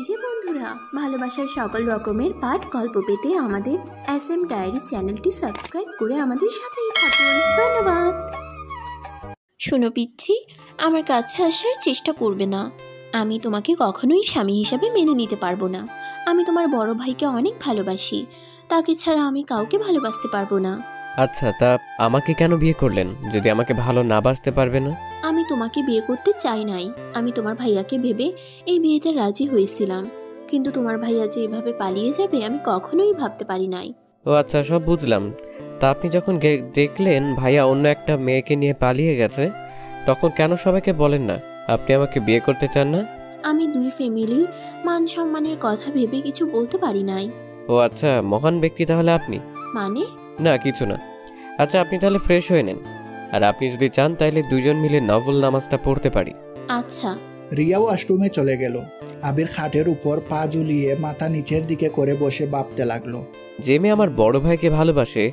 এই যে বন্ধুরা, ভালোবাসার সকল রকমের পাঠ গল্প পেতে আমাদের SM ডায়েরি চ্যানেলটি সাবস্ক্রাইব করে আমাদের সাথেই থাকুন। ধন্যবাদ। শোনো পিচ্ছি, আমার কাছে আসার চেষ্টা করবে না। আমি তোমাকে কখনোই স্বামী হিসাবে মেনে নিতে পারবো না। আমি তোমার বড় ভাইকে অনেক ভালোবাসি, তাকে ছাড়া আমি কাউকে ভালোবাসতে পারবো না। আচ্ছা, তা আমাকে কেন বিয়ে করলেন যদি আমাকে ভালো না বাসতে পারবে না? আমি তোমাকে বিয়ে করতে চাই নাই। আমি তোমার ভাইয়াকে ভেবে এই বিয়েতে রাজি হয়েছিলাম, কিন্তু তোমার ভাইয়া যে এভাবে পালিয়ে যাবে আমি কখনোই ভাবতে পারি নাই। ও আচ্ছা, সব বুঝলাম। তা আপনি যখন দেখলেন ভাইয়া অন্য একটা মেয়েকে নিয়ে পালিয়ে গেছে, তখন কেন সবাইকে বলেন না আপনি আমাকে বিয়ে করতে চান না? আমি দুই ফ্যামিলি মান সম্মানের কথা ভেবে কিছু বলতে পারি নাই। ও আচ্ছা, মহান ব্যক্তি তাহলে আপনি। মানে? না, কিছু না। আচ্ছা, আপনি তাহলে ফ্রেশ হয়ে নেন, আর আপনি যদি চান তাহলে দুজন মিলে নফল নামাজটা পড়তে পারি। আচ্ছা। রিয়া ওয়াশরুমে চলে গেল। আবির খাটের উপর পা ঝুলিয়ে মাথা নিচের দিকে করে বসে ভাবতে লাগলো, যে মেয়ে আমার বড় ভাইকে ভালোবাসে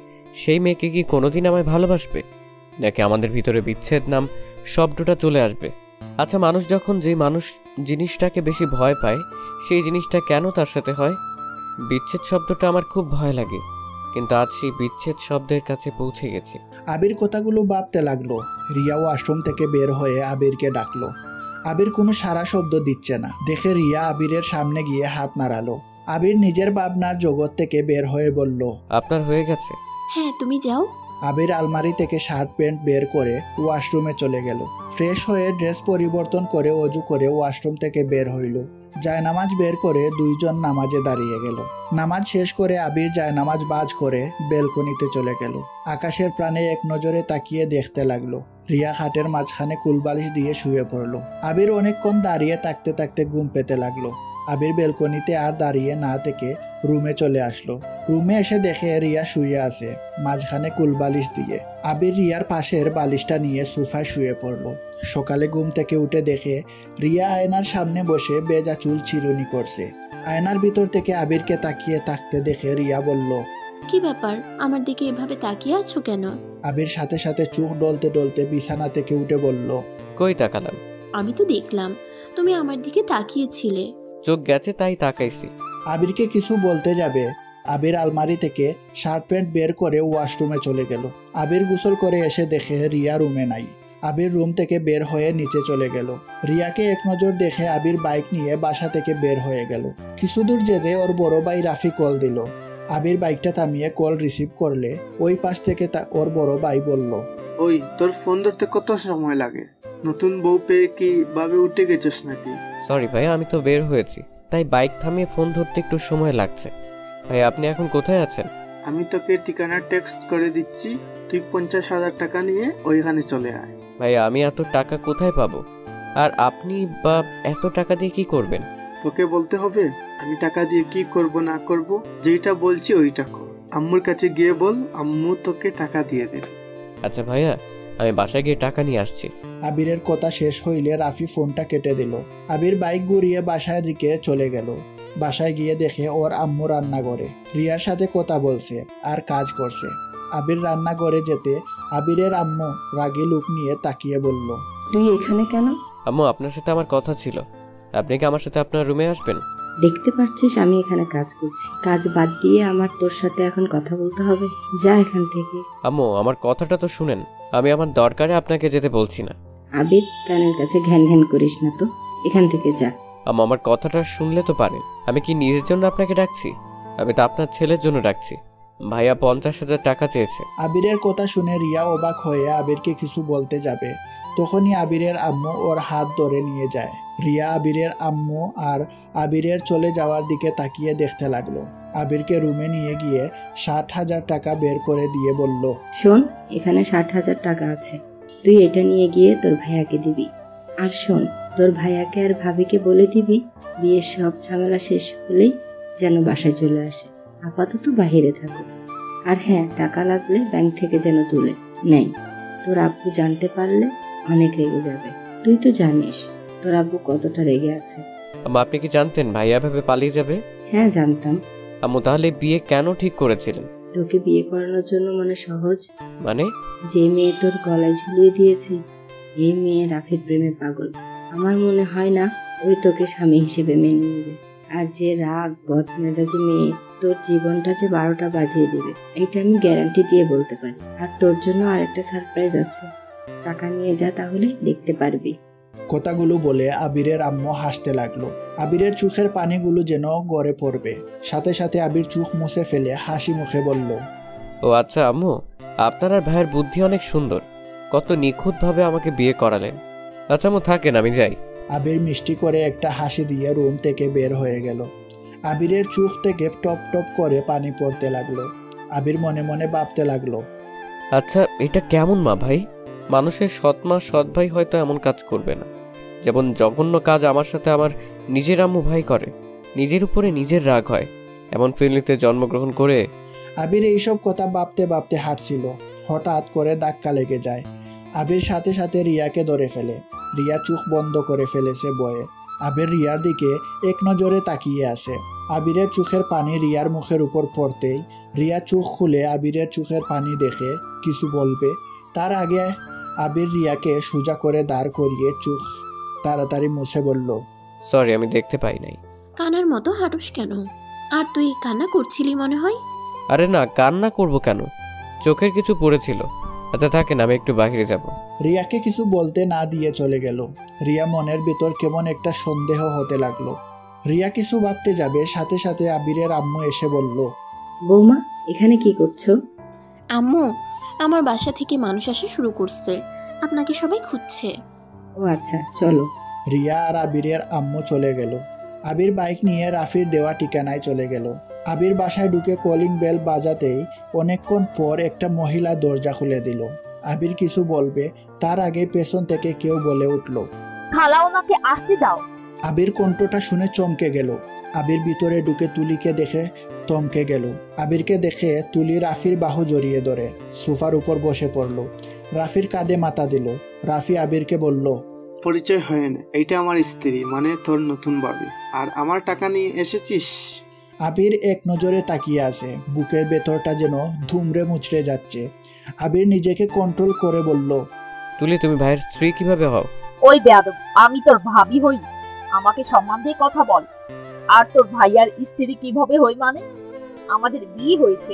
সেই মেয়েকে কি কোনোদিন আমায় ভালোবাসবে, নাকি আমাদের ভিতরে বিচ্ছেদ নাম শব্দটা চলে আসবে? আচ্ছা, মানুষ যখন যে মানুষ জিনিসটাকে বেশি ভয় পায় সেই জিনিসটা কেন তার সাথে হয়? বিচ্ছেদ শব্দটা আমার খুব ভয় লাগে, কিন্তু আজ সেই বিচ্ছেদ শব্দের কাছে পৌঁছে গেছে। আবির কথাগুলো ভাবতে লাগলো। রিয়া ওয়াশরুম থেকে বের হয়ে আবিরকে ডাকলো। আবির কোনো সারা শব্দ দিচ্ছে না। দেখে রিয়া আবিরের সামনে গিয়ে হাত নাড়ালো। আবির নিজের ভাবনার জগৎ থেকে বের হয়ে বলল, আপনার হয়ে গেছে? হ্যাঁ, তুমি যাও। আবির আলমারি থেকে শার্ট প্যান্ট বের করে ওয়াশরুমে চলে গেল। ফ্রেশ হয়ে ড্রেস পরিবর্তন করে অজু করে ওয়াশরুম থেকে বের হইল। জায়নামাজ বের করে দুইজন নামাজে দাঁড়িয়ে গেল। নামাজ শেষ করে আবির জায়নামাজ বাজ করে বেলকনিতে চলে গেল। আকাশের প্রাণে এক নজরে তাকিয়ে দেখতে লাগলো। রিয়া খাটের মাঝখানে কুলবালিশ দিয়ে শুয়ে পড়লো। আবির অনেকক্ষণ দাঁড়িয়ে থাকতে থাকতে ঘুম পেতে লাগলো। আবির বেলকনিতে আর দাঁড়িয়ে না থেকে রুমে চলে আসলো। রুমে এসে দেখে রিয়া শুয়ে আছে মাঝখানে কুলবালিশ দিয়ে। আবির রিয়ার পাশের বালিশটা নিয়ে সোফায় শুয়ে পড়লো। সকালে ঘুম থেকে উঠে দেখে রিয়া আয়নার সামনে বসে বেজা চুল চিরুনি করছে। আয়নার ভিতর থেকে আবিরকে তাকিয়ে থাকতে দেখে রিয়া বলল, কি ব্যাপার, আমার দিকে এভাবে তাকিয়ে আছো কেন? আবির সাথে সাথে চোখ ডলতে ডলতে বিছানা থেকে উঠে বলল, কই তাকালাম? আমি তো দেখলাম তুমি আমার দিকে তাকিয়েছিলে। চোখ গেছে তাই তাকাইছি। আবিরকে কিছু বলতে যাবে আবির আলমারি থেকে শার্ট প্যান্ট বের করে ওয়াশরুমে চলে গেল। আবির গোসল করে এসে দেখে রিয়া রুমে নাই। আবির রুম থেকে বের হয়ে নিচে চলে গেল। রিয়াকে এক নজর দেখে আবির বাইক নিয়ে বাসা থেকে বের হয়ে গেল। কিছু দূর যেতে ওর বড় ভাই রাফি কল দিল। আবির বাইকটা থামিয়ে কল রিসিভ করলে ওই পাশ থেকে ওর বড় ভাই বলল, ওই তোর ফোন ধরতে কত সময় লাগে? নতুন বউ পেয়ে কি ভাবে উঠে গেছিস নাকি? সরি ভাই, আমি তো বের হয়েছি, তাই বাইক থামিয়ে ফোন ধরতে একটু সময় লাগছে। ভাই, আপনি এখন কোথায় আছেন? আমি তোকে ঠিকানা টেক্সট করে দিচ্ছি, তুই 50,000 টাকা নিয়ে ওইখানে চলে আয়। ভাই, আমি এত টাকা কোথায় পাবো? আর আপনি বা এত টাকা দিয়ে কি করবেন? তোকে বলতে হবে আমি টাকা দিয়ে কি করব না করব? যেটা বলছি ওইটা কর। আম্মুর কাছে গিয়ে বল, আম্মু তোকে টাকা দিয়ে দেবে। আচ্ছা ভাইয়া, আমি বাসায় গিয়ে টাকা নিয়ে আসছি। আবিরের কথা শেষ হইলে রাফি ফোনটা কেটে দিল। আবির বাইক ঘুরিয়ে বাসায় দিকে চলে গেল। বাসায় গিয়ে দেখে ওর আম্মু রান্না করে রিয়ার সাথে কথা বলছে আর কাজ করছে। আবির রান্না করে যেতে আবিরের আম্মু রাগী লুক নিয়ে তাকিয়ে বলল, তুই এখানে কেন? আম্মু, আপনার সাথে আমার কথা ছিল। আপনি কি আমার সাথে আপনার রুমে আসবেন? দেখতে পাচ্ছিস আমি এখানে কাজ করছি। কাজ বাদ দিয়ে আমার তোর সাথে এখন কথা বলতে হবে? যা এখান থেকে। আম্মু, আমার কথাটা তো শুনেন। আমি আমার দরকারে আপনাকে যেতে বলছি না। আবির, কানের কাছে ঘ্যান ঘ্যান করিস না তো, এখান থেকে যা। আম্মু, আমার কথাটা শুনলে তো পারেন। আমি কি নিজের জন্য আপনাকে ডাকছি? আমি তো আপনার ছেলের জন্য ডাকছি। ভাইয়া 50,000 টাকা চেয়েছে। আবিরের কথা শুনে রিয়া অবাক হয়ে আবিরকে কিছু বলতে যাবে, তখনই আবিরের আম্মু ওর হাত ধরে নিয়ে যায়। রিয়া আবিরের আম্মু আর আবিরের চলে যাওয়ার দিকে তাকিয়ে দেখতে লাগলো। আবিরকে রুমে নিয়ে গিয়ে 60,000 টাকা বের করে দিয়ে বলল, শোন, এখানে 60,000 টাকা আছে, তুই এটা নিয়ে গিয়ে তোর ভাইয়াকে দিবি। আর শোন, তোর ভাইয়াকে আর ভাবিকে বলে দিবি বিয়ের সব ঝামেলা শেষ হলেই যেন বাসায় চলে আসে, আপাতত বাহিরে থাকো। আর হ্যাঁ, টাকা লাগলে ব্যাংক থেকে যেন তুলে নেই। তোর আব্বু জানতে পারলে অনেক রেগে যাবে। তুই তো জানিস তোর আব্বু কতটা রেগে আছে। আম্মু, আপনি কি জানতেন ভাইয়া ভাবে পালিয়ে যাবে? হ্যাঁ, জানতাম। আম্মু, তাহলে বিয়ে কেন ঠিক করেছিলেন? তোকে বিয়ে করানোর জন্য মনে সহজ। মানে? যে মেয়ে তোর গলায় ঝুলিয়ে দিয়েছি, এই মেয়ে রাফির প্রেমে পাগল। আমার মনে হয় না ওই তোকে স্বামী হিসেবে মেনে নেবে। আর যে রাগ বদমেজাজি মেয়ে তোর জীবনটা যে 12টা বাজিয়ে দেবে এটা আমি গ্যারান্টি দিয়ে বলতে পারি। আর তোর জন্য আরেকটা সারপ্রাইজ আছে, টাকা নিয়ে যা, তাহলে দেখতে পারবি। কথাগুলো বলে আবিরের আম্মু হাসতে লাগলো। আবিরের চোখের পানিগুলো যেন গড়ে পড়বে। সাথে সাথে আবির চোখ মুছে ফেলে হাসি মুখে বলল, ও আচ্ছা আম্মু, আপনার আর ভাইয়ের বুদ্ধি অনেক সুন্দর, কত নিখুঁতভাবে আমাকে বিয়ে করালেন। আচ্ছা আম্মু থাকেন, আমি যাই। আবির মিষ্টি করে একটা হাসি দিয়ে রুম থেকে বের হয়ে গেল। আবিরের চোখ থেকে টপ টপ করে পানি পড়তে লাগলো। আবির মনে মনে ভাবতে লাগলো, আচ্ছা এটা কেমন মা ভাই? মানুষের সৎ মা সৎ ভাই হয়তো এমন কাজ করবে না, যেমন জঘন্য কাজ আমার সাথে আমার নিজের আম্মু ভাই করে। নিজের উপরে নিজের রাগ হয়, এমন ফ্যামিলিতে জন্মগ্রহণ করে। আবির এইসব কথা ভাবতে ভাবতে হাঁটছিল। হঠাৎ করে ধাক্কা লেগে যায়। আবির সাথে সাথে রিয়াকে ধরে ফেলে। রিয়া চোখ বন্ধ করে ফেলেছে ভয়ে। আবির রিয়ার দিকে এক নজরে তাকিয়ে আছে। আবিরের চোখের পানি রিয়ার মুখের উপর পড়তেই রিয়া চোখ খুলে আবিরের চোখের পানি দেখে কিছু বলবে, তার আগে আবির রিয়াকে সোজা করে দাঁড় করিয়ে চোখ তাড়াতাড়ি মুছে বলল, সরি, আমি দেখতে পাই নাই। কানার মতো হাঁটুস কেন? আর তুই কান্না করছিলি মনে হয়। আরে না, কান্না করব কেন, চোখের কিছু পড়েছিল। আচ্ছা থাকেন, আমি একটু বাইরে যাব। রিয়াকে কিছু বলতে না দিয়ে চলে গেল। রিয়া মনের ভিতর কেমন একটা সন্দেহ হতে লাগলো। রিয়া কিছু ভাবতে যাবে, সাথে সাথে আবিরের আম্মু এসে বলল, বৌমা এখানে কি করছো? আম্মু, আমার বাসা থেকে মানুষ আসা শুরু করছে, আপনাকে সবাই খুঁজছে। ও আচ্ছা, চলো। রিয়া আর আবিরের আম্মু চলে গেল। আবির বাইক নিয়ে রাফির দেওয়া ঠিকানায় চলে গেল। আবির বাসায় ঢুকে কলিং বেল বাজাতেই অনেকক্ষণ পর একটা মহিলা দরজা খুলে দিল। আবির কিছু বলবে তার আগে পেছন থেকে কেউ বলে উঠল, খালা ওনাকে আসতে দাও। আবির কণ্ঠটা শুনে চমকে গেল। আবির ভিতরে ঢুকে তুলিকে দেখে থমকে গেল। আবিরকে দেখে তুলি রাফির বাহু জড়িয়ে ধরে সোফার উপর বসে পড়ল। রাফির কাঁধে মাথা দিল। রাফি আবিরকে বলল, পরিচয় হয় না, এইটা আমার স্ত্রী, মানে তোর নতুন ভাবি। আর আমার টাকা নিয়ে এসেছিস? আবির এক নজরে তাকিয়ে আছে। বুকের ভেতরটা যেন ধুমড়ে মুচড়ে যাচ্ছে। আবির নিজেকে কন্ট্রোল করে বলল, তুলি, তুমি ভাইয়ের স্ত্রী কিভাবে হও? ওই বেয়াদব, আমি তোর ভাবি হই? আমাকে সম্মান দিয়ে কথা বল। আর তোর ভাইয়ার স্ত্রী কিভাবে হই মানে? আমাদের বিয়ে হয়েছে,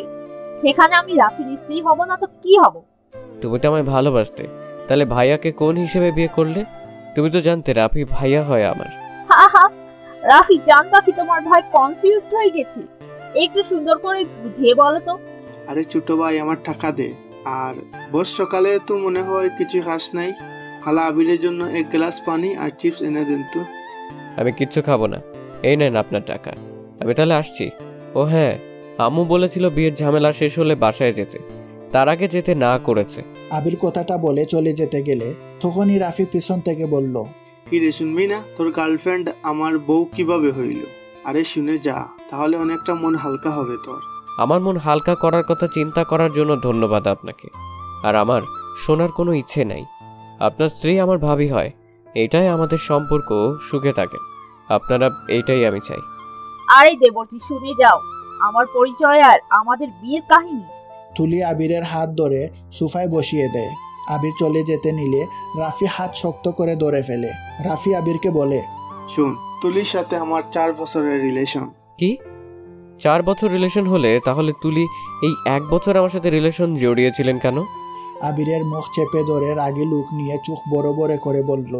সেখানে আমি রাফির স্ত্রী হব না তো কি হব? তুমি তো আমায় ভালোবাসতে, তাহলে ভাইয়াকে কোন হিসেবে বিয়ে করলে? তুমি তো জানতে রাফি ভাইয়া হয় আমার। হা হা, রাফি জানতা কি তোমার ভাই কনফিউজড হয়ে গেছে? একটু সুন্দর করে বুঝিয়ে বলো তো। আরে ছোট ভাই, আমার টাকা দে। আর বস, সকালে তো মনে হয় কিছু খাস নাই। খালা আবিরের জন্য এক গ্লাস পানি আর চিপস এনে দেন তো। আমি কিচ্ছু খাবো না, এই নেন আপনার টাকা। আমি তাহলে আসছি। ও হ্যাঁ, আম্মু বলেছিল বিয়ের ঝামেলা শেষ হলে বাসায় যেতে, তার আগে যেতে না করেছে। আবির কথাটা বলে চলে যেতে গেলে তখনই রাফি পিছন থেকে বলল, কি রে, শুনবি না? তোর গার্লফ্রেন্ড আমার বউ কিভাবে হইল? আরে শুনে যা, তাহলে অনেকটা মন হালকা হবে তোর। আমার মন হালকা করার কথা চিন্তা করার জন্য ধন্যবাদ আপনাকে। আর আমার শোনার কোনো ইচ্ছে নাই। আপনার স্ত্রী আমার ভাবি হয়, এটাই আমাদের সম্পর্ক সুখে থাকে। আপনারা এইটাই আমি চাই। আরে দেবর্ষী, শুনে যাও আমার পরিচয় আর আমাদের বিয়ের কাহিনী। তুলি আবিরের হাত ধরে সোফায় বসিয়ে দেয়। আবির চলে যেতে নিলে রাফি হাত শক্ত করে ধরে ফেলে। রাফি আবিরকে বলে, শুন, তুলির সাথে আমার 4 বছরের রিলেশন। কি 4 বছর রিলেশন হলে তাহলে তুলি এই 1 বছর আমার সাথে রিলেশন জড়িয়েছিলেন কেন? আবিরের মুখ চেপে ধরে রাগী লুক নিয়ে চোখ বড় বড় করে বলল,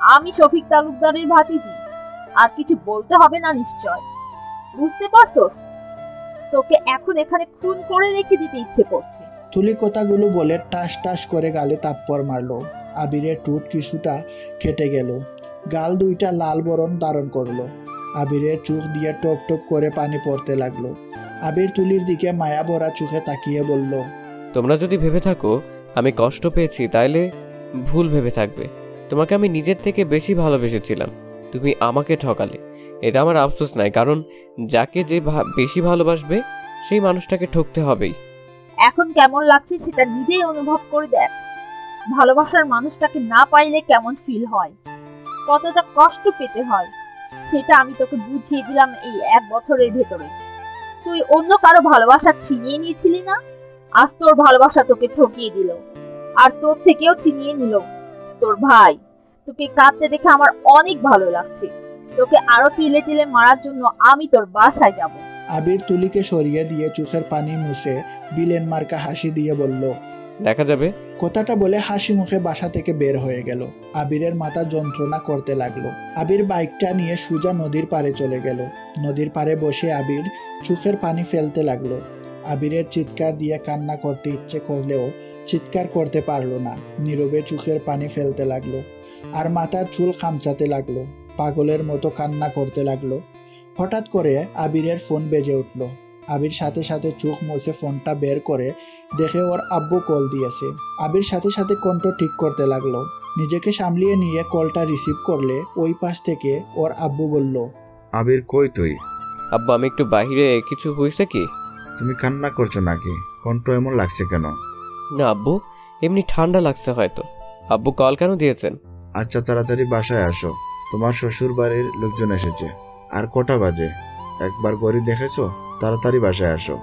আমি শফিক তালুকদারের ভাতিজি, আর কিছু বলতে হবে না নিশ্চয়। বুঝতে পারছস? তোকে এখন এখানে খুন করে রেখে দিতে ইচ্ছে করছে। তুলি কথাগুলো বলে টাস টাস করে গালে তাপ্পর মারল। আবিরের টুট কিছুটা কেটে গেল। গাল দুইটা লাল বরণ ধারণ করলো। আবিরের চোখ দিয়ে টপ টপ করে পানি পড়তে লাগলো। আবির তুলির দিকে মায়া ভরা চোখে তাকিয়ে বলল, তোমরা যদি ভেবে থাকো আমি কষ্ট পেয়েছি, তাইলে ভুল ভেবে থাকবে। তোমাকে আমি নিজের থেকে বেশি ভালোবেসেছিলাম, তুমি আমাকে ঠকালে। এটা আমার আফসোস নাই, কারণ যাকে যে বেশি ভালোবাসবে সেই মানুষটাকে ঠকতে হবেই। এখন কেমন লাগছে সেটা নিজেই অনুভব করে দেখ। ভালোবাসার মানুষটাকে না পাইলে কেমন ফিল হয়, কতটা কষ্ট পেতে হয়, সেটা আমি তোকে বুঝিয়ে দিলাম এই 1 বছরের ভেতরে। তুই অন্য কারো ভালোবাসা ছিনিয়ে নিয়েছিলি না, আজ তোর ভালোবাসা তোকে ঠকিয়ে দিল। আর তোর থেকেও ছিনিয়ে নিল তোর ভাই। তোকে কাঁদতে দেখে আমার অনেক ভালো লাগছে। তোকে আরো তিলে তিলে মারার জন্য আমি তোর বাসায় যাব। আবির তুলিকে সরিয়ে দিয়ে চোখের পানি মুছে বিলেন মার্কা হাসি দিয়ে বলল, দেখা যাবে। কথাটা বলে হাসি মুখে বাসা থেকে বের হয়ে গেল। আবিরের মাথা যন্ত্রণা করতে লাগলো। আবির বাইকটা নিয়ে সোজা নদীর পাড়ে চলে গেল। নদীর পাড়ে বসে আবির চোখের পানি ফেলতে লাগলো। আবিরের চিৎকার দিয়ে কান্না করতে ইচ্ছে করলেও চিৎকার করতে পারলো না। নীরবে চোখের পানি ফেলতে লাগলো আর মাথার চুল খামচাতে লাগলো। পাগলের মতো কান্না করতে লাগলো। হঠাৎ করে আবিরের ফোন বেজে উঠল। আবির সাথে সাথে চোখ মুছে ফোনটা বের করে দেখে ওর আব্বু কল দিয়েছে। আবির সাথে সাথে কণ্ঠ ঠিক করতে লাগলো। নিজেকে সামলিয়ে নিয়ে কলটা রিসিভ করলে ওই পাশ থেকে ওর আব্বু বলল, আবির কই তুই? আব্বু আমি একটু বাইরে, কিছু হয়েছে কি? তুমি কান্না করছো নাকি? কণ্ঠ এমন লাগছে কেন? না আব্বু, এমনি ঠান্ডা লাগছে হয়তো। আব্বু কল কেন দিয়েছেন? আচ্ছা তাড়াতাড়ি বাসায় আসো, তোমার শ্বশুর বাড়ির লোকজন এসেছে। আর কটা বাজে? একবার ঘড়ি দেখেছো? তাড়াতাড়ি বাসায় আসো।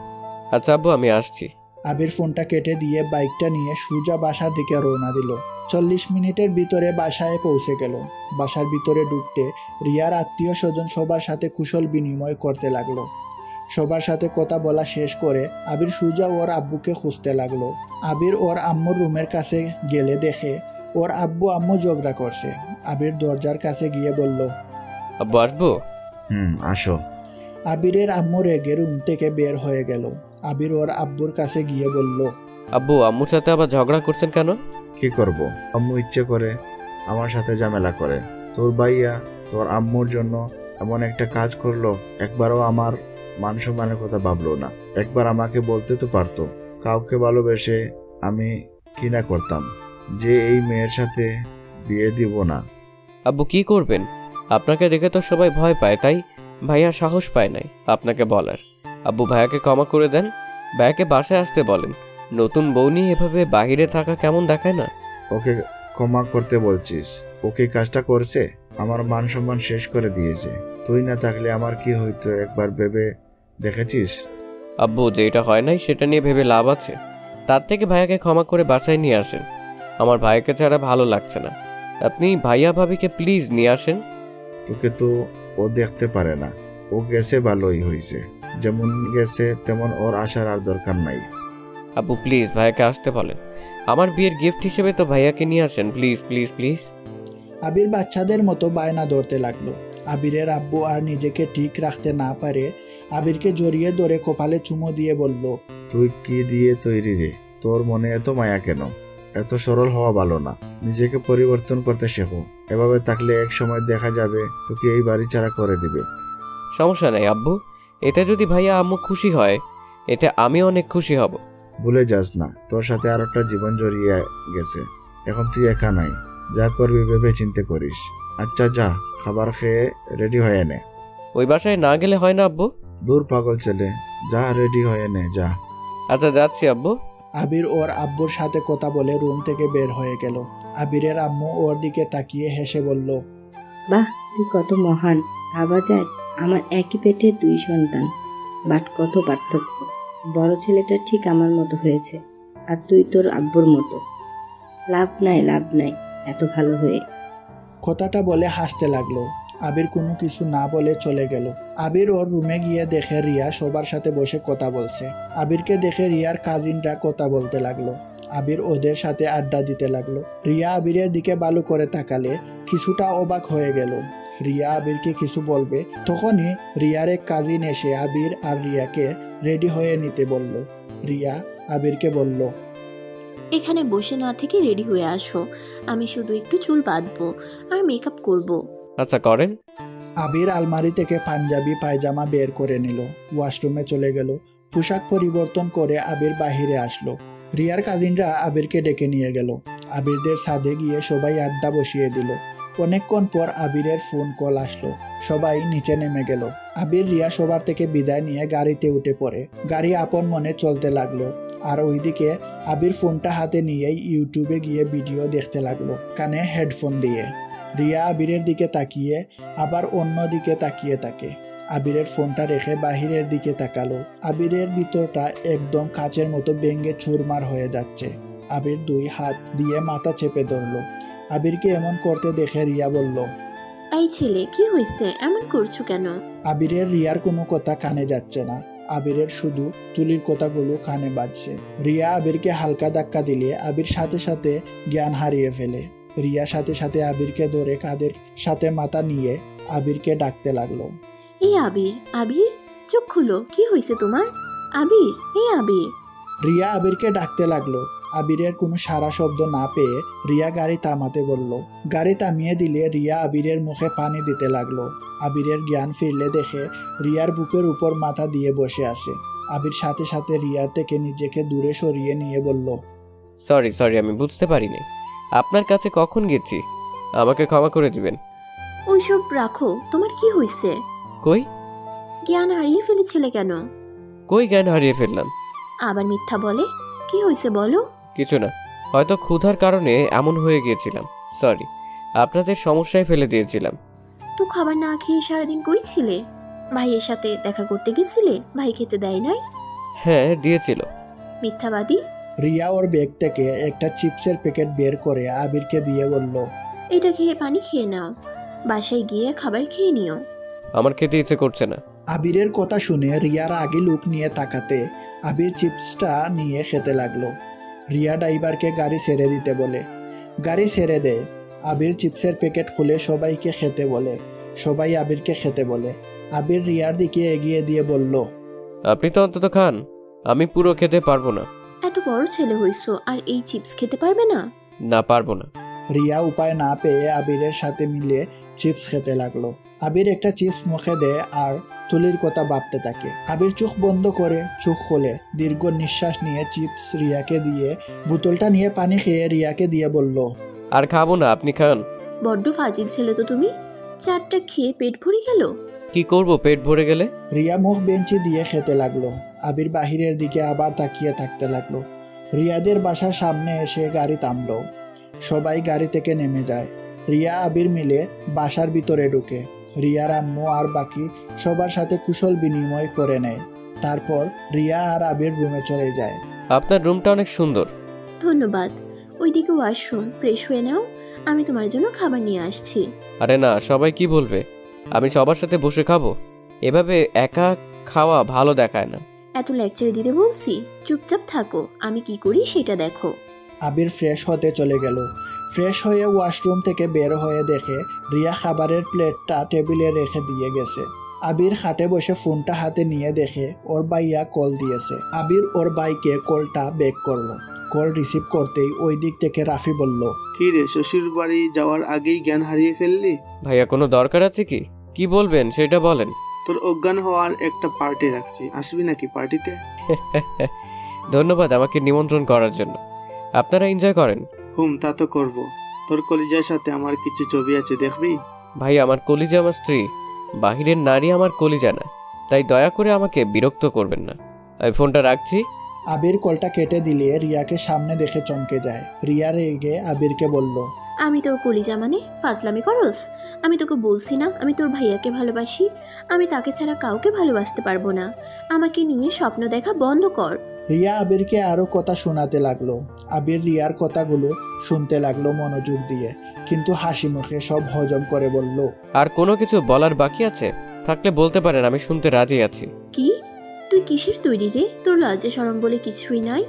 আচ্ছা আব্বু আমি আসছি। আবির ফোনটা কেটে দিয়ে বাইকটা নিয়ে সোজা বাসার দিকে রওনা দিল। 40 মিনিটের ভিতরে বাসায় পৌঁছে গেল। বাসার ভিতরে ঢুকতে রিয়ার আত্মীয় স্বজন সবার সাথে কুশল বিনিময় করতে লাগলো। সবার সাথে কথা বলা শেষ করে আবির সোজা ওর আব্বুকে খুঁজতে লাগলো। আবির ওর আম্মুর রুমের কাছে গেলে দেখে ওর আব্বু আম্মু ঝগড়া করছে। আবির দরজার কাছে গিয়ে বলল, আব্বু আসবো? আসো। আবিরের আম্মু রেগে রুম থেকে বের হয়ে গেল। আবির ওর আব্বুর কাছে গিয়ে বলল, আব্বু আম্মুর সাথে আবার ঝগড়া করছেন কেন? কি করব, আম্মু ইচ্ছে করে আমার সাথে ঝামেলা করে। তোর ভাইয়া তোর আম্মুর জন্য এমন একটা কাজ করলো, একবারও আমার মান সম্মানের কথা ভাবলো না। একবার আমাকে বলতে তো পারতো। কাউকে ভালোবেসে আমি কি না করতাম যে এই মেয়ের সাথে বিয়ে দিব না। আব্বু কি করবেন? আপনাকে দেখে তো সবাই ভয় পায়, তাই ভাইয়া সাহস পায় নাই আপনাকে বলার। আব্বু ভাইয়াকে ক্ষমা করে দেন, ভাইয়াকে বাসায় আসতে বলেন। নতুন বউ নিয়ে এভাবে বাহিরে থাকা কেমন দেখায় না? ওকে ক্ষমা করতে বলছিস? ওকে কাজটা করছে, আমার মান সম্মান শেষ করে দিয়েছে। তুই না থাকলে আমার কি হইতো একবার ভেবে দেখেছিস? আব্বু যেটা হয় নাই সেটা নিয়ে ভেবে লাভ আছে? তার থেকে ভাইয়াকে ক্ষমা করে বাসায় নিয়ে আসেন। আমার ভাইয়াকে ছাড়া ভালো লাগছে না। আপনি ভাইয়া ভাবিকে প্লিজ নিয়ে আসেন। তোকে তো ও দেখতে পারে না। ও গেছে ভালোই হয়েছে, যেমন গেছে তেমন ওর আসার আর দরকার নাই। আব্বু প্লিজ ভাইয়াকে আসতে বলেন। আমার বিয়ের গিফট হিসেবে তো ভাইয়াকে নিয়ে আসেন, প্লিজ প্লিজ প্লিজ। আবির বাচ্চাদের মতো বায়না ধরতে লাগলো। আবিরের আব্বু আর নিজেকে ঠিক রাখতে না পারে আবিরকে জড়িয়ে ধরে কপালে চুমো দিয়ে বলল, তুই কি দিয়ে তৈরি রে? তোর মনে এত মায়া কেন? এত সরল হওয়া ভালো না। নিজেকে পরিবর্তন করতে শেখো। এভাবে থাকলে এক সময় দেখা যাবে তোকে এই বাড়ি ছাড়া করে দিবে। সমস্যা নাই আব্বু, এতে যদি ভাইয়া আম্মু খুশি হয় এতে আমি অনেক খুশি হব। ভুলে যাস না, তোর সাথে আর একটা জীবন জড়িয়ে গেছে। এখন তুই একা নাই, যা করবি ভেবে চিন্তে করিস। আচ্ছা যা, খাবার খেয়ে রেডি হয়ে নে। ওই বাসায় না গেলে হয় না আব্বু? দূর পাগল ছেলে, যা রেডি হয়ে নে যা। আচ্ছা যাচ্ছি আব্বু। আবির ওর আব্বুর সাথে কথা বলে রুম থেকে বের হয়ে গেল। আবিরের আম্মু ওর দিকে তাকিয়ে হেসে বলল, বাহ, তুই কত মহান। ভাবা যায় আমার একই পেটে 2 সন্তান, বাট কত পার্থক্য। বড় ছেলেটা ঠিক আমার মতো হয়েছে, আর তুই তোর আব্বুর মতো। লাভ নাই এত ভালো হয়ে। কথাটা বলে হাসতে লাগলো। আবির কোনো কিছু না বলে চলে গেল। আবির ওর রুমে গিয়ে দেখে রিয়া সবার সাথে বসে কথা বলছে। আবিরকে দেখে রিয়ার কাজিনরা কথা বলতে লাগলো। আবির ওদের সাথে আড্ডা দিতে লাগলো। রিয়া আবিরের দিকে ভালো করে তাকালে কিছুটা অবাক হয়ে গেল। রিয়া আবিরকে কিছু বলবে, তখনই রিয়ার এক কাজিন এসে আবির আর রিয়াকে রেডি হয়ে নিতে বলল। রিয়া আবিরকে বলল, এখানে বসে না থেকে রেডি হয়ে আসো, আমি শুধু একটু চুল বাঁধবো আর মেকআপ করব। আচ্ছা করেন। আবির আলমারি থেকে পাঞ্জাবি পায়জামা বের করে নিল। ওয়াশরুমে চলে গেল। পোশাক পরিবর্তন করে আবির বাহিরে আসলো। রিয়ার কাজিনরা আবিরকে ডেকে নিয়ে গেল। আবিরদের ছাদে গিয়ে সবাই আড্ডা বসিয়ে দিল। অনেকক্ষণ পর আবিরের ফোন কল আসলো। সবাই নিচে নেমে গেল। আবির রিয়া সবার থেকে বিদায় নিয়ে গাড়িতে উঠে পড়ে। গাড়ি আপন মনে চলতে লাগলো। আর ওইদিকে আবির ফোনটা হাতে নিয়েই ইউটিউবে গিয়ে ভিডিও দেখতে লাগলো, কানে হেডফোন দিয়ে। রিয়া আবিরের দিকে তাকিয়ে আবার অন্য দিকে তাকিয়ে থাকে। আবিরের ফোনটা রেখে বাহিরের দিকে তাকালো। আবিরের ভিতরটা একদম কাচের মতো ভেঙে চুরমার হয়ে যাচ্ছে। আবির 2 হাত দিয়ে মাথা চেপে ধরলো। আবিরকে এমন করতে দেখে রিয়া বলল, এই ছেলে, কি হয়েছে? এমন করছো কেন? আবিরের রিয়ার কোনো কথা কানে যাচ্ছে না। আবিরের শুধু তুলির কথাগুলো কানে বাজছে। রিয়া আবিরকে হালকা ধাক্কা দিলে আবির সাথে সাথে জ্ঞান হারিয়ে ফেলে। রিয়া সাথে সাথে আবিরকে ধরে কাঁধের সাথে মাথা নিয়ে আবিরকে ডাকতে লাগলো। এই আবির, আবির, চোখ খুলো, কি হয়েছে তোমার? আবির, এই আবির। রিয়া আবিরকে ডাকতে লাগলো। আবিরের কোনো সারা শব্দ না পেয়ে রিয়া গাড়ি থামাতে বলল। গাড়ি থামিয়ে দিলে রিয়া আবিরের মুখে পানি দিতে লাগলো। আবিরের জ্ঞান ফিরলে দেখে রিয়ার বুকের উপর মাথা দিয়ে বসে আছে। আবির সাথে সাথে রিয়ার থেকে নিজেকে দূরে সরিয়ে নিয়ে বলল, সরি, আমি বুঝতে পারিনি। আপনার কাছে কখন গেছি? আমাকে ক্ষমা করে দিবেন। ওইসব রাখো, তোমার কি হয়েছে? কই জ্ঞান হারিয়ে ফেলেছিলে কেন? জ্ঞান হারিয়ে ফেললাম? আবার মিথ্যা বলে, কি হয়েছে বলো? কিছু না, হয়তো ক্ষুধার কারণে এমন হয়ে গিয়েছিলাম। সরি, আপনাদের সমস্যায় ফেলে দিয়েছিলাম। তো খাবার না খেয়ে সারাদিন কই ছিলে? ভাইয়ের সাথে দেখা করতে গেছিলে? ভাই খেতে দেয় নাই? হ্যাঁ, দিয়েছিল। মিথ্যাবাদী। রিয়া ওর ব্যাগ থেকে একটা চিপসের প্যাকেট বের করে আবিরকে দিয়ে বলল, এটা খেয়ে পানি খেয়ে নাও, বাসায় গিয়ে খাবার খেয়ে নিও। আমার খেতে ইচ্ছে করছে না। আবিরের কথা শুনে রিয়ার আগে লুক নিয়ে তাকাতে আবির চিপসটা নিয়ে খেতে লাগলো। রিয়া ড্রাইভারকে গাড়ি ছেড়ে দিতে বলে। গাড়ি ছেড়ে দেয়। আবির চিপসের প্যাকেট খুলে সবাইকে খেতে বলে। সবাই আবিরকে খেতে বলে। আবির রিয়ার দিকে এগিয়ে দিয়ে বলল, আপনি তো অন্তত খান, আমি পুরো খেতে পারবো না। এত বড় ছেলে হইছো আর এই চিপস খেতে পারবে না? না, পারবো না। রিয়া উপায় না পেয়ে আবিরের সাথে মিলে চিপস খেতে লাগলো। আবির একটা চিপস মুখে দেয় আর তুলির কথা ভাবতে থাকে। আবির চোখ বন্ধ করে চোখ খোলে, দীর্ঘ নিঃশ্বাস নিয়ে চিপস রিয়াকে দিয়ে বোতলটা নিয়ে পানি খেয়ে রিয়াকে দিয়ে বলল, আর খাবো না, আপনি খান। বড্ড ফাজিল ছেলে তো তুমি, চারটা খেয়ে পেট ভরে গেল। কি করব পেট ভরে গেলে? রিয়া মুখ বেঞ্চি দিয়ে খেতে লাগলো। আবির বাহিরের দিকে আবার তাকিয়ে থাকতে লাগলো। রিয়াদের বাসার সামনে এসে গাড়ি থামলো। সবাই গাড়ি থেকে নেমে যায়। রিয়া আবির মিলে বাসার ভিতরে ঢুকে। রিয়ার আম্মু আর বাকি সবার সাথে কুশল বিনিময় করে নেয়। তারপর রিয়া আর আবির রুমে চলে যায়। আপনার রুমটা অনেক সুন্দর। ধন্যবাদ। ওইদিকে ওয়াশরুম, ফ্রেশ হয়ে নাও, আমি তোমার জন্য খাবার নিয়ে আসছি। আরে না, সবাই কি বলবে? আমি সবার সাথে বসে খাবো? এভাবে একা খাওয়া ভালো দেখায় না। এত লেকচার দিতে বলছি, চুপচাপ থাকো, আমি কি করি সেটা দেখো। আবির ফ্রেশ হতে চলে গেল। ফ্রেশ হয়ে ওয়াশরুম থেকে বের হয়ে দেখে রিয়া খাবারের প্লেটটা টেবিলে রেখে দিয়ে গেছে। আবির খাটে বসে ফোনটা হাতে নিয়ে দেখে ওর ভাইয়া কল দিয়েছে। আবির ওর ভাইকে কলটা ব্যাক করলো। কল রিসিভ করতেই ওই দিক থেকে রাফি বলল, কি রে, শ্বশুর বাড়ি যাওয়ার আগেই জ্ঞান হারিয়ে ফেললি? ভাইয়া, কোনো দরকার আছে কি? কি বলবেন সেটা বলেন। তোর অজ্ঞান হওয়ার একটা পার্টি রাখছি, আসবি নাকি পার্টিতে? ধন্যবাদ আমাকে নিমন্ত্রণ করার জন্য। আপনারা এনজয় করেন। তা তো করবো। তোর কলিজার সাথে আমার কিছু ছবি আছে, দেখবি? ভাই, আমার কলিজা আমার স্ত্রী, বাহিরের নারী আমার কলিজা না, তাই দয়া করে আমাকে বিরক্ত করবেন না। আমি ফোনটা রাখছি। আবির কলটা কেটে দিলে রিয়াকে সামনে দেখে চমকে যায়। রিয়া রেগে আবিরকে বলল, আমি তোর কলিজা মানে ফাজলামি করস? আমি তোকে বলছি না আমি তোর ভাইয়াকে ভালোবাসি? আমি তাকে ছাড়া কাউকে ভালোবাসতে পারবো না। আমাকে নিয়ে স্বপ্ন দেখা বন্ধ কর। রিয়া আবিরকে আরো কথা শোনাতে লাগলো। আবির রিয়ার কথাগুলো শুনতে লাগলো মনোযোগ দিয়ে, কিন্তু হাসি মুখে সব হজম করে বলল, আর কোনো কিছু বলার বাকি আছে? থাকলে বলতে পারেন, আমি শুনতে রাজি আছি। কি? তুই কিসের তৈরি রে? তোর লজ্জা শরম বলে কিছুই নাই।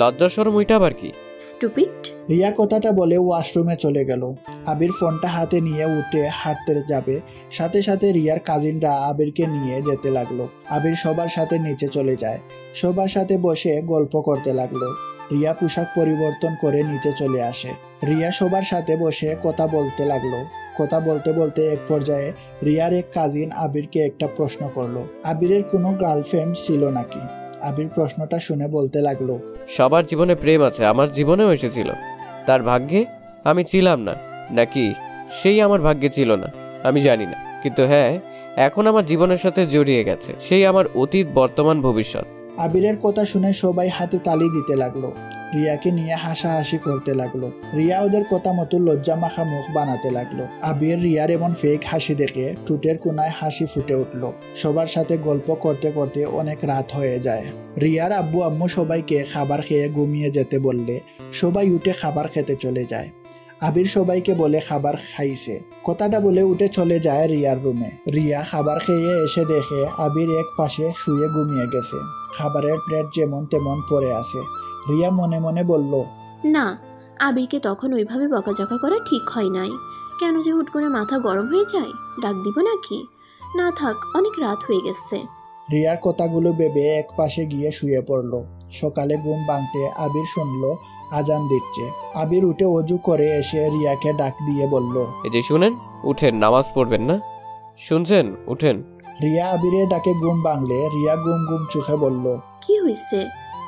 লজ্জা শরম ওইটা আবার কি? স্টুপিড। রিয়া কথাটা বলে ওয়াশরুমে চলে গেল। আবির ফোনটা হাতে নিয়ে উঠে হাঁটতে যাবে, সাথে সাথে রিয়ার কাজিনরা আবিরকে নিয়ে যেতে লাগলো। আবির সবার সাথে নিচে চলে যায়, সবার সাথে বসে গল্প করতে লাগলো। রিয়া পোশাক পরিবর্তন করে নিচে চলে আসে। রিয়া সবার সাথে বসে কথা বলতে লাগলো। কথা বলতে বলতে এক পর্যায়ে রিয়ার এক কাজিন আবিরকে একটা প্রশ্ন করলো, আবিরের কোনো গার্লফ্রেন্ড ছিল নাকি? আবির প্রশ্নটা শুনে বলতে লাগলো, সবার জীবনে প্রেম আছে, আমার জীবনেও এসেছিল। তার ভাগ্যে আমি ছিলাম না, নাকি সেই আমার ভাগ্যে ছিল না আমি জানি না, কিন্তু হ্যাঁ, এখন আমার জীবনের সাথে জড়িয়ে গেছে। সেই আমার অতীত, বর্তমান, ভবিষ্যৎ। আবিরের কথা শুনে সবাই হাতে তালি দিতে লাগলো। রিয়াকে নিয়ে হাসাহাসি করতে লাগলো। রিয়া ওদের কথা মতো লজ্জা মাখা মুখ বানাতে লাগলো। আবির রিয়ার এমন ফেক হাসি দেখে ঠোঁটের কোনায় হাসি ফুটে উঠলো। সবার সাথে গল্প করতে করতে অনেক রাত হয়ে যায়। রিয়ার আব্বু আম্মু সবাইকে খাবার খেয়ে ঘুমিয়ে যেতে বললে সবাই উঠে খাবার খেতে চলে যায়। আবির সবাইকে বলে খাবার খাইছে। কথাটা বলে উঠে চলে যায় রিয়ার রুমে। রিয়া খাবার খেয়ে এসে দেখে আবির এক পাশে শুয়ে ঘুমিয়ে গেছে, খাবারের প্লেট যেমন তেমন পড়ে আছে। রিয়া মনে মনে বলল, না, আবিরকে তখন ওইভাবে বকাঝকা করা ঠিক হয় নাই। কেন যে হুট করে মাথা গরম হয়ে যায়? ডাক দিব নাকি? না থাক, অনেক রাত হয়ে গেছে। রিয়ার কথাগুলো ভেবে এক পাশে গিয়ে শুয়ে পড়ল। সকালে ঘুম ভাঙতে আবির শুনল আজান দিচ্ছে। আবির উঠে অজু করে এসে রিয়াকে ডাক দিয়ে বলল, এই যে শুনেন, উঠেন, নামাজ পড়বেন না? শুনছেন? উঠেন। রিয়া আবিরের ডাকে ঘুম ভাঙলে রিয়া গুম গুম চোখে বলল, কি হয়েছে?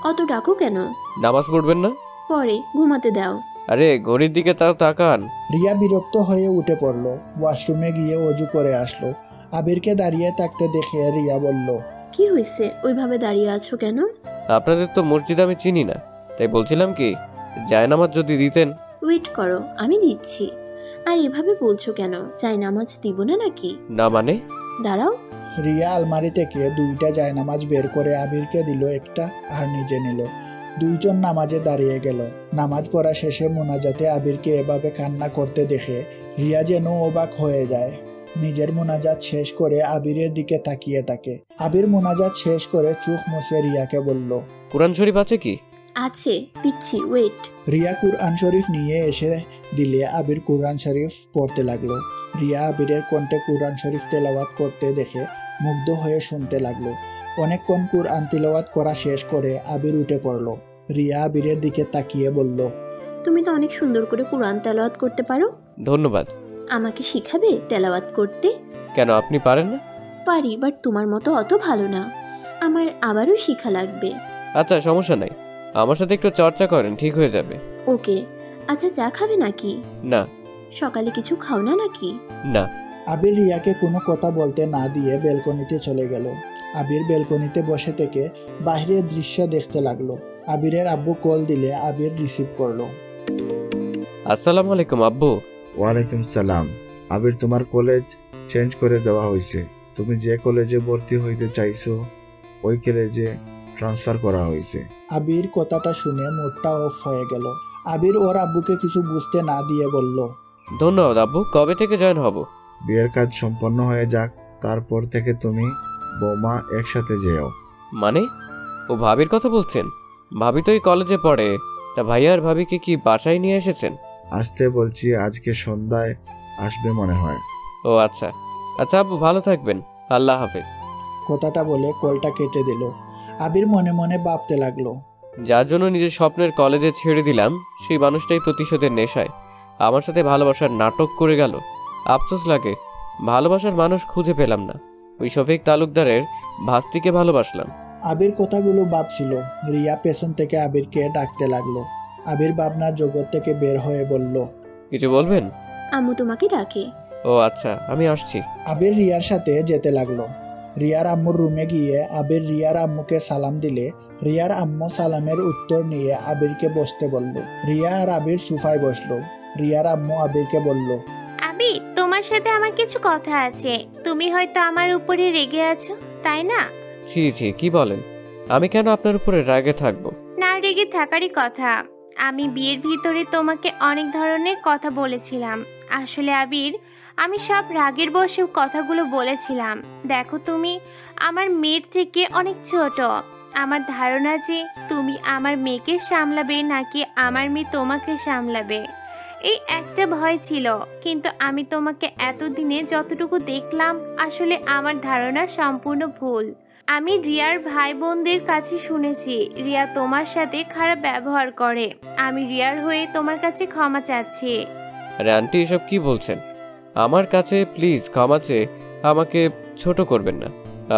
অত ডাকো কেন? নামাজ পড়বেন না? পরে ঘুমাতে দাও। আরে ঘড়ির দিকে তাও তাকান। রিয়া বিরক্ত হয়ে উঠে পড়ল। ওয়াশরুমে গিয়ে অজু করে আসলো। আবিরকে দাঁড়িয়ে থাকতে দেখে রিয়া বলল, কি হয়েছে? ওইভাবে দাঁড়িয়ে আছো কেন? আপনাদের তো মসজিদ আমি চিনি না, তাই বলছিলাম কি, জায়নামাজ যদি দিতেন। ওয়েট করো, আমি দিচ্ছি। আর এভাবে বলছো কেন? জায়নামাজ দিব না নাকি? না মানে? দাঁড়াও। রিয়া আলমারি থেকে 2টা জায়নামাজ বের করে আবিরকে দিল একটা আর নিজে নিল। 2জন নামাজে দাঁড়িয়ে গেল। নামাজ পড়া শেষে মোনাজাতে আবিরকে এভাবে কান্না করতে দেখে রিয়া যেন অবাক হয়ে যায়। নিজের মোনাজাত শেষ করে আবিরের দিকে তাকিয়ে থাকে। আবির মোনাজাত শেষ করে চোখ মুছে রিয়াকে বলল, কোরআন শরীফ আছে কি? আছে, দিচ্ছি, ওয়েট। রিয়া কুরআন শরীফ নিয়ে এসে দিলে আবির কুরআন শরীফ পড়তে লাগলো। রিয়া আবিরের কণ্ঠে কুরআন শরীফ তেলাওয়াত করতে দেখে মুগ্ধ হয়ে শুনতে লাগলো। অনেকক্ষণ কুরআন তেলাওয়াত করা শেষ করে আবির উঠে পড়লো। রিয়া আবিরের দিকে তাকিয়ে বলল, তুমি তো অনেক সুন্দর করে কুরআন তেলাওয়াত করতে পারো। ধন্যবাদ। আমাকে শিখাবে তেলাওয়াত করতে? কেন, আপনি পারেন না? পারি, বাট তোমার মতো অত ভালো না। আমার আবারও শিখা লাগবে। আচ্ছা, সমস্যা নাই, আমার সাথে একটু চর্চা করেন, ঠিক হয়ে যাবে। ওকে। আচ্ছা, চা খাবে নাকি? না। সকালে কিছু খাও না নাকি? না। আবির রিয়াকে কোনো কথা বলতে না দিয়ে বেলকনিতে চলে গেল। আবির বেলকনিতে বসে থেকে বাইরের দৃশ্য দেখতে লাগলো। আবিরের আব্বু কল দিলে আবির রিসিভ করলো। আসসালামু আলাইকুম আব্বু। ওয়ালাইকুম সালাম। আবির, তোমার কলেজ চেঞ্জ করে দেওয়া হয়েছে। তুমি যে কলেজে ভর্তি হইতে চাইছো ওই কলেজে ট্রান্সফার করা হয়েছে। আবির কথাটা শুনে মুডটা অফ হয়ে গেল। আবির ওর আব্বুকে কিছু বুঝতে না দিয়ে বলল, ধন্যবাদ আব্বু, কবে থেকে জয়েন হব? বিয়ের কাজ সম্পন্ন হয়ে যাক, তারপর থেকে তুমি বৌমা একসাথে যেও। মানে? ও ভাবির কথা বলছেন? ভাবি তো এই কলেজে পড়ে। তা ভাইয়া আর ভাবিকে কি বাসায় নিয়ে এসেছেন? আসতে বলছি, আজকে সন্ধ্যায় আসবে মনে হয়। ও আচ্ছা। আচ্ছা আব্বু, ভালো থাকবেন, আল্লাহ হাফেজ। কথাটা বলে কলটা কেটে দিল। আবির মনে মনে ভাবতে লাগলো, যার জন্য নিজের স্বপ্নের কলেজে ছেড়ে দিলাম, সেই মানুষটাই প্রতিশোধের নেশায় আমার সাথে ভালোবাসার নাটক করে গেল। আফসোস লাগে, ভালোবাসার মানুষ খুঁজে পেলাম না। ওই শফিক তালুকদারের ভাস্তিকে ভালোবাসলাম। আবির কথাগুলো ভাবছিল। রিয়া পেছন থেকে আবিরকে ডাকতে লাগলো। আবির ভাবনার জগৎ থেকে বের হয়ে বলল, কিছু বলবেন? আম্মু তোমাকে ডাকে। ও আচ্ছা, আমি আসছি। আবির রিয়ার সাথে যেতে লাগলো। রিয়ার আম্মুর রুমে গিয়ে আবির রিয়ার আম্মুকে সালাম দিলে রিয়ার আম্মু সালামের উত্তর নিয়ে আবিরকে বসতে বলল। রিয়া আর আবির সোফায় বসলো। রিয়ার আম্মু আবিরকে বলল, আবির, তোমার সাথে আমার কিছু কথা আছে। তুমি হয়তো আমার উপরে রেগে আছো, তাই না? ছি ছি, কি বলেন? আমি কেন আপনার উপরে রাগে থাকবো? না রেগে থাকারই কথা। আমি বিয়ের ভিতরে তোমাকে অনেক ধরনের কথা বলেছিলাম। আসলে আবির, আমি সব রাগের বসে কথাগুলো বলেছিলাম। দেখো, তুমি আমার মেয়ের থেকে অনেক ছোট। আমার ধারণা যে তুমি আমার মেয়েকে সামলাবে নাকি আমার মেয়ে তোমাকে সামলাবে, এই একটা ভয় ছিল। কিন্তু আমি তোমাকে এতদিনে যতটুকু দেখলাম, আসলে আমার ধারণা সম্পূর্ণ ভুল। আমি রিয়ার ভাই বোনদের কাছে শুনেছি রিয়া তোমার সাথে খারাপ ব্যবহার করে। আমি রিয়ার হয়ে তোমার কাছে ক্ষমা চাচ্ছি। আরে আন্টি, এসব কি বলছেন? আমার কাছে প্লিজ ক্ষমা চেয়ে আমাকে ছোট করবেন না।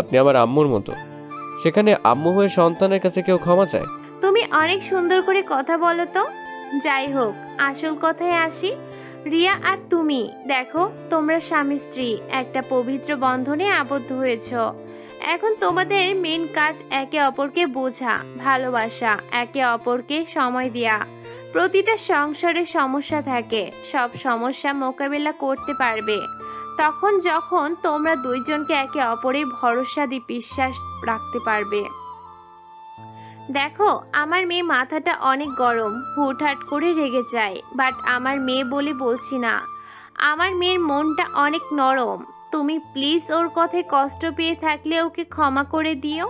আপনি আমার আম্মুর মতো, সেখানে আম্মু হয়ে সন্তানের কাছে কেউ ক্ষমা চায়? তুমি অনেক সুন্দর করে কথা বলো তো। যাই হোক, আসল কথায় আসি। রিয়া আর তুমি দেখো, তোমরা স্বামী স্ত্রী একটা পবিত্র বন্ধনে আবদ্ধ হয়েছ। এখন তোমাদের মেন কাজ একে অপরকে বোঝা, ভালোবাসা, একে অপরকে সময় দেয়া। প্রতিটা সংসারে সমস্যা থাকে, সব সমস্যা মোকাবেলা করতে পারবে তখন যখন তোমরা দুইজনকে একে অপরের ভরসা দিয়ে বিশ্বাস রাখতে পারবে। দেখো, আমার মেয়ে মাথাটা অনেক গরম, হুটহাট করে রেগে যায়, বাট আমার মেয়ে বলে বলছি না, আমার মেয়ের মনটা অনেক নরম। তুমি প্লিজ ওর কথায় কষ্ট পেয়ে থাকলে ওকে ক্ষমা করে দিও।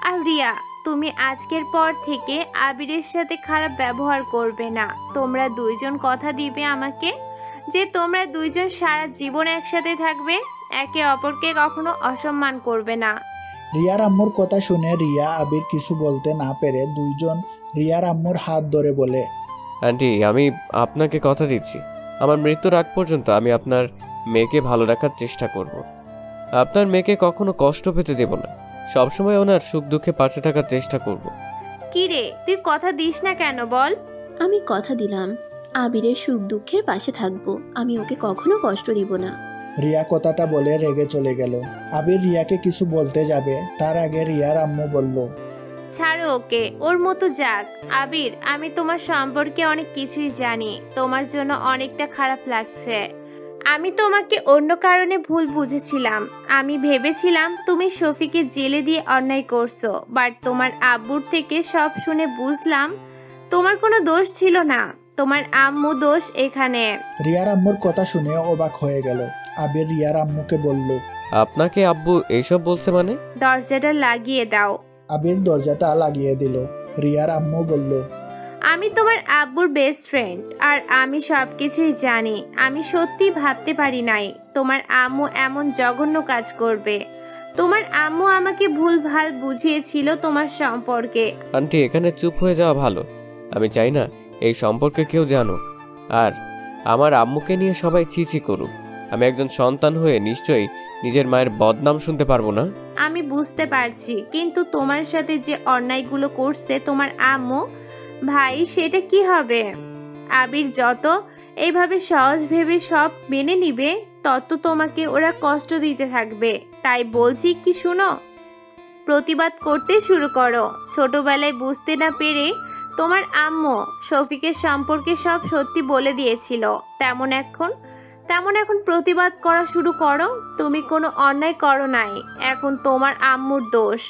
আর রিয়া, তুমি আজকের পর থেকে আবিরের সাথে খারাপ ব্যবহার করবে না। তোমরা দুইজন কথা দিবে আমাকে যে তোমরা দুইজন সারা জীবন একসাথে থাকবে, একে অপরকে কখনো অসম্মান করবে না। রিয়ার আম্মুর কথা শুনে রিয়া আবির কিছু বলতে না পেরে দুইজন রিয়ার আম্মুর হাত ধরে বলে, আন্টি, আমি আপনাকে কথা দিচ্ছি, আমার মৃত্যুর আগ পর্যন্ত আমি আপনার মেয়েকে ভালো রাখার চেষ্টা করব। আপনার মেয়েকে কখনো কষ্ট পেতে দেব না, সবসময় ওনার সুখ দুঃখে পাশে থাকার চেষ্টা করব। কি রে, তুই কথা দিস না কেন বল? আমি কথা দিলাম আবিরের সুখ দুঃখের পাশে থাকবো, আমি ওকে কখনো কষ্ট দিব না। রিয়া কথাটা বলে রেগে চলে গেল। আবির রিয়াকে কিছু বলতে যাবে, তার আগে রিয়ার আম্মু বলল, ছাড়ো ওকে, ওর মতো যাক। আবির, আমি তোমার সম্পর্কে অনেক কিছুই জানি, তোমার জন্য অনেকটা খারাপ লাগছে। আমি তোমাকে অন্য কারণে ভুল বুঝেছিলাম। আমি ভেবেছিলাম তুমি শফিকে জেলে দিয়ে অন্যায় করছো, বাট তোমার আব্বুর থেকে সব শুনে বুঝলাম তোমার কোনো দোষ ছিল না, তোমার আম্মু দোষ এখানে। রিয়ার আম্মুর কথা শুনে অবাক হয়ে গেল। আবির রিয়ার আম্মুকে বলল, আপনাকে আব্বু এইসব বলছে মানে? দরজাটা লাগিয়ে দাও। আবির দরজাটা লাগিয়ে দিল। রিয়ার আম্মু বলল, আমি তোমার আব্বুর বেস্ট ফ্রেন্ড, আর আমি সব কিছুই জানি। আমি সত্যি ভাবতে পারি নাই তোমার আম্মু এমন জঘন্য কাজ করবে। তোমার আম্মু আমাকে ভুলভাল বুঝিয়েছিল তোমার সম্পর্কে। আন্টি, এখানে চুপ হয়ে যাওয়া ভালো। আমি চাই না এই সম্পর্কে কেউ জানুক, আর আমার আম্মুকে নিয়ে সবাই ছিছি করুক। আমি একজন সন্তান হয়ে নিশ্চয়ই নিজের মায়ের বদনাম শুনতে পারবো না। আমি বুঝতে পারছি, কিন্তু তোমার সাথে যে অন্যায়গুলো করছে তোমার আম্মু, ভাই, সেটা কি হবে? আবির যত এইভাবে সহজ ভেবে সব মেনে নিবে, তত তোমাকে ওরা কষ্ট দিতে থাকবে। তাই বলছি কি, শুনো, প্রতিবাদ করতে শুরু করো। ছোটবেলায় বুঝতে না পেরে তোমার আম্মু শফিকের সম্পর্কে সব সত্যি বলে দিয়েছিল, তেমন এখন প্রতিবাদ করা শুরু করো। তুমি কোনো অন্যায় করো নাই, এখন তোমার আম্মুর দোষ,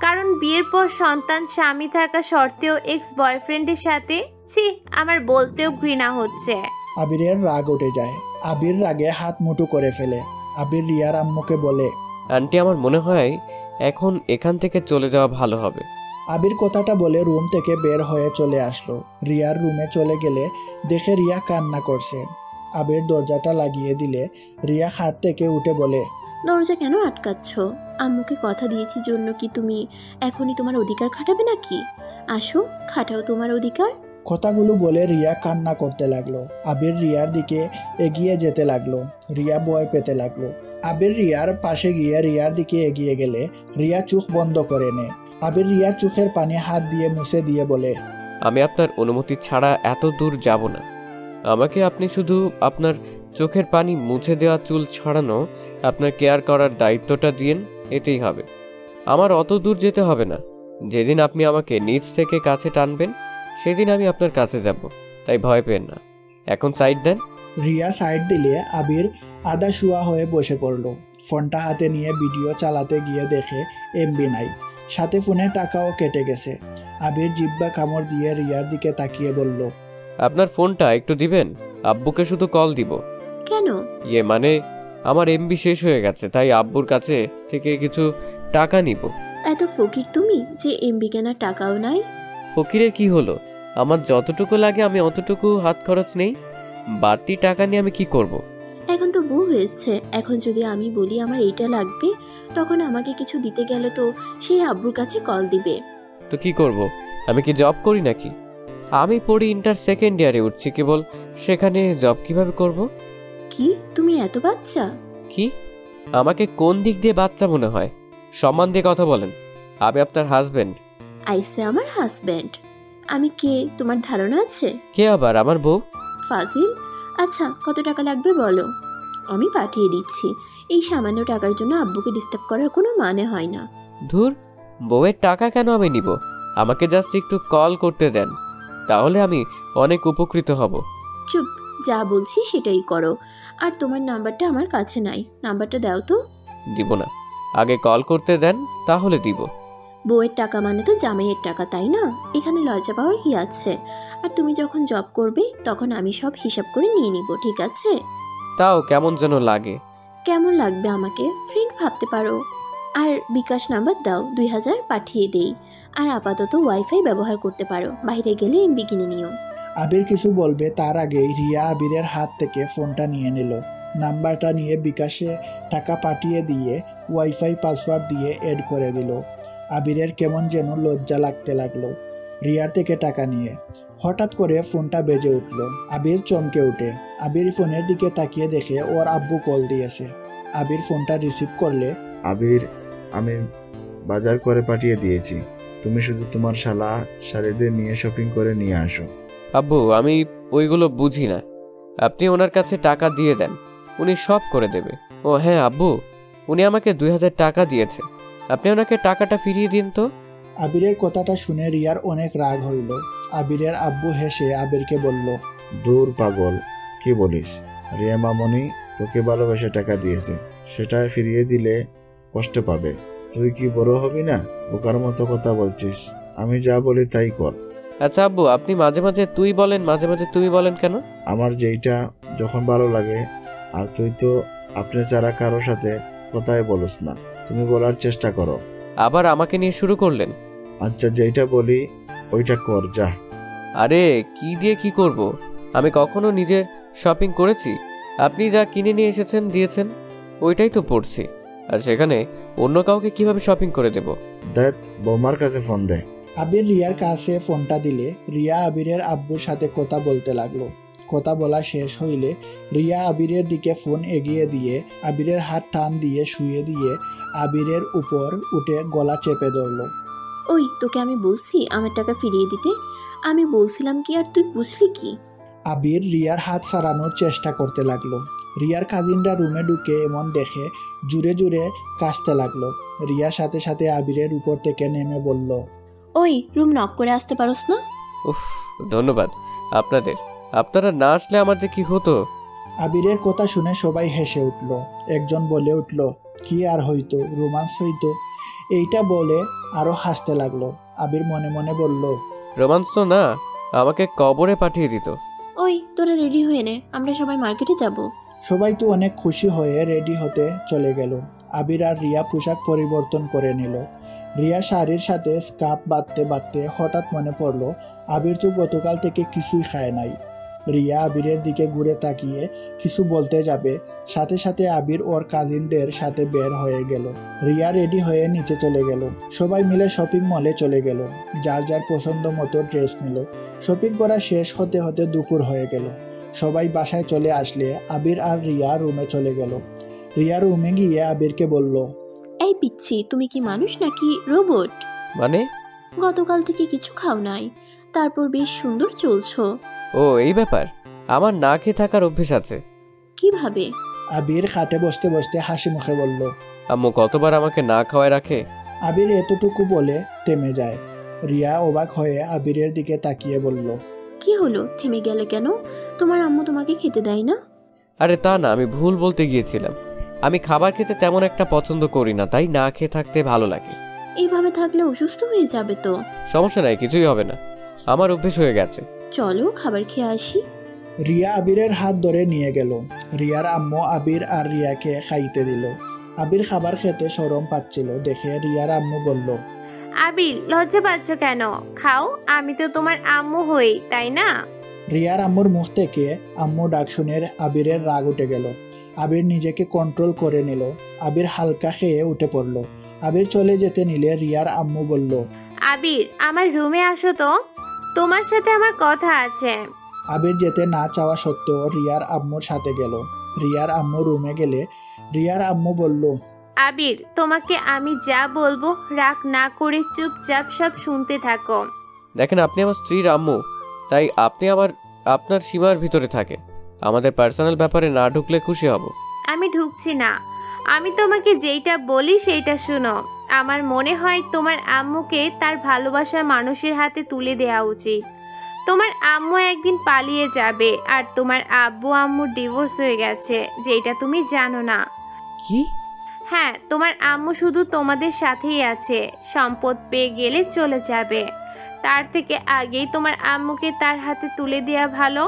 কারণ বিয়ের পর সন্তান স্বামী থাকা সত্ত্বেও এক্স বয়ফ্রেন্ডের সাথে, ছি, আমার বলতেও ঘৃণা হচ্ছে। আবিরের রাগ উঠে যায়। আবির রাগে হাত মুঠো করে ফেলে। আবির রিয়ার আম্মুকে বলে, আন্টি, আমার মনে হয় এখন এখান থেকে চলে যাওয়া ভালো হবে। আবির কথাটা বলে রুম থেকে বের হয়ে চলে আসলো। রিয়ার রুমে চলে গেলে দেখে রিয়া কান্না করছে। আবির দরজাটা লাগিয়ে দিলে রিয়া খাট থেকে উঠে বলে, দরজা কেন আটকাচ্ছ? আম্মুকে কথা দিয়েছি জন্য কি তুমি এখনই তোমার অধিকার খাটাবে নাকি? আসো, খাটাও তোমার অধিকার। কথাগুলো বলে রিয়া কান্না করতে লাগলো। আবির রিয়ার দিকে এগিয়ে যেতে লাগলো। রিয়া ভয় পেতে লাগলো। আবির রিয়ার পাশে গিয়ে রিয়ার দিকে এগিয়ে গেলে রিয়া চোখ বন্ধ করে নেয়। আবির রিয়ার চোখের পানি হাত দিয়ে মুছে দিয়ে বলে, আমি আপনার অনুমতি ছাড়া এত দূর যাব না। আমাকে আপনি শুধু আপনার চোখের পানি মুছে দেওয়া, চুল ছড়ানো, আপনার কেয়ার করার দায়িত্বটা দিন, এতেই হবে। আমার অত দূর যেতে হবে না। যেদিন আপনি আমাকে নিচ থেকে কাছে টানবেন সেদিন আমি আপনার কাছে যাব, তাই ভয় পেন না। এখন সাইড দেন। রিয়া সাইড দিলে আবির আধা শুয়া হয়ে বসে পড়ল। ফোনটা হাতে নিয়ে ভিডিও চালাতে গিয়ে দেখে এমবি নাই, সাথে ফোনে টাকাও কেটে গেছে। আবির জিব্বা কামড় দিয়ে রিয়ার দিকে তাকিয়ে বলল, আপনার ফোনটা একটু দিবেন, আব্বুকে শুধু কল দিব। কেন? মানে আমার এমবি শেষ হয়ে গেছে, তাই আব্বুর কাছে থেকে কিছু টাকা নিব। এত ফকির তুমি যে এমবি কেনার টাকাও নাই? ফকিরের কি হলো? আমার যতটুকু লাগে আমি অতটুকু হাত খরচ নেই, বাড়তি টাকা নিয়ে আমি কি করব? এখন তো বউ হয়েছে, এখন যদি আমি বলি আমার এইটা লাগবে, তখন আমাকে কিছু দিতে গেলে তো সেই আব্বুর কাছে কল দিবে। তো কি করব? আমি কি জব করি নাকি? আমি পড়ি ইন্টার সেকেন্ড ইয়ারে উঠছি কেবল, সেখানে জব কিভাবে করব? কি তুমি এত বাচ্চা? কি? আমাকে কোন দিক দিয়ে বাচ্চা মনে হয়? সম্মান দিয়ে কথা বলেন। আমি আপনার হাজবেন্ড। আইসে আমার হাজব্যান্ড? আমি কে তোমার ধারণা আছে? কে আবার? আমার বউ। ফাজিল। আচ্ছা, কত টাকা লাগবে বলো, আমি পাঠিয়ে দিচ্ছি। এই সামান্য টাকার জন্য আব্বুকে ডিস্টার্ব করার কোনো মানে হয় না। ধুর, বউয়ের টাকা কেন আমি নিব? আমাকে জাস্ট একটু কল করতে দেন, তাহলে আমি অনেক উপকৃত হব। চুপ, যা বলছি সেটাই করো। আর তোমার নাম্বারটা আমার কাছে নাই, নাম্বারটা দাও তো। দিব না, আগে কল করতে দেন, তাহলে দিব। বউয়ের টাকা মানে তো জামাইয়ের টাকা, তাই না? এখানে লজ্জা পাওয়ার কি আছে? আর তুমি যখন জব করবে তখন আমি সব হিসাব করে নিয়ে নিব, ঠিক আছে? তাও কেমন যেন লাগে। কেমন লাগবে? আমাকে ফ্রেন্ড ভাবতে পারো। আর বিকাশ নাম্বার দাও, 2000 পাঠিয়ে দেই। আর আপাতত ওয়াইফাই ব্যবহার করতে পারো, বাইরে গেলে এমবি কিনে নিও। আবির কিছু বলবে তার আগেই রিয়া আবিরের হাত থেকে ফোনটা নিয়ে নিল। নাম্বারটা নিয়ে বিকাশে টাকা পাঠিয়ে দিয়ে ওয়াইফাই পাসওয়ার্ড দিয়ে এড করে দিল। আবিরের কেমন যেন লজ্জা লাগতে লাগলো রিয়ার থেকে টাকা নিয়ে। হঠাৎ করে ফোনটা বেজে উঠল। আবির চমকে ওঠে। আবির ফোনের দিকে তাকিয়ে দেখে ওর আব্বু কল দিয়েছে। আবির ফোনটা রিসিভ করলে, আবির, আমি বাজার করে পাঠিয়ে দিয়েছি, তুমি শুধু তোমার শালা শাড়িদের নিয়ে শপিং করে নিয়ে আসো। আব্বু, আমি ওইগুলো বুঝি না, আপনি ওনার কাছে টাকা দিয়ে দেন, উনি সব করে দেবে। ও হ্যাঁ আব্বু, উনি আমাকে 2000 টাকা দিয়েছে, আপনি ওনাকে টাকাটা ফিরিয়ে দিন তো। আবিরের কথাটা শুনে রিয়ার অনেক রাগ হইল। আবিরের আব্বু হেসে আবিরকে বলল, দূর পাগল, কি বলিস? রিয়া মামনি তোকে ভালোবেসে টাকা দিয়েছে, সেটা ফিরিয়ে দিলে কষ্ট পাবে। তুই কি বড় হবি না? বোকার মতো কথা বলছিস। আমি যা বলি তাই কর। আচ্ছা আব্বু, আপনি মাঝে মাঝে তুই বলেন, মাঝে মাঝে তুমি বলেন কেন? আমার যেইটা যখন ভালো লাগে। আর তুই তো আপনি ছাড়া কারোর সাথে কথাই বলস না, তুমি বলার চেষ্টা করো। আবার আমাকে নিয়ে শুরু করলেন? আচ্ছা, যেইটা বলি ওইটা কর, যা। আরে কি দিয়ে কি করব? আমি কখনো নিজের শপিং করেছি? আপনি যা কিনে নিয়ে এসেছেন দিয়েছেন ওইটাই তো পড়ছি, আর সেখানে অন্য কাউকে কিভাবে শপিং করে দেব? দেখ, বৌমার কাছে ফোন দে। আবির রিয়ার কাছে ফোনটা দিলে রিয়া আবিরের আব্বুর সাথে কথা বলতে লাগলো। কথা বলা শেষ হইলে রিয়া আবিরের দিকে ফোন এগিয়ে দিয়ে আবিরের হাত টান দিয়ে শুয়ে দিয়ে আবিরের উপর উঠে গলা চেপে ধরল। ওই, তোকে আমি বলছি আমার টাকা ফিরিয়ে দিতে। আমি বলছিলাম কি আর তুই বুঝলি কি? আবির রিয়ার হাত সারানোর চেষ্টা করতে লাগলো। রিয়ার কাজিনরা রুমে ঢুকে এমন দেখে জুড়ে জুড়ে কাশতে লাগলো। রিয়ার সাথে সাথে আবিরের উপর থেকে নেমে বলল, ওই, রুম নক করে আসতে পারোস না? উফ, ধন্যবাদ আপনাদের, আপনারা না আসলে আমার যে কি হতো। আবিরের কথা শুনে সবাই হেসে উঠল। একজন বলে উঠল, কি আর হইতো, রোমান্স হইতো। এইটা বলে আরো হাসতে লাগলো। আবির মনে মনে বলল, রোমান্স তো না, আমাকে কবরে পাঠিয়ে দিত। ওই, তোরা রেডি হয়ে নে, আমরা সবাই মার্কেটে যাব। সবাই তো অনেক খুশি হয়ে রেডি হতে চলে গেল। আবির আর রিয়া পোশাক পরিবর্তন করে নিল। রিয়া শাড়ির সাথে স্কার্ফ বাঁধতে বাঁধতে হঠাৎ মনে পড়ল আবির তো গতকাল থেকে কিছুই খায় নাই। রিয়া আবিরের দিকে ঘুরে তাকিয়ে কিছু বলতে যাবে, সাথে সাথে আবির ওর কাজিনদের সাথে বের হয়ে গেল। রিয়া রেডি হয়ে নিচে চলে গেল। সবাই মিলে শপিং মলে চলে গেল। যার যার পছন্দ মতো ড্রেস নিল। শপিং করা শেষ হতে হতে দুপুর হয়ে গেল। সবাই বাসায় চলে আসলে আবির আর রিয়া রুমে চলে গেল। রিয়া রুমে গিয়ে আবিরকে বলল, এই পিচ্ছি, তুমি কি মানুষ নাকি রোবট? মানে? গতকাল থেকে কিছু খাও নাই, তারপর বেশ সুন্দর চলছো। ও এই ব্যাপার, আমার না খেয়ে থাকার অভ্যেস আছে। কিভাবে? আবির খাটে বসতে বসতে হাসি মুখে বলল। আম্মু কতবার আমাকে না খাওয়ায় রাখে। আবির এতটুকু বলে থেমে যায়। রিয়া অবাক হয়ে আবিরের দিকে তাকিয়ে বলল, কি হলো, থেমে গেলে কেন? তোমার আম্মু তোমাকে খেতে দেয় না? আরে তা না, আমি ভুল বলতে গিয়েছিলাম। আমি খাবার খেতে তেমন একটা পছন্দ করি না, তাই না খেয়ে থাকতে ভালো লাগে। এইভাবে থাকলে অসুস্থ হয়ে যাবে তো। সমস্যা নাই, কিছুই হবে না, আমার অভ্যেস হয়ে গেছে। চলো খাবার খেয়ে আসি। রিয়া আবিরের হাত ধরে নিয়ে গেল। রিয়ার আম্মু আবির আর রিয়াকে খাইতে দিল। আবির খাবার খেতে শরম পাচ্ছিল দেখে রিয়ার আম্মু বলল, আবির, লজ্জা পাচ্ছ কেন? খাও, আমি তো তোমার আম্মু হই, তাই না? রিয়ার আম্মুর মুখ থেকে আম্মু ডাক শুনে আবিরের রাগ উঠে গেল। আবির নিজেকে কন্ট্রোল করে নিল। আবির হালকা খেয়ে উঠে পড়ল। আবির চলে যেতে নিলে রিয়ার আম্মু বলল, আবির, আমার রুমে আসো তো, তোমার সাথে আমার কথা আছে। আবির যেতে না চাওয়া সত্ত্বেও রিয়ার আম্মুর সাথে গেল। রিয়ার আম্মু রুমে গেলে রিয়ার আম্মু বলল, আবির, তোমাকে আমি যা বলবো রাগ না করে চুপচাপ সব শুনতে থাকো। দেখেন, আপনি আমার স্ত্রীর আম্মু, তাই আপনি আপনার সীমার ভিতরে থাকেন। আমাদের পার্সোনাল ব্যাপারে না ঢুকলে খুশি হব। আমি ঢুকছি না, আমি তোমাকে যেইটা বলি সেইটা শুনো। আমার মনে হয় তোমার আম্মুকে তার ভালোবাসার মানুষের হাতে তুলে দেওয়া উচিত। তোমার আম্মু একদিন পালিয়ে যাবে, আর তোমার আব্বু আম্মুর ডিভোর্স হয়ে গেছে, যেটা তুমি জানো না। কি? হ্যাঁ, তোমার আম্মু শুধু তোমাদের সাথেই আছে, সম্পদ পেয়ে গেলে চলে যাবে। তার থেকে আগেই তোমার আম্মুকে তার হাতে তুলে দেয়া ভালো।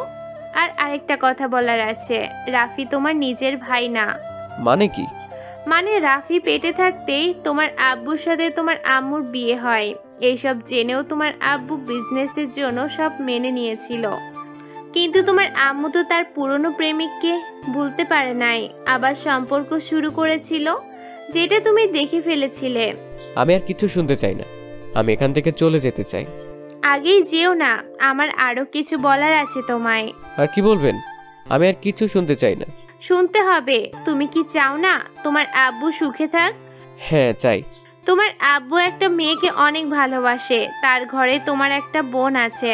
আর আরেকটা কথা বলার আছে, রাফি তোমার নিজের ভাই না। মানে কি? মানে রাফি পেটে থাকতেই তোমার আব্বুর সাথে তোমার আম্মুর বিয়ে হয়। এইসব জেনেও তোমার আব্বু বিজনেসের জন্য সব মেনে নিয়েছিল, কিন্তু তোমার আম্মু তো তার পুরনো প্রেমিককে ভুলতে পারে নাই, আবার সম্পর্ক শুরু করেছিল, যেটা তুমি দেখে ফেলেছিলে। আমি আর কিছু শুনতে চাই না, আমি এখান থেকে চলে যেতে চাই। আগেই যেও না, আমার আরো কিছু বলার আছে তোমায়। আর কি বলবেন? আমি আর কিছু শুনতে চাই না। শুনতে হবে। তুমি কি চাও না তোমার আব্বু সুখে থাক? হ্যাঁ চাই। তোমার আব্বু একটা মেয়েকে অনেক ভালোবাসে, তার ঘরে তোমার একটা বোন আছে।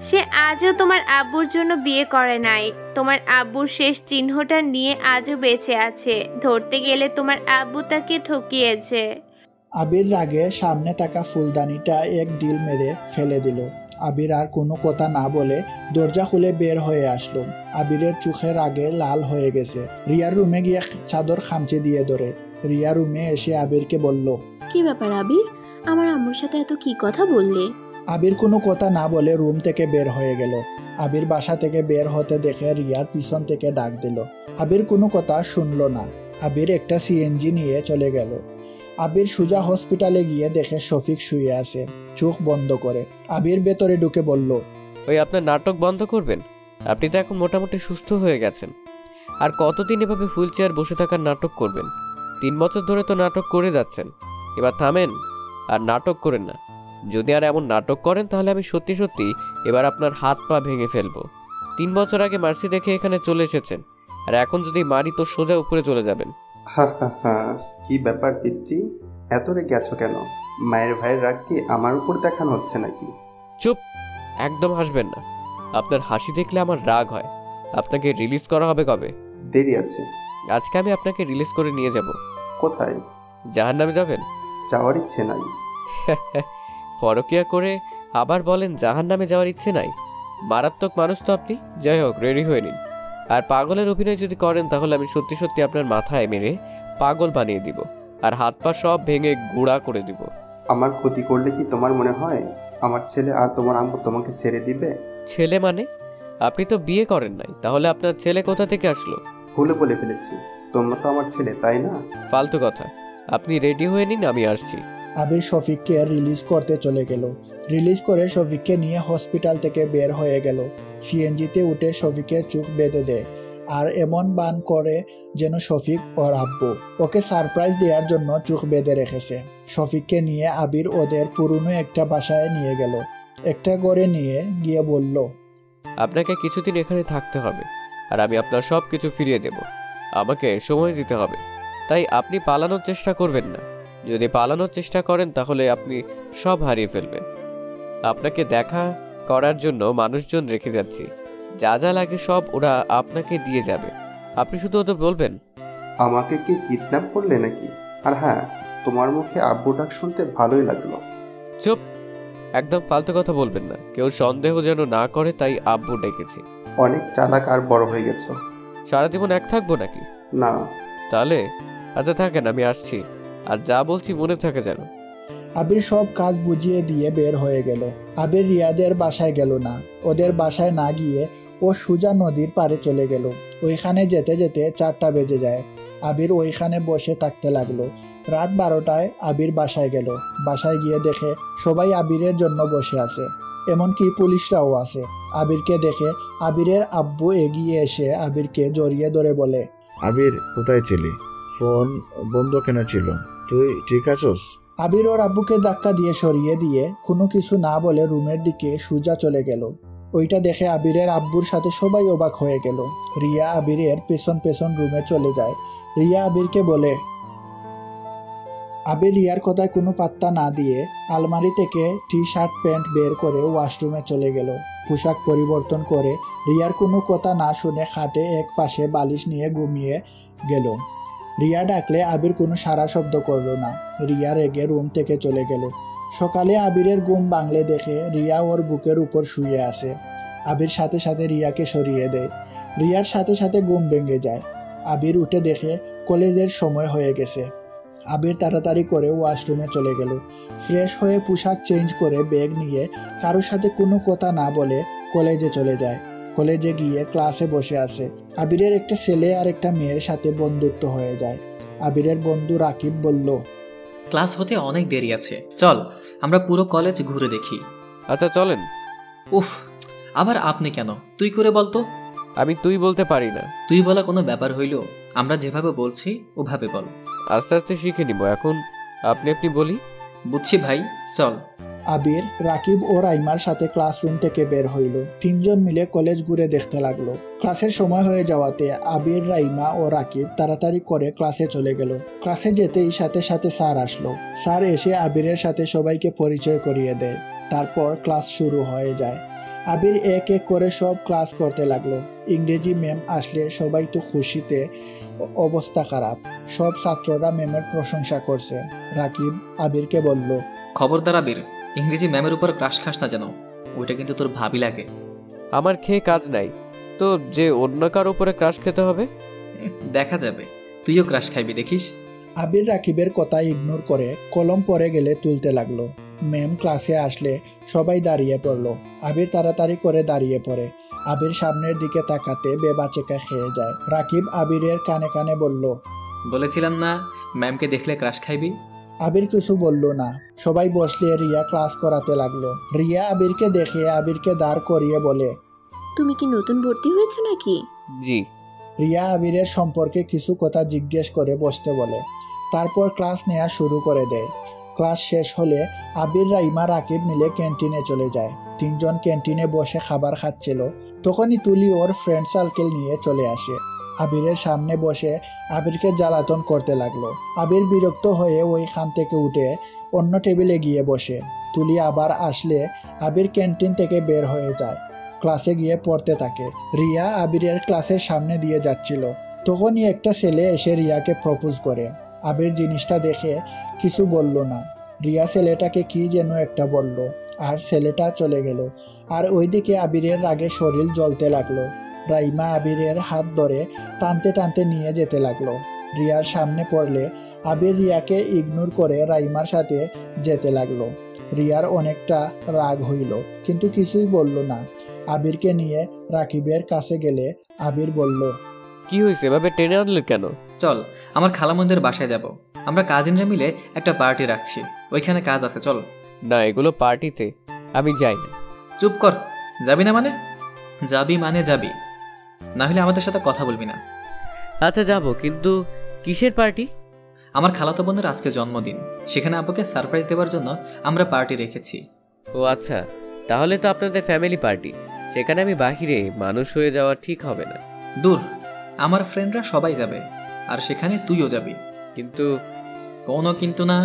সে আজও তোমার আব্বুর জন্য বিয়ে করে নাই। তোমার আব্বুর শেষ চিহ্নটা নিয়ে আজও বেঁচে আছে। ধরতে গেলে তোমার আব্বু তাকে ঠকিয়েছে। আবির রাগে সামনে থাকা ফুলদানিটা এক ডিল মেরে ফেলে দিল। আবির আর কোনো কথা না বলে দরজা খুলে বের হয়ে আসলো। আবিরের চোখের আগে লাল হয়ে গেছে। রিয়ার রুমে গিয়ে চাদর খামচে দিয়ে ধরে। রিয়া রুমে এসে আবিরকে বলল, কি ব্যাপার আবির, আমার আম্মুর সাথে এত কি কথা বললে? আবির কোনো কথা না বলে রুম থেকে বের হয়ে গেল। আবির বাসা থেকে বের হতে দেখে রিয়ার পিছন থেকে ডাক দিল। আবির কোনো কথা শুনল না। আবির একটা সিএনজি নিয়ে চলে গেল। আবির সোজা হসপিটালে গিয়ে দেখে শফিক শুয়ে আছে, চোখ বন্ধ করে। আবির ভেতরে ঢুকে বলল, ওই আপনার নাটক বন্ধ করবেন? আপনি তো এখন মোটামুটি সুস্থ হয়ে গেছেন, আর কতদিন এভাবে হুইল চেয়ার বসে থাকার নাটক করবেন? 3 বছর ধরে তো নাটক করে যাচ্ছেন, এবার থামেন আর নাটক করেন না। যদি আর এমন নাটক করেন তাহলে আমি সত্যি সত্যি এবার আপনার হাত পা ভেঙে ফেলবো। 3 বছর আগে মার্সি দেখে এখানে চলে এসেছেন, আর এখন যদি মারি তো সোজা উপরে চলে যাবেন। কি ব্যাপার পিচ্চি, এত রেগে আছো কেন? মায়ের ভাইয়ের রাগ কি আমার উপর দেখানো হচ্ছে নাকি? চুপ, একদম হাসবেন না। আপনার হাসি দেখলে আমার রাগ হয়। আপনাকে রিলিজ করা হবে কবে? দেরি আছে। আজকে আমি আপনাকে রিলিজ করে নিয়ে যাব। কোথায়? জাহান্নামে যাবেন? যাওয়ার ইচ্ছে নাই। পরকিয়া করে আবার বলেন জাহান্নামে যাওয়ার ইচ্ছে নাই? মারাত্মক মানুষ তো আপনি। যাই হোক, রেডি হয়ে নিন। আর পাগলের অভিনয় যদি করেন তাহলে আমি সত্যি সত্যি আপনার মাথায় মেরে পাগল বানিয়ে দিব, আর হাত পা সব ভেঙে গুঁড়া করে দিব। আমার ক্ষতি করলে কি তোমার মনে হয় আমার ছেলে আর তোমার আম্মু তোমাকে ছেড়ে দিবে? ছেলে মানে? আপনি তো বিয়ে করেন নাই, তাহলে আপনার ছেলে কোথা থেকে আসলো? ভুলে বলে ফেলেছি, তোমরা তো আমার ছেলে, তাই না? ফালতু কথা। আপনি রেডি হয়ে নিন, আমি আসছি। আবির শফিককে রিলিজ করতে চলে গেল। রিলিজ করে শফিককে নিয়ে হসপিটাল থেকে বের হয়ে গেল। সিএনজিতে উঠে শফিকের চোখ বেঁধে দেয়, আর এমন বান করে যেন শফিক ওর আব্বু। ওকে সারপ্রাইজ দেওয়ার জন্য চোখ বেঁধে রেখেছে। শফিককে নিয়ে আবির ওদের পুরনো একটা বাসায় নিয়ে গেল। একটা ঘরে নিয়ে গিয়ে বলল, আপনাকে কিছুদিন এখানে থাকতে হবে, আর আমি আপনার সব কিছু ফিরিয়ে দেব। আমাকে সময় দিতে হবে, তাই আপনি পালানোর চেষ্টা করবেন না। যদি পালানোর চেষ্টা করেন তাহলে আপনি সব হারিয়ে ফেলবেন। আপনাকে দেখা করার জন্য মানুষজন রেখে যাচ্ছি, যা যা লাগে সব ওরা আপনাকে দিয়ে যাবে। আপনি শুধু ওদের বলবেন। আমাকে কি কিডন্যাপ করলে নাকি? আর হ্যাঁ, তোমার মুখে আব্বু ডাক শুনতে ভালোই লাগলো। চুপ, একদম ফালতু কথা বলবেন না। কেউ সন্দেহ যেন না করে, তাই আব্বু ডেকেছি। অনেক চালাক আর বড় হয়ে গেছো। সারা জীবন এক থাকবো নাকি? না। তাহলে আচ্ছা থাকেন, আমি আসছি। আর যা বলছি মনে থাকে যেন। আবির সব কাজ বুঝিয়ে দিয়ে বের হয়ে গেল। আবির রিয়াদের বাসায় গেল না। ওদের বাসায় না গিয়ে ও সোজা নদীর পাড়ে চলে গেল। ওইখানে যেতে যেতে 4টা বেজে যায়। আবির ওইখানে বসে থাকতে লাগলো। রাত 12টায় আবির বাসায় গেল। বাসায় গিয়ে দেখে সবাই আবিরের জন্য বসে আছে, এমনকি পুলিশরাও আছে। আবিরকে দেখে আবিরের আব্বু এগিয়ে এসে আবিরকে জড়িয়ে ধরে বলে, আবির কোথায় ছিলি? ফোন বন্ধ কেন ছিল? তুই ঠিক আছোস? আবির ওর আব্বুকে ধাক্কা দিয়ে সরিয়ে দিয়ে কোনো কিছু না বলে রুমের দিকে সোজা চলে গেল। ওইটা দেখে আবিরের আব্বুর সাথে সবাই অবাক হয়ে গেল। রিয়া আবিরের পেছন পেছন রুমে চলে যায়। রিয়া আবিরকে বলে, আবির রিয়ার কথায় কোনো পাত্তা না দিয়ে আলমারি থেকে টি শার্ট প্যান্ট বের করে ওয়াশরুমে চলে গেল। পোশাক পরিবর্তন করে রিয়ার কোনো কথা না শুনে খাটে এক পাশে বালিশ নিয়ে ঘুমিয়ে গেল। রিয়া ডাকলে আবির কোনো সাড়া শব্দ করল না। রিয়া রেগে রুম থেকে চলে গেল। সকালে আবিরের ঘুম ভাঙলে দেখে রিয়া ওর বুকের উপর শুয়ে আছে। আবির সাথে সাথে রিয়াকে সরিয়ে দেয়। রিয়ার সাথে সাথে ঘুম ভেঙে যায়। আবির উঠে দেখে কলেজের সময় হয়ে গেছে। আবির তাড়াতাড়ি করে ওয়াশরুমে চলে গেল। ফ্রেশ হয়ে পোশাক চেঞ্জ করে ব্যাগ নিয়ে কারোর সাথে কোনো কথা না বলে কলেজে চলে যায়। কলেজে গিয়ে ক্লাসে বসে আছে। আবিরের একটা ছেলে আর একটা মেয়ের সাথে বন্ধুত্ব হয়ে যায়। আবিরের বন্ধু রাকিব বলল, ক্লাস হতে অনেক দেরি আছে, চল আমরা পুরো কলেজ ঘুরে দেখি। আচ্ছা চলেন। উফ, আবার আপনি কেন? তুই করে বলতো। আমি তুই বলতে পারি না। তুই বলা কোনো ব্যাপার হইল? আমরা যেভাবে বলছি ওভাবে বল। আস্তে আস্তে শিখে নিব, এখন আপনি আপনি বলি। বুঝছি ভাই, চল। আবির, রাকিব ও রাইমার সাথে ক্লাসরুম থেকে বের হইল। তিনজন মিলে কলেজ ঘুরে দেখতে লাগলো। ক্লাসের সময় হয়ে যাওয়াতে আবির, রাইমা ও রাকিব তাড়াতাড়ি করে ক্লাসে চলে গেল। ক্লাসে যেতেই সাথে সাথে স্যার আসলো। স্যার এসে আবিরের সাথে সবাইকে পরিচয় করিয়ে দেয়। তারপর ক্লাস শুরু হয়ে যায়। আবির এক এক করে সব ক্লাস করতে লাগলো। ইংরেজি ম্যাম আসলে সবাই তো খুশিতে অবস্থা খারাপ। সব ছাত্ররা ম্যামের প্রশংসা করছে। রাকিব আবিরকে বলল, খবরদার আবির, ইংরেজি ম্যামের উপর ক্রাশ খাস না যেন, ওইটা কিন্তু তোর ভাবি লাগে। আমার খেয়ে কাজ নাই তো যে অন্য কারো উপরে ক্রাশ খেতে হবে? দেখা যাবে, তুইও ক্রাশ খাইবি দেখিস। আবির রাকিবের কথা ইগনোর করে কলম পড়ে গেলে তুলতে লাগলো। ম্যাম ক্লাসে আসলে সবাই দাঁড়িয়ে পড়লো। আবির তাড়াতাড়ি করে দাঁড়িয়ে পড়ে। আবির সামনের দিকে তাকাতে বেবাচেকা খেয়ে যায়। রাকিব আবিরের কানে কানে বলল, বলেছিলাম না ম্যামকে দেখলে ক্রাশ খাইবি। আবির কিছু বলল না। সবাই বসলে রিয়া ক্লাস করাতে লাগলো। রিয়া আবিরকে দেখে আবিরকে দাঁড় করিয়ে বলে, তুমি কি নতুন ভর্তি হয়েছো নাকি? জি। রিয়া আবিরের সম্পর্কে কিছু কথা জিজ্ঞেস করে বসতে বলে। তারপর ক্লাস নেওয়া শুরু করে দেয়। ক্লাস শেষ হলে আবির, রাইমা, রাকিব মিলে ক্যান্টিনে চলে যায়। তিনজন ক্যান্টিনে বসে খাবার খাচ্ছিল। তখনই তুলি ওর ফ্রেন্ড সার্কেল নিয়ে চলে আসে। আবিরের সামনে বসে আবিরকে জ্বালাতন করতে লাগলো। আবির বিরক্ত হয়ে ওইখান থেকে উঠে অন্য টেবিলে গিয়ে বসে। তুলি আবার আসলে আবির ক্যান্টিন থেকে বের হয়ে যায়। ক্লাসে গিয়ে পড়তে থাকে। রিয়া আবিরের ক্লাসের সামনে দিয়ে যাচ্ছিল। তখনই একটা ছেলে এসে রিয়াকে প্রপোজ করে। আবির জিনিসটা দেখে কিছু বলল না। রিয়া ছেলেটাকে কি যেন একটা বলল আর ছেলেটা চলে গেল। আর ওইদিকে আবিরের রাগে শরীর জ্বলতে লাগলো। রাইমা আবিরের হাত ধরে টানতে টানতে নিয়ে যেতে লাগলো। রিয়ার সামনে পড়লে আবির রিয়াকে ইগনোর করে রাইমার সাথে যেতে লাগলো। রিয়ার অনেকটা রাগ হইল, কিন্তু কিছুই বলল না। আবিরকে নিয়ে রাকিবের কাছে গেলে আবির বলল, কি হয়েছে, এভাবে টেনে আনলে কেন? চল আমার খালামন্দের বাসায় যাব। আমরা কাজিনরা মিলে একটা পার্টি রাখছি, ওইখানে কাজ আছে, চল। না, এগুলো পার্টিতে আমি যাই না। চুপ কর, যাবি না মানে? যাবি মানে যাবি, না হলে আমাদের সাথে কথা বলবি না। আচ্ছা যাব, কিন্তু কিসের পার্টি? আমার খালাতো বোনের আজকে জন্মদিন, সেখানে আব্বুকে সারপ্রাইজ দেওয়ার জন্য আমরা পার্টি রেখেছি। ও আচ্ছা, তাহলে তো আপনাদের ফ্যামিলি পার্টি। সেখানে আমি বাহিরে মানুষ হয়ে যাওয়া ঠিক হবে না। দূর, আমার ফ্রেন্ডরা সবাই যাবে, আর সেখানে তুইও যাবি। কিন্তু কোনো কিন্তু না,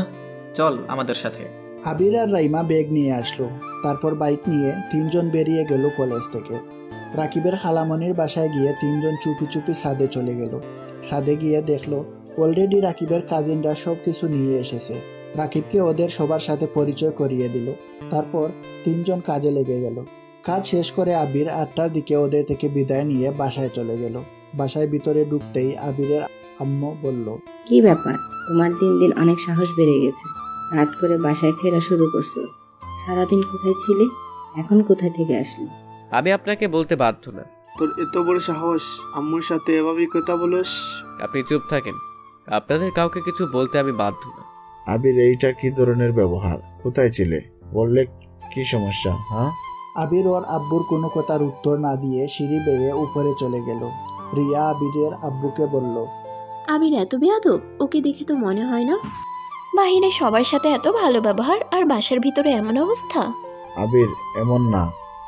চল আমাদের সাথে। আবির আর রাইমা ব্যাগ নিয়ে আসলো। তারপর বাইক নিয়ে তিনজন বেরিয়ে গেল কলেজ থেকে। রাকিবের খালামনির বাসায় গিয়ে তিনজন চুপি চুপি ছাদে চলে গেল। ছাদে গিয়ে দেখলো অলরেডি রাকিবের কাজিনরা সব কিছু নিয়ে এসেছে। রাকিবকে ওদের সবার সাথে পরিচয় করিয়ে দিল। তারপর তিনজন কাজে লেগে গেল। কাজ শেষ করে আবির 8টার দিকে ওদের থেকে বিদায় নিয়ে বাসায় চলে গেল। বাসায় ভিতরে ঢুকতেই আবিরের আম্মু বলল, কি ব্যাপার, তোমার দিন দিন অনেক সাহস বেড়ে গেছে। রাত করে বাসায় ফেরা শুরু করছো। সারাদিন কোথায় ছিলে, এখন কোথায় থেকে আসলি? আমি আপনাকে বলতে বাধ্য না। তোর এত বড় সাহস, আম্মুর সাথে এভাবেই কথা বলস? আপনি চুপ থাকেন, আপনাদের কাউকে কিছু বলতে আমি বাধ্য না। আবির, এইটা কি ধরনের ব্যবহার? কোথায় ছিলে, বললে কি সমস্যা? হ্যাঁ? আবির ওর আব্বুর কোনো কথার উত্তর না দিয়ে সিঁড়ি বেয়ে উপরে চলে গেল। রিয়া আবিরের আব্বুকে বলল, আবির এত বেয়াদব, ওকে দেখে তো মনে হয় না। বাহিরে সবার সাথে এত ভালো ব্যবহার, আর বাসার ভিতরে এমন অবস্থা। আবির এমন না,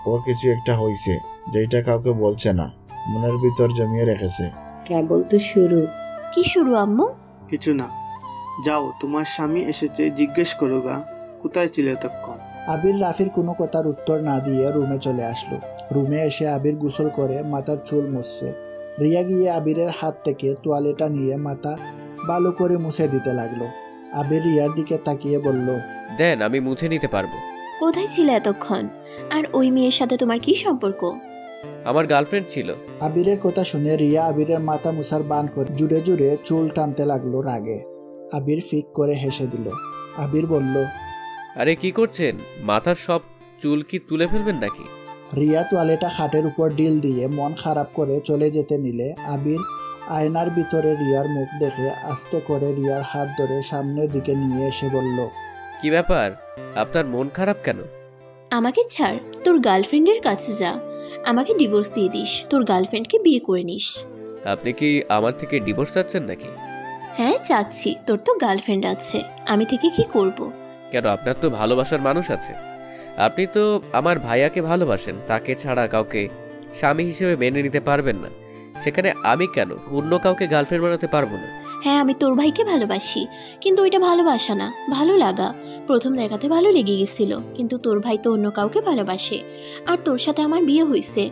ওর কিছু একটা হয়েছে যেটা কাউকে বলছে না, মনের ভিতর জমিয়ে রেখেছে। কেবল তো শুরু। কি শুরু আম্মু? কিছু না, যাও তোমার স্বামী এসেছে, জিজ্ঞেস করো গা কোথায় ছিলে এতক্ষণ। আবির রাফির কোনো কথার উত্তর না দিয়ে রুমে চলে আসলো। রুমে এসে আবির গোসল করে মাথার চুল মুছছে। রিয়া গিয়ে আবিরের হাত থেকে তোয়ালেটা নিয়ে মাথা ভালো করে মুছে দিতে লাগলো। আবির রিয়ার দিকে তাকিয়ে বলল, দেন, আমি মুছে নিতে পারবো। কোথায় ছিলে এতক্ষণ? আর ওই মেয়ের সাথে তোমার কি সম্পর্ক? আমার গার্লফ্রেন্ড ছিল। আবিরের কথা শুনে রিয়া আবিরের মাথা মুছার বান করে জুড়ে জুড়ে চুল টানতে লাগলো রাগে। আবির ফিক করে হেসে দিল। আবির বলল, আরে কি করছেন? মাথার সব চুল কি তুলে ফেলবেন নাকি? রিয়া তোয়ালেটা খাটের উপর ডিল দিয়ে মন খারাপ করে চলে যেতে নিলে আবির আয়নার ভিতরে রিয়ার মুখ দেখে আস্তে করে রিয়ার হাত ধরে সামনের দিকে নিয়ে এসে বলল, কি ব্যাপার, আপনার মন খারাপ কেন? আমাকে ছাড়, তোর গার্লফ্রেন্ডের কাছে যা, আমাকে ডিভোর্স দিয়ে দিস, তোর গার্লফ্রেন্ডকে বিয়ে করে নিস। আপনি কি আমার থেকে ডিভোর্স চাচ্ছেন নাকি? হ্যাঁ চাচ্ছি, তোর তো গার্লফ্রেন্ড আছে, আমি থেকে কি করব? কেন, আপনার তো ভালোবাসার মানুষ আছে। আপনি তো আমার ভাইয়াকে ভালোবাসেন, তাকে ছাড়া কাউকে স্বামী হিসেবে মেনে নিতে পারবেন না। সেখানে আমি কেন অন্য কাউকে গার্লফ্রেন্ড বানাতে পারবো না? হ্যাঁ আমি তোর ভাইকে ভালোবাসি, কিন্তু ওইটা ভালোবাসা না, ভালো লাগা। প্রথম দেখাতে ভালো লেগে গেছিল, কিন্তু তোর ভাই তো অন্য কাউকে ভালোবাসে, আর তোর সাথে আমার বিয়ে হয়েছে,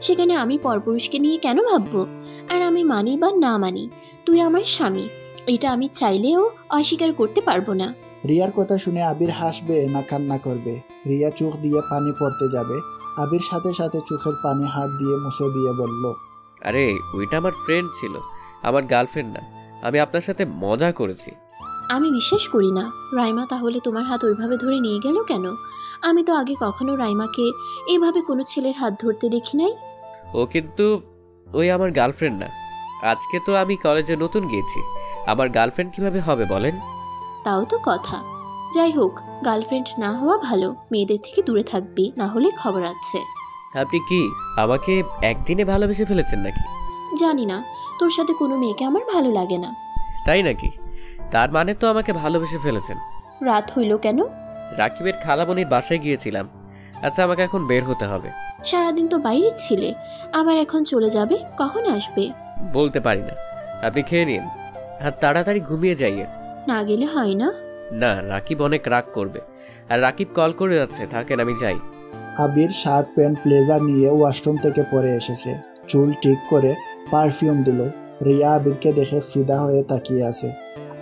সেখানে আমি পরপুরুষকে নিয়ে কেন ভাববো? আর আমি মানি বা না মানি, তুই আমার স্বামী, এটা আমি চাইলেও অস্বীকার করতে পারবো না। রিয়ার কথা শুনে আবির হাসবে না কান্না করবে? রিয়া চোখ দিয়ে পানি পড়তে যাবে, আবির সাথে সাথে চোখের পানি হাত দিয়ে মুছে দিয়ে বলল, আরে ওইটা আমার ফ্রেন্ড ছিল, আমার গার্লফ্রেন্ড না। আমি আপনার সাথে মজা করেছি। আমি বিশ্বাস করি না। রাইমা তাহলে তোমার হাত ওইভাবে ধরে নিয়ে গেল কেন? আমি তো আগে কখনো রাইমাকে এইভাবে কোনো ছেলের হাত ধরতে দেখি নাই। ও কিন্তু ওই আমার গার্লফ্রেন্ড না। আজকে তো আমি কলেজে নতুন গিয়েছি, আমার গার্লফ্রেন্ড কিভাবে হবে বলেন? তাও তো কথা। যাই হোক, গার্লফ্রেন্ড না হওয়া ভালো, মেয়েদের থেকে দূরে থাকবি, না হলে খবর আছে। আপনি কি আমাকে একদিনে ভালোবেসে ফেলেছেন নাকি? জানি না, তোর সাথে কোনো মেয়েকে আমার ভালো লাগে না। তাই নাকি? তার মানে তো আমাকে ভালোবেসে ফেলেছেন। রাত হইল কেন? রাকিবের খালামণির বাসায় গিয়েছিলাম। আচ্ছা, আমাকে এখন বের হতে হবে। সারাদিন তো বাইরে ছিলে, আবার এখন চলে যাবে, কখন আসবে? বলতে পারি না। আপনি খেয়ে নিন আর তাড়াতাড়ি ঘুমিয়ে যাইয়ে। না গেলে হয় না? না, রাকিব অনেক রাগ করবে, আর রাকিব কল করে যাচ্ছে, থাকেন আমি যাই। আবির শার্ট প্যান্ট ব্লেজার নিয়ে ওয়াশরুম থেকে পরে এসেছে, চুল ঠিক করে পারফিউম দিল। রিয়া আবিরকে দেখে ফিদা হয়ে তাকিয়ে আছে।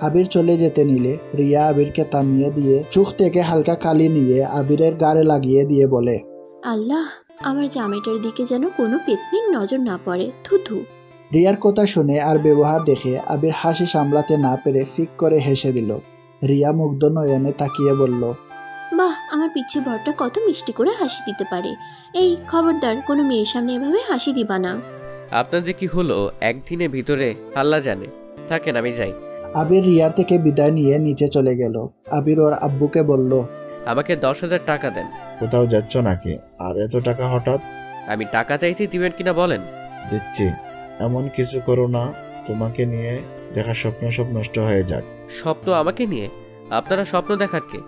আবির চলে যেতে নিলে রিয়া আবিরকে থামিয়ে দিয়ে চোখ থেকে হালকা কালি নিয়ে আবিরের গায়ে লাগিয়ে দিয়ে বলে, আল্লাহ, আমার জামাইটার দিকে যেন কোনো পেতনির নজর না পড়ে, থুথু। রিয়ার কথা শুনে আর ব্যবহার দেখে আবির হাসি সামলাতে না পেরে ফিক করে হেসে দিল। রিয়া মুগ্ধ নয়নে তাকিয়ে বলল, বাহ, আমার পিচ্ছে বরটা কত মিষ্টি করে হাসি দিতে পারে। এই খবরদার, কোনো মেয়ের সামনে এভাবে হাসি দিবা না। আপনার যে কি হলো একদিনের ভিতরে আল্লাহ জানে। থাকেন আমি যাই। আবির রিয়ার থেকে বিদায় নিয়ে নিচে চলে গেল। আবির ওর আব্বুকে বলল, আমাকে 10,000 টাকা দেন। কোথাও যাচ্ছ নাকি? আর এত টাকা হঠাৎ? আমি টাকা চাইছি, দিবেন কিনা বলেন? দিচ্ছি। এমন কিছু করো না তোমাকে নিয়ে দেখা স্বপ্ন সব নষ্ট হয়ে যাক। স্বপ্ন আমাকে নিয়ে? আপনারা স্বপ্ন দেখার কে?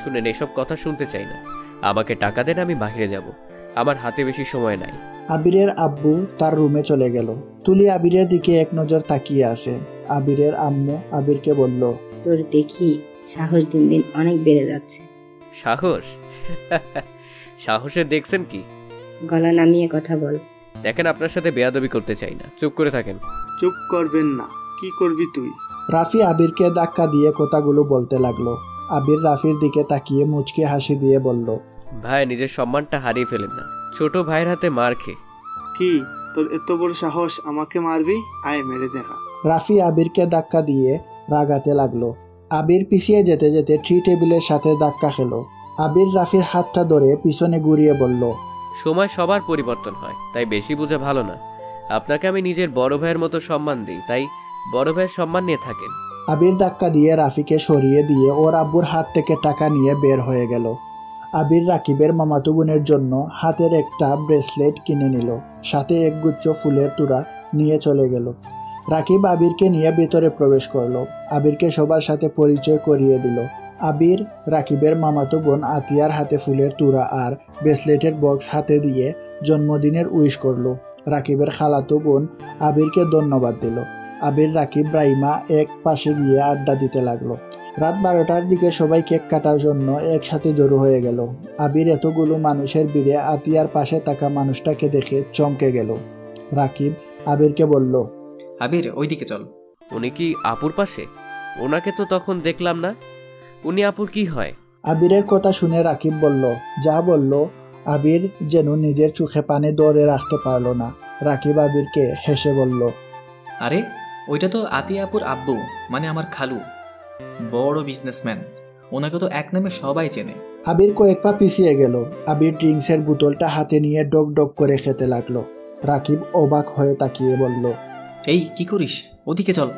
শুনেন, এসব কথা শুনতে চাই না। আমাকে টাকা দেন, আমি বাইরে যাব, আমার হাতে বেশি সময় নাই। আবিরের আব্বু তার রুমে চলে গেল। তুলি আবিরের দিকে এক নজর তাকিয়ে আছে। আবিরের আম্মু আবিরকে বলল, তোর দেখি সাহস দিন দিন অনেক বেড়ে যাচ্ছে। সাহস? সাহসে দেখছেন কি? গলা নামিয়ে কথা বল। দেখেন, আপনার সাথে বেয়াদবি করতে চাই না, চুপ করে থাকেন। চুপ করবেন না, কি করবি তুই? রাফি আবিরকে ধাক্কা দিয়ে কথাগুলো বলতে লাগলো। আবির রাফির দিকে তাকিয়ে মুচকি হাসি দিয়ে বলল, ভাই, নিজের সম্মানটা হারিয়ে ফেলেন না, ছোট ভাইয়ের হাতে মার খেয়ে। কি তোর এত বড় সাহস, আমাকে মারবি? আয় মেরে দেখা। রাফি আবিরকে ধাক্কা দিয়ে রাগাতে লাগলো। আবির পিছিয়ে যেতে যেতে ট্রি টেবিলের সাথে ধাক্কা খেলো। আবির রাফির হাতটা ধরে পিছনে ঘুরিয়ে বলল, সময় সবার পরিবর্তন হয়, তাই বেশি বোঝা ভালো না। আপনাকে আমি নিজের বড় ভাইয়ের মতো সম্মান দিই, তাই বড় ভাইয়ের সম্মান নিয়ে থাকেন। আবির ধাক্কা দিয়ে রাফিকে সরিয়ে দিয়ে ওর আব্বুর হাত থেকে টাকা নিয়ে বের হয়ে গেল। আবির রাকিবের মামাতো বোনের জন্য হাতের একটা ব্রেসলেট কিনে নিল, সাথে একগুচ্ছ ফুলের তোড়া নিয়ে চলে গেল। রাকিব আবিরকে নিয়ে ভেতরে প্রবেশ করলো। আবিরকে সবার সাথে পরিচয় করিয়ে দিল। আবির রাকিবের মামাতো বোন আতিয়ার হাতে ফুলের তোড়া আর ব্রেসলেটের বক্স হাতে দিয়ে জন্মদিনের উইশ করলো। রাকিবের খালাতো বোন আবিরকে ধন্যবাদ দিল। আবির রাকিব রাইমা এক পাশে গিয়ে আড্ডা দিতে লাগলো। রাত 12টার দিকে সবাই কেক কাটার জন্য একসাথে জড়ো হয়ে গেল। আবির এতগুলো মানুষের ভিড়ে আতিয়ার পাশে থাকা মানুষটাকে দেখে চমকে গেল। রাকিব আবিরকে বলল, আবির, ওইদিকে চল। উনি কি আপুর পাশে? ওনাকে তো তখন দেখলাম না। উনি আপুর কি হয়? আবিরের কথা শুনে রাকিব বলল, যা বলল আবির যেন নিজের চোখে পানি ধরে রাখতে পারল না। রাকিব আবিরকে হেসে বলল, আরে ওইটা তো আতিয়া আপুর আব্বু, মানে আমার খালু, বড় বিজনেসম্যান। ওনাকে তো এক নামে সবাই চেনে। আবির কয়েক পা পিছিয়ে গেল। আবির ড্রিঙ্কসের বোতলটা হাতে নিয়ে ডক ডক করে খেতে লাগলো। রাকিব অবাক হয়ে তাকিয়ে বলল, এই কি করিস, ওদিকে চল।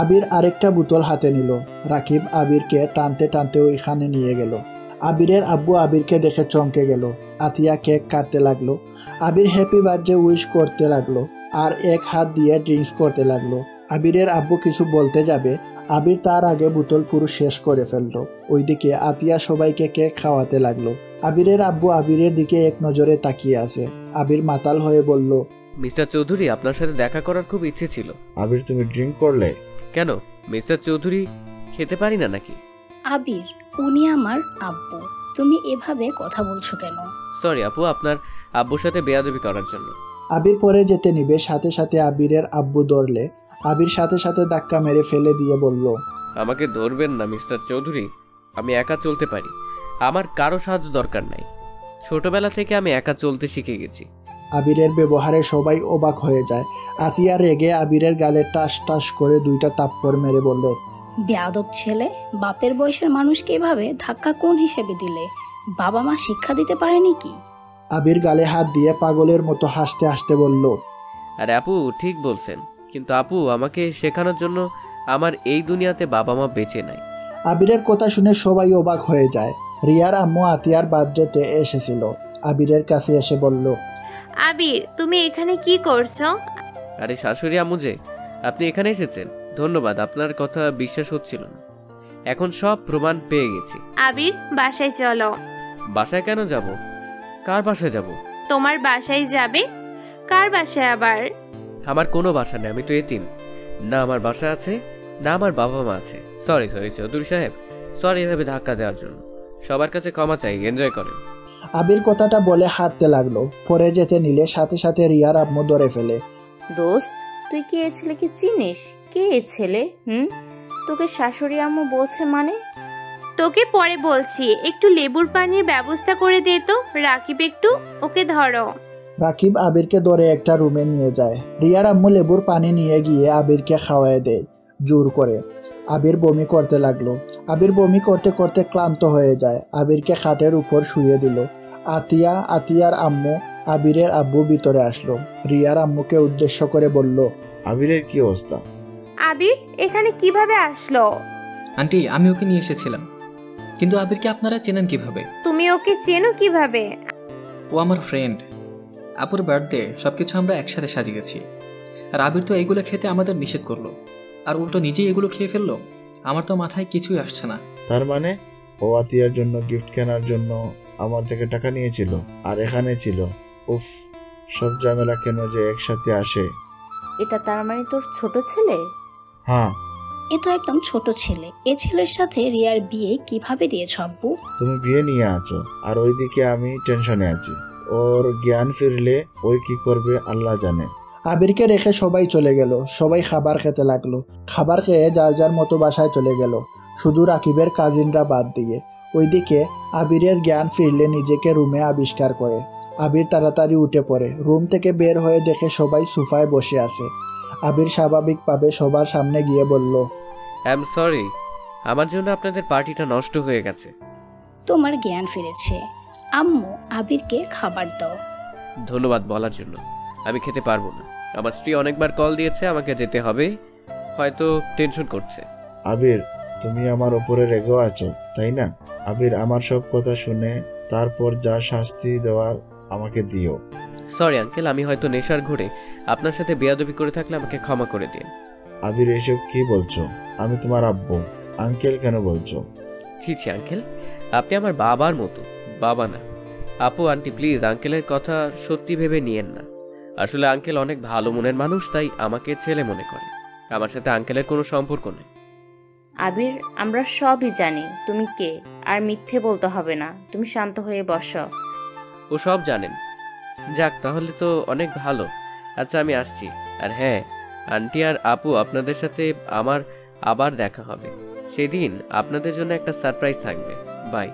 আবির আরেকটা বোতল হাতে নিল। রাকিব আবিরকে টানতে টানতে ওইখানে নিয়ে গেল। আবিরের আব্বু আবিরকে দেখে চমকে গেল। আতিয়া কেক কাটতে লাগলো। আবির হ্যাপি বার্থডে উইশ করতে লাগলো আর এক হাত দিয়ে ড্রিঙ্কস করতে লাগলো। আবিরের আব্বু কিছু বলতে যাবে, আবির তার আগে বোতল পুরো শেষ করে ফেললো। ওইদিকে আতিয়া সবাইকে কেক খাওয়াতে লাগলো। আবিরের আব্বু আবিরের দিকে এক নজরে তাকিয়ে আছে। আবির মাতাল হয়ে বলল, মিস্টার চৌধুরী, আপনার সাথে দেখা করার খুব ইচ্ছে ছিল। আবির তুমি ড্রিঙ্ক করলে? কেন মিস্টার চৌধুরী, খেতে পারি না নাকি? আবির, উনি আমার আব্বু, তুমি এভাবে কথা বলছো কেন? সরি আপু, আপনার আব্বুর সাথে বেয়াদবি করার জন্য। আবির পরে যেতে নিবে, সাথে সাথে আবিরের আব্বু ধরলে। আবির সাথে সাথে ধাক্কা মেরে ফেলে দিয়ে বলল, আমাকে ধরবেন না মিস্টার চৌধুরী, আমি একা চলতে পারি, আমার কারো সাহায্য দরকার নাই। ছোটবেলা থেকে আমি একা চলতে শিখে গেছি। আবিরের ব্যবহারে সবাই অবাক হয়ে যায়। আতিয়া রেগে আবিরের গালে টাস টাস করে দুইটা তাপ্পড় মেরে বলল, বেয়াদব ছেলে, বাপের বয়সের মানুষকে এভাবে ধাক্কা কোন হিসেবে দিলে? বাবা মা শিক্ষা দিতে পারেনি কি? আবির গালে হাত দিয়ে পাগলের মতো হাসতে হাসতে বলল, আরে আপু ঠিক বলছেন, কিন্তু আপু আমাকে শেখানোর জন্য আমার এই দুনিয়াতে বাবা মা বেঁচে নাই। আবিরের কথা শুনে সবাই অবাক হয়ে যায়। রিয়ার আম্মু আতিয়ার বার্থডেতে এসেছিল। আবিরের কাছে এসে বলল, আবির তুমি এখানে কি করছো? আরে শাশুড়ি আম্মু যে, আপনি এখানে এসেছেন, ধন্যবাদ। আপনার কথা বিশ্বাস হচ্ছিল না, এখন সব প্রমাণ পেয়ে গেছি। আবির বাসায় চলো। বাসায় কেন যাব? কার বাসায় যাব? তোমার বাসায় যাবে। কার বাসায় আবার? আমার কোনো বাসা নেই, আমি তো এতিম। না আমার বাসা আছে, না আমার বাবা মা আছে। সরি চৌধুরী সাহেব, সরি এভাবে ধাক্কা দেওয়ার জন্য। সবার কাছে ক্ষমা চাই, এনজয় করেন। আবির কথাটা বলে হাঁটতে লাগলো। পরে যেতে নিলে সাথে সাথে রিয়ার আম্মু ধরে ফেলে। দোস্ত, তুই কি এই ছেলেকে চিনিস? কে এই ছেলে? তোকে শাশুড়ি আম্মু বলছে মানে? তোকে পরে বলছি, একটু লেবুর পানির ব্যবস্থা করে দে তো। রাকিব একটু ওকে ধরো। রাকিব আবিরকে ধরে একটা রুমে নিয়ে যায়। রিয়ার আম্মু লেবুর পানি নিয়ে গিয়ে আবিরকে খাওয়ায় দেয় জোর করে। আবির বমি করতে লাগলো। আবির বমি করতে করতে ক্লান্ত হয়ে যায়। আবিরকে খাটের উপর শুয়ে দিল। আতিয়ার আম্মু আবিরের আব্বু ভিতরে আসলো। রিয়ার আম্মুকে উদ্দেশ্য করে বলল, আবিরের কি অবস্থা? আবির এখানে কিভাবে আসলো? আন্টি, আমি ওকে নিয়ে এসেছিলাম, কিন্তু আবিরকে আপনারা চেনেন কিভাবে? তুমি ওকে চেনো কিভাবে? ও আমার ফ্রেন্ড। আপুর বার্থডে সবকিছু আমরা একসাথে সাজিয়েছি, আর আবির তো এগুলো খেতে আমাদের নিষেধ করলো, আর উল্টো নিজেই এগুলো খেয়ে ফেললো। আমার তো মাথায় কিছুই আসছে না। তার মানে ও আতিয়ার জন্য গিফট কেনার জন্য আমার থেকে টাকা নিয়েছিল আর এখানে ছিল। উফ, সব ঝামেলা কেন যে একসাথে আসে। এটা তার মানে তোর ছোট ছেলে? হ্যাঁ, এ তো একদম ছোট ছেলে। এ ছেলের সাথে রিয়ার বিয়ে কিভাবে দিয়েছ আব্বু? তুমি বিয়ে নিয়ে আছো আর ওইদিকে আমি টেনশনে আছি। ওর জ্ঞান ফিরলে ওই কি করবে আল্লাহ জানে। আবিরকে রেখে সবাই চলে গেল। সবাই খাবার খেতে লাগলো। খাবার খেয়ে যার যার মতো বাসায় চলে গেল, শুধু রাকিবের কাজিনরা বাদ দিয়ে। ওইদিকে আবিরের জ্ঞান ফিরলে নিজেকে রুমে আবিষ্কার করে। আবির তাড়াতাড়ি উঠে পড়ে। রুম থেকে বের হয়ে দেখে সবাই সোফায় বসে আছে। আবির স্বাভাবিকভাবে সবার সামনে গিয়ে বলল, আই এম সরি, আমার জন্য আপনাদের পার্টিটা নষ্ট হয়ে গেছে। তোমার জ্ঞান ফিরেছে। আম্মু, আবিরকে খাবার দাও। ধন্যবাদ বলার জন্য। আমি খেতে পারবো না, আমার স্ত্রী অনেকবার কল দিয়েছে, আমাকে যেতে হবে, হয়তো টেনশন করছে। আবির, তুমি আমার উপরে রেগে আছো তাই না? আবির, আমার সব কথা শুনে তারপর যা শাস্তি দেওয়ার আমাকে দিও। সরি আঙ্কেল, আমি হয়তো নেশার ঘোরে আপনার সাথে বেয়াদবি করে থাকলে আমাকে ক্ষমা করে দিন। আবির, এসব কি বলছো? আমি তোমার আব্বু, আঙ্কেল কেন বলছো? ছি আঙ্কেল, আপনি আমার বাবার মতো, বাবা না। আপু আন্টি প্লিজ আঙ্কেলের কথা সত্যি ভেবে নিয়েন না। আসলে আঙ্কেল অনেক ভালো মনের মানুষ, তাই আমাকে ছেলে মনে করে। আমার সাথে আঙ্কেলের কোনো সম্পর্ক নেই। আবির, আমরা সবই জানি তুমি কে, আর মিথ্যে বলতে হবে না। তুমি শান্ত হয়ে বসো। ও সব জানেন। যাক, তাহলে তো অনেক ভালো। আচ্ছা আমি আসছি। আর হ্যাঁ আন্টি আর আপু, আপনাদের সাথে আমার আবার দেখা হবে। সেদিন আপনাদের জন্য একটা সারপ্রাইজ থাকবে। বাই।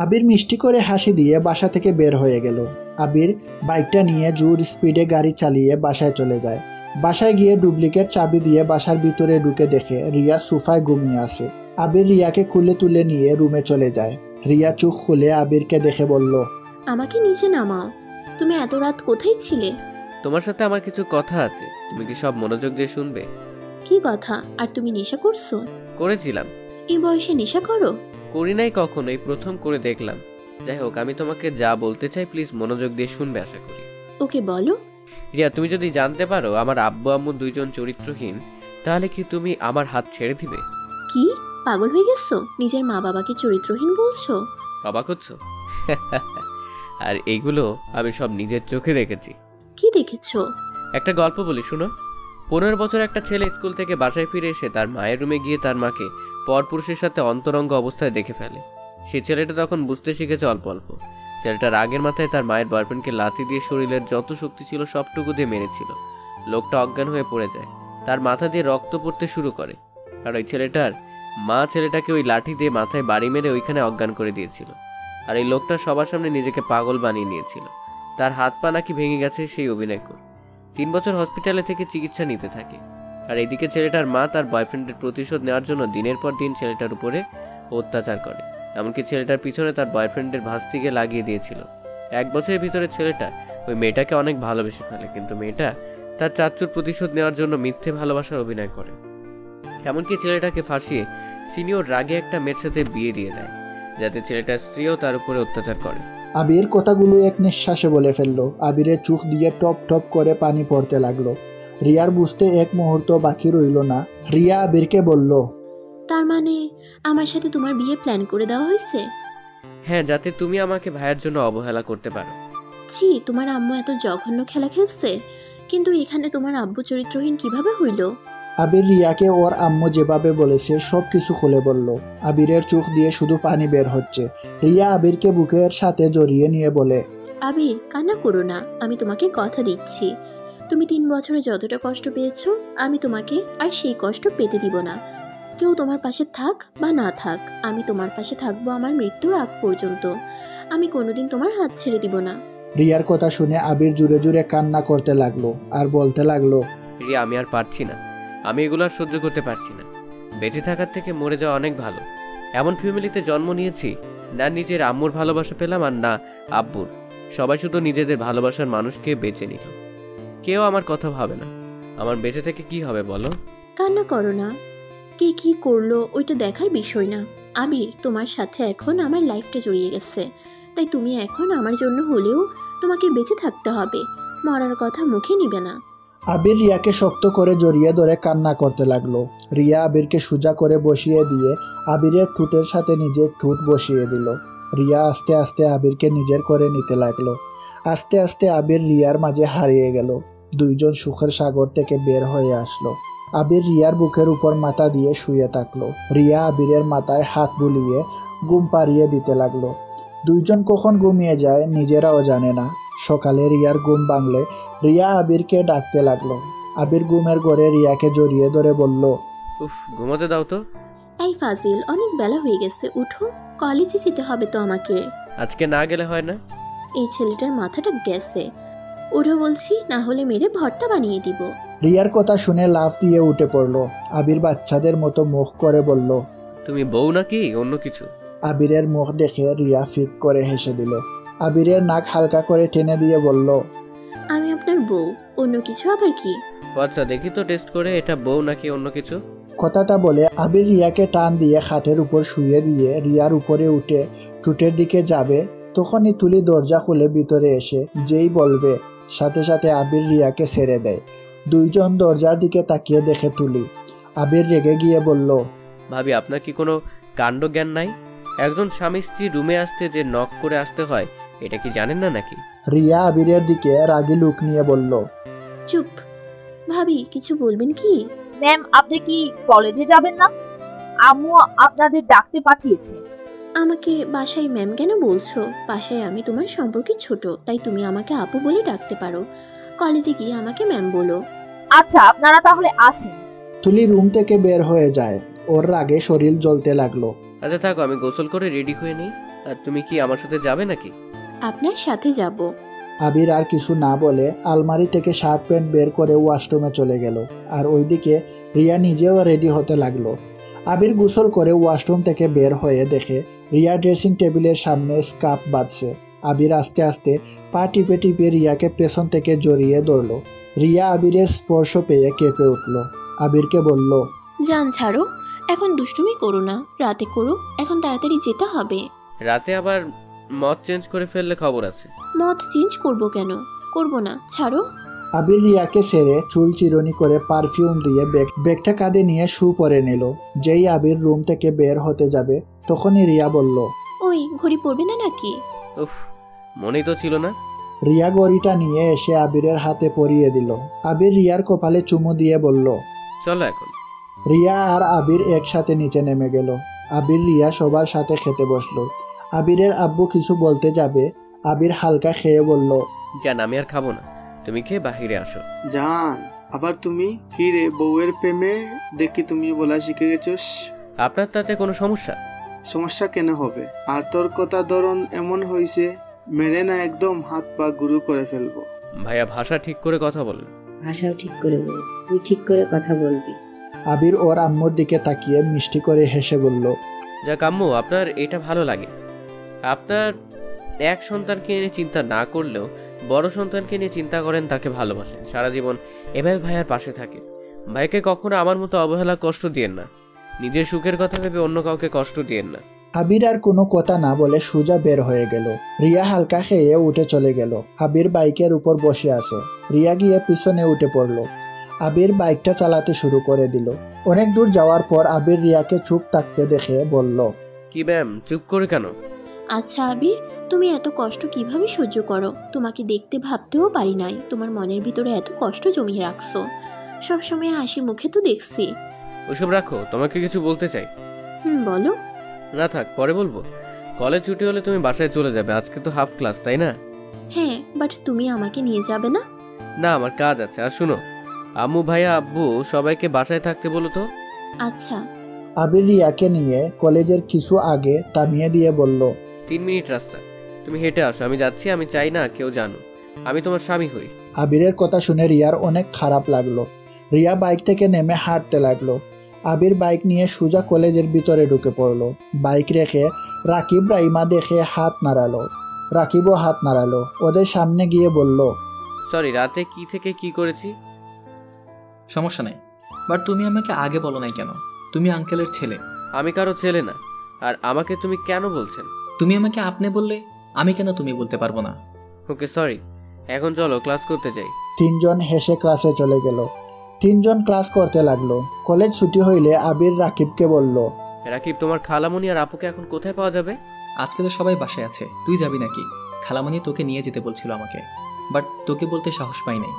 আবির মিষ্টি করে হাসি দিয়ে বাসা থেকে বের হয়ে গেল। আবির বাইকটা নিয়ে জোর স্পিডে গাড়ি চালিয়ে বাসায় চলে যায়। বাসায় গিয়ে ডুপ্লিকেট চাবি দিয়ে বাসার ভিতরে ঢুকে দেখে রিয়া সোফায় ঘুমিয়ে আছে। আবির রিয়াকে কুলে তুলে নিয়ে রুমে চলে যায়। রিয়া চোখ খুলে আবিরকে দেখে বলল, আমাকে নিচে নামাও। তুমি এত রাত কোথায় ছিলে? তোমার সাথে আমার কিছু কথা আছে, তুমি কি সব মনোযোগ দিয়ে শুনবে? কি কথা? আর তুমি নেশা করছো? করেছিলাম। এই বয়সে নেশা করো? করি নাই কখনো, এই প্রথম করে দেখলাম। যাই হোক, আমি তোমাকে যা বলতে চাই প্লিজ মনোযোগ দিয়ে শুনবে আশা করি। ওকে বলো। রিয়া, তুমি যদি জানতে পারো আমার আব্বু আম্মু দুইজন চরিত্রহীন, তাহলে কি তুমি আমার হাত ছেড়ে দিবে? কি পাগল হয়ে গেছো? নিজের মা বাবাকে চরিত্রহীন বলছো? অবাক হচ্ছ? আর এইগুলো আমি সব নিজের চোখে দেখেছি। কি দেখেছো? একটা গল্প বলি, শুনো। 15 বছর একটা ছেলে স্কুল থেকে বাসায় ফিরে এসে তার মায়ের রুমে গিয়ে তার মাকে পরপুরুষের সাথে অন্তরঙ্গ অবস্থায় দেখে ফেলে। সেই ছেলেটা তখন বুঝতে শিখেছে অল্প অল্প। ছেলেটার আগের মাথায় তার মায়ের বয়ফ্রেন্ডকে লাথি দিয়ে শরীরের যত শক্তি ছিল সবটুকু দিয়ে মেরেছিল। লোকটা অজ্ঞান হয়ে পড়ে যায়, তার মাথা দিয়ে রক্ত পড়তে শুরু করে। আর ওই ছেলেটার মা ছেলেটাকে ওই লাঠি দিয়ে মাথায় বাড়ি মেরে ওইখানে অজ্ঞান করে দিয়েছিল। আর এই লোকটা সবার সামনে নিজেকে পাগল বানিয়ে নিয়েছিল। তার হাত পা নাকি ভেঙে গেছে সেই অভিনয় করে 3 বছর হসপিটালে থেকে চিকিৎসা নিতে থাকে। আর এদিকে ছেলেটার মা তার বয়ফ্রেন্ডের প্রতিশোধ নেওয়ার জন্য দিনের পর দিন ছেলেটার উপরে অত্যাচার করে। এমনকি ছেলেটার পিছনে তার বয়ফ্রেন্ডের ভাস্তিকে লাগিয়ে দিয়েছিল। 1 বছরের ভিতরে ছেলেটা ওই মেয়েটাকে অনেক ভালোবেসে ফেলে, কিন্তু মেয়েটা তার চাচুর প্রতিশোধ নেওয়ার জন্য মিথ্যে ভালোবাসার অভিনয় করে। এমনকি ছেলেটাকে ফাঁসিয়ে সিনিয়র রাগে একটা মেয়ের সাথে বিয়ে দিয়ে দেয়, যাতে ছেলেটার স্ত্রীও তার উপরে অত্যাচার করে। আবির কথাগুলো এক নিঃশ্বাসে বলে ফেললো। আবিরের চোখ দিয়ে টপ টপ করে পানি পড়তে লাগলো। রিয়ার বুঝতে এক মুহূর্ত বাকি রইল না। রিয়া আবিরকে বলল, তার মানে আমার সাথে তোমার বিয়ে প্ল্যান করে দেওয়া হয়েছে? হ্যাঁ, যাতে তুমি আমাকে ভাইয়ের জন্য অবহেলা করতে পারো। ছি, তোমার আম্মু এত জঘন্য খেলা খেলছে, কিন্তু এখানে তোমার আব্বু চরিত্রহীন কিভাবে হইল? আবির রিয়াকে ওর আম্মু যেভাবে বলেছে সব কিছু খুলে বলল। আবিরের চোখ দিয়ে শুধু পানি বের হচ্ছে। রিয়া আবিরকে বুকের সাথে জড়িয়ে নিয়ে বলে, আবির কান্না করো না, আমি তোমাকে কথা দিচ্ছি, তুমি 3 বছরে যতটা কষ্ট পেয়েছো আমি তোমাকে আর সেই কষ্ট পেতে দিব না। কেউ তোমার পাশে থাক বা না থাক, আমি তোমার পাশে থাকবো আমার মৃত্যুর আগ পর্যন্ত। আমি কোনোদিন তোমার হাত ছেড়ে দিব না। রিয়ার কথা শুনে আবির জুড়ে জুড়ে কান্না করতে লাগলো আর বলতে লাগলো, রিয়া, আমি আর পারছি না, আমি এগুলো আর সহ্য করতে পারছি না। বেঁচে থাকার থেকে মরে যাওয়া অনেক ভালো। এমন ফ্যামিলিতে জন্ম নিয়েছি, না নিজের আম্মুর ভালোবাসা পেলাম আর না আব্বুর। সবাই শুধু নিজেদের ভালোবাসার মানুষকে বেছে নিল, কেউ আমার কথা ভাবে না। আমার বেঁচে থেকে কি হবে বলো? কান্না করো না, কে কি করলো ওইটা দেখার বিষয় না। আবির, তোমার সাথে এখন আমার লাইফটা জড়িয়ে গেছে, তাই তুমি এখন আমার জন্য হলেও তোমাকে বেঁচে থাকতে হবে, মরার কথা মুখে নিবে না। আবির রিয়াকে শক্ত করে জড়িয়ে ধরে কান্না করতে লাগলো। রিয়া আবিরকে সোজা করে বসিয়ে দিয়ে আবিরের ঠোঁটের সাথে নিজের ঠোঁট বসিয়ে দিল। রিয়া আস্তে আস্তে আবিরকে নিজের করে নিতে লাগলো। আস্তে আস্তে আবির রিয়ার মাঝে হারিয়ে গেল। দুইজন সুখের সাগর থেকে বের হয়ে আসলো। আবির রিয়ার বুকের উপর মাথা দিয়ে শুয়ে থাকলো। রিয়া আবিরের মাথায় হাত বুলিয়ে ঘুম পাড়িয়ে দিতে লাগলো। দুইজন কখন ঘুমিয়ে যায় নিজেরাও জানে না। সকালে রিয়ার ঘুম ভাঙলে রিয়া আবিরকে ডাকতে লাগলো। আবির ঘুমের ঘরে রিয়াকে জড়িয়ে ধরে বলল, উফ, ঘুমোতে দাও তো। এই ফাজিল, অনেক বেলা হয়ে গেছে, উঠো, কলেজে যেতে হবে তো আমাকে। আজকে না গেলে হয় না? এই ছেলেটার মাথাটা গেছে, উঠো বলছি, না হলে মেরে ভর্তা বানিয়ে দিব। রিয়ার কথা শুনে লাফ দিয়ে উঠে পড়লো। আবির বাচ্চাদের মতো মুখ করে বলল, তুমি বউ নাকি অন্য কিছু? আবিরের মুখ দেখে রিয়া ফিক করে হেসে দিল। আবিরের নাক হালকা করে টেনে দিয়ে বলল, আমি আপনার বউ, অন্য কিছু আবার কি? আচ্ছা, দেখি তো টেস্ট করে এটা বউ নাকি অন্য কিছু। কথাটা বলে আবির রিয়াকে টান দিয়ে খাটের উপর শুয়ে দিয়ে রিয়ার উপরে উঠে টুটের দিকে যাবে, তখনই তুলি দরজা খুলে ভিতরে এসে যেই বলবে, সাথে সাথে আবির রিয়াকে ছেড়ে দেয়। দুইজন দরজার দিকে তাকিয়ে দেখে তুলি। আবির রেগে গিয়ে বলল, ভাবি, আপনার কি কোনো কাণ্ড জ্ঞান নাই? একজন স্বামী স্ত্রী রুমে আসতে যে নক করে আসতে হয়, এটা কি জানেন না নাকি? রিয়া আবিরের দিকে রাগী লুক নিয়ে বলল, চুপ। ভাবি, কিছু বলবেন কি? ম্যাম, আপনি কি কলেজে যাবেন না? আম্মু আপনাদের ডাকতে পাঠিয়েছে। আমাকে বাসায় ম্যাম কেন বলছো? বাসায় আমি তোমার সম্পর্কে ছোট, তাই তুমি আমাকে আপু বলে ডাকতে পারো। কলেজে গিয়ে আমাকে ম্যাম বলো। আচ্ছা, আপনারা তাহলে আসেন। তুলি রুম থেকে বের হয়ে যায়। ওর রাগে শরীর জ্বলতে লাগলো। আচ্ছা থাকো, আমি গোসল করে রেডি হয়ে নিই। আর তুমি কি আমার সাথে যাবে নাকি? আপনার সাথে যাব। আবির আর কিছু না বলে আলমারি থেকে শার্ট প্যান্ট বের করে ওয়াশরুমে চলে গেল। আর ওইদিকে রিয়া নিজেও রেডি হতে লাগলো। আবির গোসল করে ওয়াশরুম থেকে বের হয়ে দেখে রিয়া ড্রেসিং টেবিলের সামনে স্কার্ফ বাঁধছে। আবির আস্তে আস্তে পা টিপে টিপে রিয়াকে পেছন থেকে জড়িয়ে ধরল। রিয়া আবিরের স্পর্শ পেয়ে কেঁপে উঠল। আবিরকে বলল, জান ছাড়ো, এখন দুষ্টুমি করো না, রাতে করো, এখন তাড়াতাড়ি যেতে হবে। রাতে আবার মত চেঞ্জ করে ফেললে খবর আছে। মত চেঞ্জ করব কেন? করব না, ছাড়ো। আবির রিয়াকে ছেড়ে চুল চিরুনি করে পারফিউম দিয়ে ব্যাগটা কাঁধে নিয়ে শু পরে নিল। যেই আবির রুম থেকে বের হতে যাবে তখনই রিয়া বলল, ওই ঘড়ি পরবে না নাকি? উফ, মনেই তো ছিল না। রিয়া ঘড়িটা নিয়ে এসে আবিরের হাতে পরিয়ে দিল। আবির রিয়ার কপালে চুমু দিয়ে বলল, চলো এখন। রিয়া আর আবির একসাথে নিচে নেমে গেল। আবির রিয়া সবার সাথে খেতে বসলো। আবিরের আব্বু কিছু বলতে যাবে, আবির হালকা খেয়ে বলল, জান আমি আর খাবো না, তুমি খেয়ে বাহিরে আসো। জান, আবার তুমি কি রে? বউয়ের প্রেমে দেখি তুমি বলা শিখে গেছোস। আপনার তাতে কোনো সমস্যা? সমস্যা কেন হবে? আর তোর কথা ধরন এমন হইছে, মেরে না একদম হাত পা গুরু করে ফেলবো। ভাইয়া ভাষা ঠিক করে কথা বলেন। ভাষাও ঠিক করে বল, তুই ঠিক করে কথা বলবি। আবির ওর আম্মুর দিকে তাকিয়ে মিষ্টি করে হেসে বলল, যাক আম্মু, আপনার এটা ভালো লাগে। আপনার এক সন্তানকে নিয়ে চিন্তা না করলেও বড় সন্তানকে নিয়ে চিন্তা করেন, তাকে ভালোবাসেন, সারা জীবন এভাবে ভাইয়ার পাশে থাকে। ভাইকে কখনো আমার মতো অবহেলা কষ্ট দিয়েন না, নিজের সুখের কথা ভেবে অন্য কাউকে কষ্ট দিয়েন না। আবির আর কোনো কথা না বলে সোজা বের হয়ে গেল। রিয়া হালকা খেয়ে উঠে চলে গেল। আবির বাইকের উপর বসে আছে। রিয়া গিয়ে পিছনে উঠে পড়ল। আবির বাইকটা চালাতে শুরু করে দিল। অনেক দূর যাওয়ার পর আবির রিয়াকে চুপ থাকতে দেখে বলল, কি ম্যাম, চুপ করে কেন? আচ্ছা আবির, তুমি এত কষ্ট কিভাবে সহ্য করো? তোমাকে দেখতে ভাবতেও পারি নাই তোমার মনের ভিতরে এত কষ্ট জমিয়ে রাখছো। সবসময় হাসি মুখে তো দেখছি। ওসব রাখো, তোমাকে কিছু বলতে চাই। বলো। না থাক, পরে বলবো। কলেজ ছুটি হলে তুমি বাসায় চলে যাবে, আজকে তো হাফ ক্লাস, তাই না? হ্যাঁ, বাট তুমি আমাকে নিয়ে যাবে না? না, আমার কাজ আছে। আর শুনো, আম্মু ভাইয়া আব্বু সবাইকে বাসায় থাকতে বলো তো। আচ্ছা। আবির রিয়াকে নিয়ে কলেজের কিছু আগে থামিয়ে দিয়ে বলল, 3 মিনিট রাস্তা, তুমি হেঁটে আসো, আমি যাচ্ছি। আমি চাই না কেউ জানো আমি তোমার স্বামী হই। আবিরের কথা শুনে রিয়ার অনেক খারাপ লাগলো। রিয়া বাইক থেকে নেমে হাঁটতে লাগলো। আবির বাইক নিয়ে সোজা কলেজের ভিতরে ঢুকে পড়লো। বাইক রেখে রাকিব রাইমা দেখে হাত নাড়ালো। রাকিবও হাত নাড়ালো। ওদের সামনে গিয়ে বলল, সরি, রাতে কি থেকে কি করেছি। সমস্যা নেই, বাট তুমি আমাকে আগে বলো নাই কেন? তুমি আঙ্কেলের ছেলে। আমি কারো ছেলে না। আর আমাকে তুমি কেন বলছেন? তুমি আমাকে আপনি বললে, আমি কেন তুমি বলতে পারবো না? ওকে সরি, এখন চলো ক্লাস করতে যাই। 3 জন হেসে ক্লাসে চলে গেল। 3 জন ক্লাস করতে লাগলো। কলেজ ছুটি হইলে আবির রাকিবকে বলল, রাকিব, তোমার খালামণি আর আপুকে এখন কোথায় পাওয়া যাবে? আজকে তো সবাই বাসায় আছে, তুই যাবি নাকি? খালামণি তোকে নিয়ে যেতে বলছিল আমাকে, বাট তোকে বলতে সাহস পাই নাই।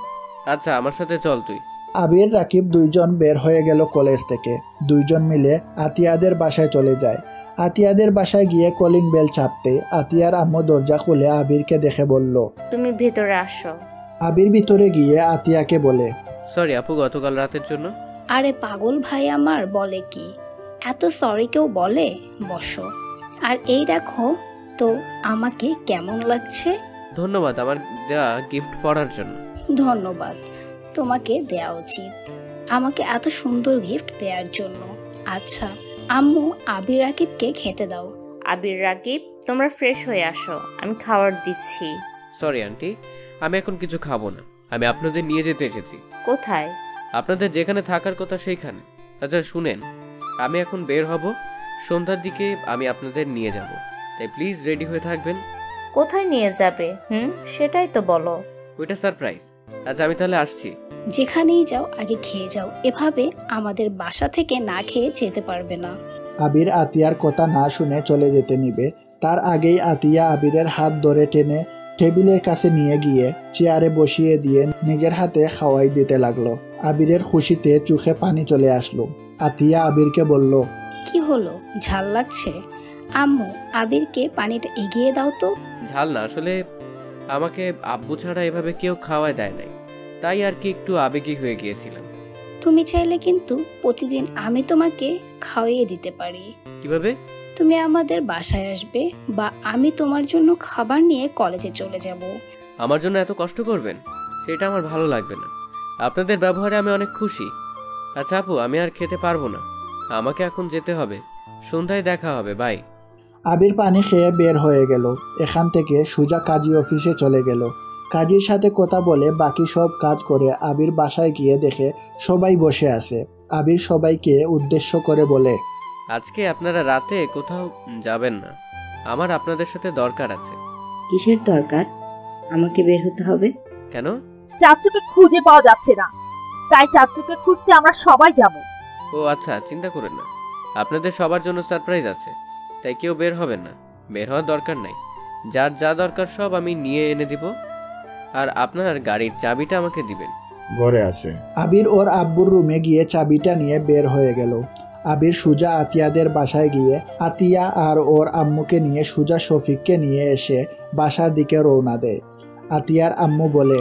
আচ্ছা, আমার সাথে চল তুই। আবির রাকিব 2 জন বের হয়ে গেল কলেজ থেকে। 2 জন মিলে আতিয়াদের বাসায় চলে যায়। আতিয়াদের বাসায় গিয়ে কলিং বেল চাপতে আতিয়ার আম্মু দরজা খুলে আবিরকে দেখে বলল, তুমি ভেতরে আসো। আবির ভিতরে গিয়ে আতিয়াকে বলে, সরি আপু, গতকাল রাতের জন্য। আরে পাগল ভাই আমার, বলে কি? এত সরি কেউ বলে? বসো। আর এই দেখো তো আমাকে কেমন লাগছে। ধন্যবাদ আমার দেয়া গিফট পড়ার জন্য। ধন্যবাদ, তোমাকে দেয়া উচিত আমাকে এত সুন্দর গিফট দেওয়ার জন্য। আচ্ছা আম্মু, আবির রাকিবকে খেতে দাও। আবির রাকিব, তোমরা ফ্রেশ হয়ে আসো, আমি খাবার দিচ্ছি। সরি আন্টি, আমি এখন কিছু খাবো না। আমি আপনাদের নিয়ে যেতে এসেছি। কোথায়? আপনাদের যেখানে থাকার কথা সেইখানে। আচ্ছা শুনেন, আমি এখন বের হব, সন্ধ্যার দিকে আমি আপনাদের নিয়ে যাব, তাই প্লিজ রেডি হয়ে থাকবেন। কোথায় নিয়ে যাবে? সেটাই তো বলো। ওইটা সারপ্রাইজ। আচ্ছা আমি তাহলে আসছি। যেখানেই যাও আগে খেয়ে যাও, এভাবে আমাদের বাসা থেকে না খেয়ে যেতে পারবে না। আবির আতিয়ার কথা না শুনে চলে যেতে নিবে, তার আগেই আতিয়া আবিরের হাত ধরে টেনে টেবিলের কাছে নিয়ে গিয়ে চেয়ারে বসিয়ে দিয়ে নিজের হাতে খাওয়াই দিতে লাগলো। আবিরের খুশিতে চোখে পানি চলে আসলো। আতিয়া আবিরকে বলল, কি হলো, ঝাল লাগছে? আম্মু, আবিরকে পানিটা এগিয়ে দাও তো। ঝাল না, আসলে আমাকে আব্বু ছাড়া এভাবে কেউ খাওয়ায় দেয় নাই, তাই আর কি একটু আবেগী হয়ে গিয়েছিলাম। তুমি চাইলে কিন্তু প্রতিদিন আমি তোমাকে খাওয়িয়ে দিতে পারি। কিভাবে? তুমি আমাদের বাসায় আসবে বা আমি তোমার জন্য খাবার নিয়ে কলেজে চলে যাব। আমার জন্য এত কষ্ট করবেন সেটা আমার ভালো লাগবে না। আপনাদের ব্যবহারে আমি অনেক খুশি। আচ্ছা আপু, আমি আর খেতে পারবো না, আমাকে এখন যেতে হবে, সন্ধ্যায় দেখা হবে, বাই। আবির পানি খেয়ে বের হয়ে গেল। এখান থেকে সোজা কাজী অফিসে চলে গেল। কাজীর সাথে কথা বলে বাকি সব কাজ করে আবির বাসায় গিয়ে দেখে সবাই বসে আছে। আবির সবাইকে উদ্দেশ্য করে বলে, আজকে আপনারা রাতে কোথাও যাবেন না, আমার আপনাদের সাথে দরকার আছে। কিসের দরকার? আমাকে বের হতে হবে কেন? চাচুকে খুঁজে পাওয়া যাচ্ছে না, তাই চাচুকে খুঁজতে আমরা সবাই যাব। ও আচ্ছা, চিন্তা করেন না, আপনাদের সবার জন্য সারপ্রাইজ আছে, তাই কেউ বের হবেন না। বের হওয়ার দরকার নাই, যার যা দরকার সব আমি নিয়ে এনে দিব, আর আপনার গাড়ির চাবিটা আমাকে দিবেন। ঘরে আছে। আবির ওর আব্বুর রুমে গিয়ে চাবিটা নিয়ে বের হয়ে গেল। আবির সুজা আতিয়াদের বাসায় গিয়ে আতিয়া আর ওর আম্মুকে নিয়ে সুজা শফিককে নিয়ে এসে বাসার দিকে রওনা দেয়। আতিয়ার আম্মু বলে,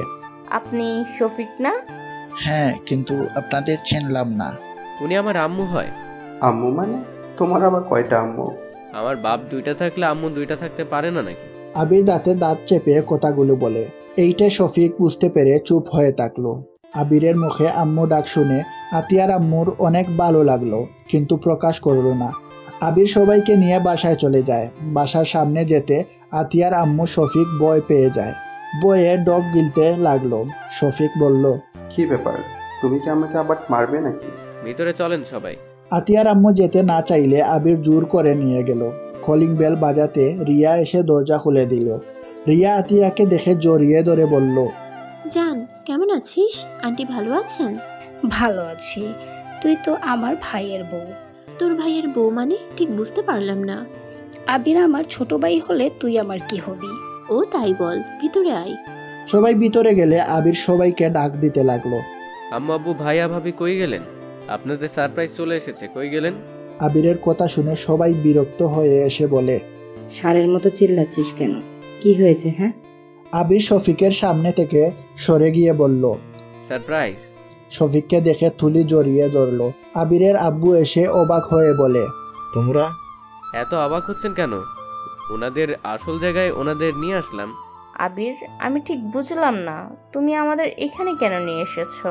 আপনি শফিক না? হ্যাঁ, কিন্তু আপনাদের চিনলাম না। উনি আমার আম্মু হয়। আম্মু মানে? তোমার আবার কয়টা আম্মু? আমার বাপ দুইটা থাকলে আম্মু দুইটা থাকতে পারে না নাকি? আবির দাঁতে দাঁত চেপে কথাগুলো বলে। এইটাই শফিক বুঝতে পেরে চুপ হয়ে থাকলো। আবিরের মুখে আম্মু ডাক শুনে আতিয়ার আম্মুর অনেক ভালো লাগলো, কিন্তু প্রকাশ করলো না। আবির সবাইকে নিয়ে বাসায় চলে যায়। বাসার সামনে যেতে আতিয়ার আম্মু শফিক ভয় পেয়ে যায়। বয়ে ডগ গিলতে লাগলো। শফিক বলল, কি ব্যাপার, তুমি কি আমাকে আবার মারবে নাকি? ভিতরে চলেন সবাই। আতিয়ার আম্মু যেতে না চাইলে আবির জোর করে নিয়ে গেল। কলিং বেল বাজাতে রিয়া এসে দরজা খুলে দিল। রিয়া আতিয়াকে দেখে জড়িয়ে ধরে বলল, জান, কেমন আছিস? আন্টি ভালো আছেন? ভালো আছি। তুই তো আমার ভাইয়ের বউ। তোর ভাইয়ের বউ মানে? ঠিক বুঝতে পারলাম না। আবির আমার ছোট ভাই হলে তুই আমার কি হবি? ও তাই বল, ভিতরে আয়। সবাই ভিতরে গেলে আবির সবাইকে ডাক দিতে লাগলো। আম্মু আব্বু ভাইয়া ভাবি কই গেলেন? আপনাদের সারপ্রাইজ চলে এসেছে, কই গেলেন? আবিরের কথা শুনে সবাই বিরক্ত হয়ে এসে বলে, ষাঁড়ের মতো চিল্লাচ্ছিস কেন? কি হয়েছে? হ্যাঁ, আবির শফিকের সামনে থেকে সরে গিয়ে বলল, সারপ্রাইজ। শফিককে দেখে তুলি জড়িয়ে ধরলো। আবিরের আব্বু এসে অবাক হয়ে বলে, তোমরা এত অবাক হচ্ছেন কেন? ওনাদের আসল জায়গায় ওনাদের নিয়ে আসলাম। আবির, আমি ঠিক বুঝলাম না, তুমি আমাদের এখানে কেন নিয়ে এসেছো?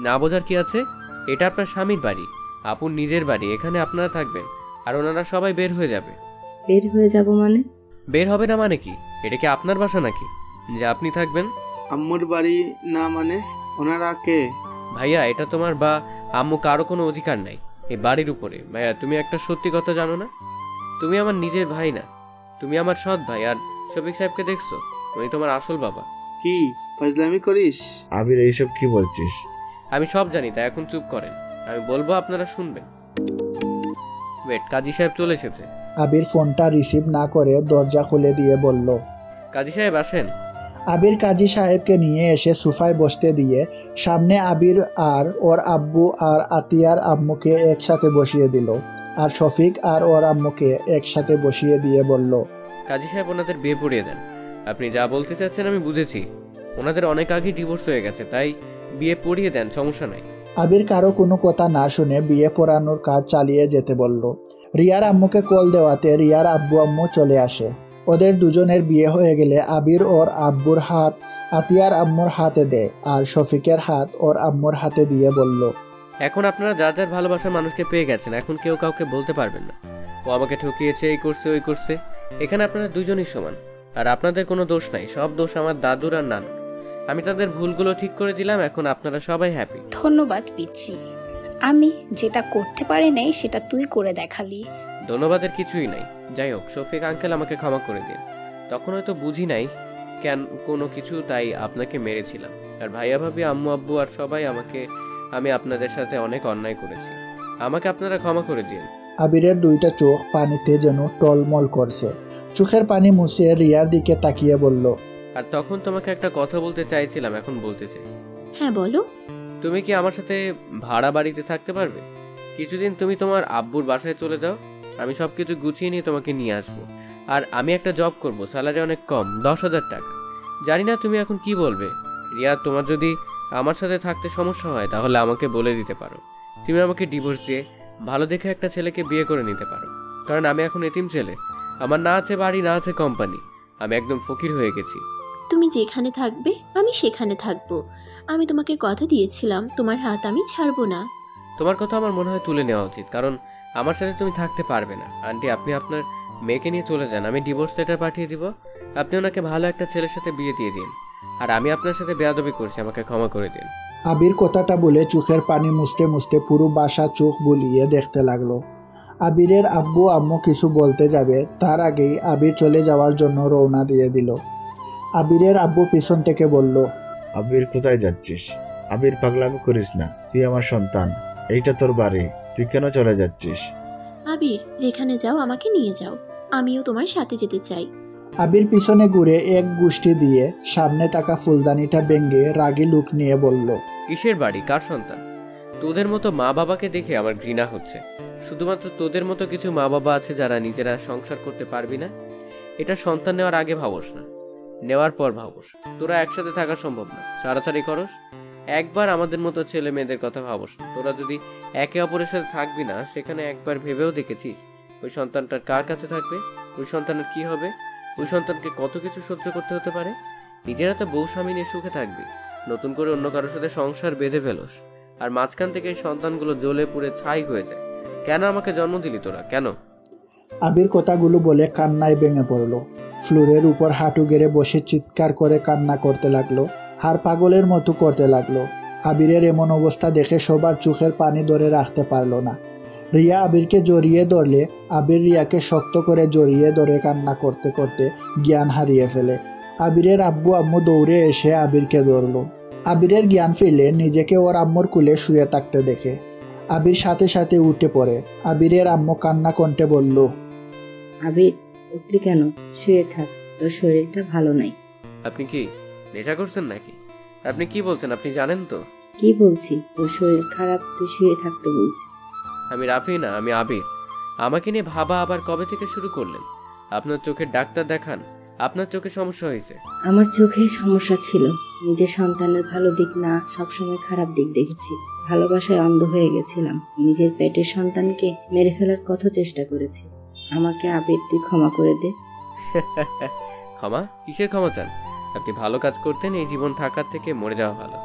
না বোঝার কি আছে? এটা আপনার স্বামীর বাড়ি, আপুর নিজের বাড়ি, এখানে আপনারা থাকবেন আর ওনারা সবাই বের হয়ে যাবে। বের হয়ে যাব মানে? বের হবে না মানে কি? এটা কি আপনার বাসা নাকি যে আপনি থাকবেন? আম্মুর বাড়ি না মানে? ওনারা কে? ভাইয়া, এটা তোমার বা আম্মু কারো কোনো অধিকার নাই এই বাড়ির উপরে। ভাইয়া, তুমি একটা সত্যি কথা জানো না? তুমি আমার নিজের ভাই না, তুমি আমার সৎ ভাই। আর শফিক সাহেবকে দেখছো? উনি তোমার আসল বাবা। কি ফাজলামি করিস? আবির, এইসব কি বলছিস? আমি সব জানি, তাই এখন চুপ করেন, আমি বলবো আপনারা শুনবেন। ওয়েট, কাজী সাহেব চলে এসেছে। আবির ফোনটা রিসিভ না করে দরজা খুলে দিয়ে বলল, কাজী সাহেব আসেন। আবির কাজী সাহেবকে নিয়ে এসে সোফায় বসতে দিয়ে সামনে আবির আর ওর আব্বু আর আতিয়ার আম্মুকে একসাথে বসিয়ে দিল, আর শফিক আর ওর আম্মুকে একসাথে বসিয়ে দিয়ে বলল, কাজী সাহেব, ওনাদের বিয়ে পড়িয়ে দেন। আপনি যা বলতে চাচ্ছেন আমি বুঝেছি, ওনাদের অনেক আগে ডিভোর্স হয়ে গেছে, তাই বিয়ে পড়িয়ে দেন, সমস্যা নাই। আবির কারো কোনো কথা না শুনে বিয়ে পড়ানোর কাজ চালিয়ে যেতে বলল। রিয়ার আম্মুকে কল দেওয়াতে রিয়ার আব্বু আম্মু চলে আসে। ওদের দুজনের বিয়ে হয়ে গেলে আবির ওর আব্বুর হাত আতিয়ার আম্মুর হাতে দেয়, আর শফিকের হাত ওর আম্মুর হাতে দিয়ে বলল, এখন আপনারা যার যার ভালোবাসার মানুষকে পেয়ে গেছেন, এখন কেউ কাউকে বলতে পারবেন না ও আমাকে ঠকিয়েছে, এই করছে ওই করছে। এখানে আপনারা দুজনই সমান, আর আপনাদের কোনো দোষ নাই, সব দোষ আমার দাদুর আর নানুর। আমি তাদের ভুলগুলো ঠিক করে দিলাম, এখন আপনারা সবাই হ্যাপি। ধন্যবাদ পিচ্ছি, আমি যেটা করতে পারি নাই সেটা তুই করে দেখালি। ধন্যবাদের কিছুই নাই। যাই হোক, শফিক আঙ্কেল আমাকে ক্ষমা করে দিন, তখন হয়তো বুঝি নাই কেন কোনো কিছু, তাই আপনাকে মেরেছিলাম। আর ভাইয়া ভাবি আম্মু আব্বু আর সবাই আমি আপনাদের সাথে অনেক অন্যায় করেছি, আমাকে আপনারা ক্ষমা করে দিন। আবিরের দুইটা চোখ পানিতে যেন টলমল করছে। চোখের পানি মুছে রিয়ার দিকে তাকিয়ে বলল, আর তখন তোমাকে একটা কথা বলতে চাইছিলাম, এখন বলতে চাই। হ্যাঁ বলো। তুমি কি আমার সাথে ভাড়া বাড়িতে থাকতে পারবে? কিছুদিন তুমি তোমার আব্বুর বাসায় চলে যাও, আমি সব কিছু গুছিয়ে নিয়ে তোমাকে নিয়ে আসবো। আর আমি একটা জব করব, স্যালারি অনেক কম, 10,000 টাকা। জানি না তুমি এখন কি বলবে। রিয়া, তোমার যদি আমার সাথে থাকতে সমস্যা হয় তাহলে আমাকে বলে দিতে পারো, তুমি আমাকে ডিভোর্স দিয়ে ভালো দেখে একটা ছেলেকে বিয়ে করে নিতে পারো। কারণ আমি এখন এতিম ছেলে। আমার না আছে বাড়ি, না আছে কোম্পানি, আমি একদম ফকির হয়ে গেছি। তুমি যেখানে থাকবে আমি সেখানে থাকবো। আমি তোমাকে কথা দিয়েছিলাম তোমার হাত আমি ছাড়বো না। তোমার কথা আমার মনে হয় তুলে নেওয়া উচিত, কারণ আমার সাথে তুমি থাকতে পারবে না। আন্টি, আপনি আপনার মেয়েকে নিয়ে চলে যান, আমি ডিভোর্স লেটার পাঠিয়ে দিব। আপনি ওনাকে ভালো একটা ছেলের সাথে বিয়ে দিয়ে দিন। আর আমি আপনার সাথে বেয়াদবি করছি, আমাকে ক্ষমা করে দিন। আবির কথাটা বলে চোখের পানি মুছতে মুছতে পুরো বাসা চোখ বুলিয়ে দেখতে লাগলো। আবিরের আব্বু আম্মু কিছু বলতে যাবে, তার আগেই আবির চলে যাওয়ার জন্য রওনা দিয়ে দিল। আবিরের আব্বু পিছন থেকে বলল, আবির কোথায় যাচ্ছিস? আবির, পাগলামি করিস না, তুই আমার সন্তান, এইটা তোর বাড়ি, তুই কেন চলে যাচ্ছিস? আবির, যেখানে যাও আমাকে নিয়ে যাও, আমিও তোমার সাথে যেতে চাই। আবির পিছনে ঘুরে এক গুষ্টি দিয়ে সামনে থাকা ফুলদানিটা ভেঙে রাগী লুক নিয়ে বলল, কিসের বাড়ি, কার সন্তান? তোদের মতো মা বাবাকে দেখে আমার ঘৃণা হচ্ছে। শুধুমাত্র তোদের মতো কিছু মা বাবা আছে যারা নিজেরা সংসার করতে পারবি না। এটা সন্তান নেওয়ার আগে ভাবস না, নেওয়ার পর ভাবস। তোরা একসাথে থাকা সম্ভব না, ছাড়াছাড়ি করস। একবার আমাদের মতো ছেলে মেয়েদের কথা ভাবস না। তোরা যদি একে অপরের সাথে থাকবি না, সেখানে একবার ভেবেও দেখেছিস ওই সন্তানটার কার কাছে থাকবে? ওই সন্তানের কি হবে? ওই সন্তানকে কত কিছু সহ্য করতে হতে পারে। নিজেরা তো বউ স্বামী নিয়ে সুখে থাকবি, নতুন করে অন্য কারোর সাথে সংসার বেঁধে ফেলোস, আর মাঝখান থেকে এই সন্তানগুলো জ্বলে পুড়ে ছাই হয়ে যায়। কেন আমাকে জন্ম দিলি তোরা, কেন? আবির কথাগুলো বলে কান্নায় ভেঙে পড়ল। ফ্লোরের উপর হাঁটু গেড়ে বসে চিৎকার করে কান্না করতে লাগলো, আর পাগলের মতো করতে লাগলো। আবিরের এমন অবস্থা দেখে সবার চোখের পানি ধরে রাখতে পারল না। রিয়া আবিরকে জড়িয়ে ধরলে আবির রিয়াকে শক্ত করে জড়িয়ে ধরে কান্না করতে করতে জ্ঞান হারিয়ে ফেলে। আবিরের আব্বু আম্মু দৌড়ে এসে আবিরকে ধরল। আবিরের জ্ঞান ফিরলে নিজেকে ওর আম্মুর কুলে শুয়ে থাকতে দেখে আবির সাথে সাথে উঠে পড়ে। আবিরের আম্মু কান্না কণ্ঠে বলল, আবির, উঠলি কেন? শুয়ে থাক, তোর শরীরটা ভালো নাই। আপনি কি নেশা করছেন নাকি? আপনি কি বলছেন, আপনি জানেন তো? কি বলছি? তোর শরীর খারাপ, তুই শুয়ে থাকতে বলছি। আমি রাফি না, আমি আবির। আমাকে নিয়ে ভাবা আবার কবে থেকে শুরু করলেন? আপনার চোখের ডাক্তার দেখান, আপনার চোখে সমস্যা হয়েছে। আমার চোখে সমস্যা ছিল, নিজের সন্তানের ভালো দিক না, সবসময় খারাপ দিক দেখেছি। ভালোবাসায় অন্ধ হয়ে গেছিলাম, নিজের পেটের সন্তানকে মেরে ফেলার কত চেষ্টা করেছি। আমাকে আবির, তুই ক্ষমা করে দে। ক্ষমা? কিসের ক্ষমা চান? আপনি ভালো কাজ করতেন, এই জীবন থাকার থেকে মরে যাওয়া ভালো।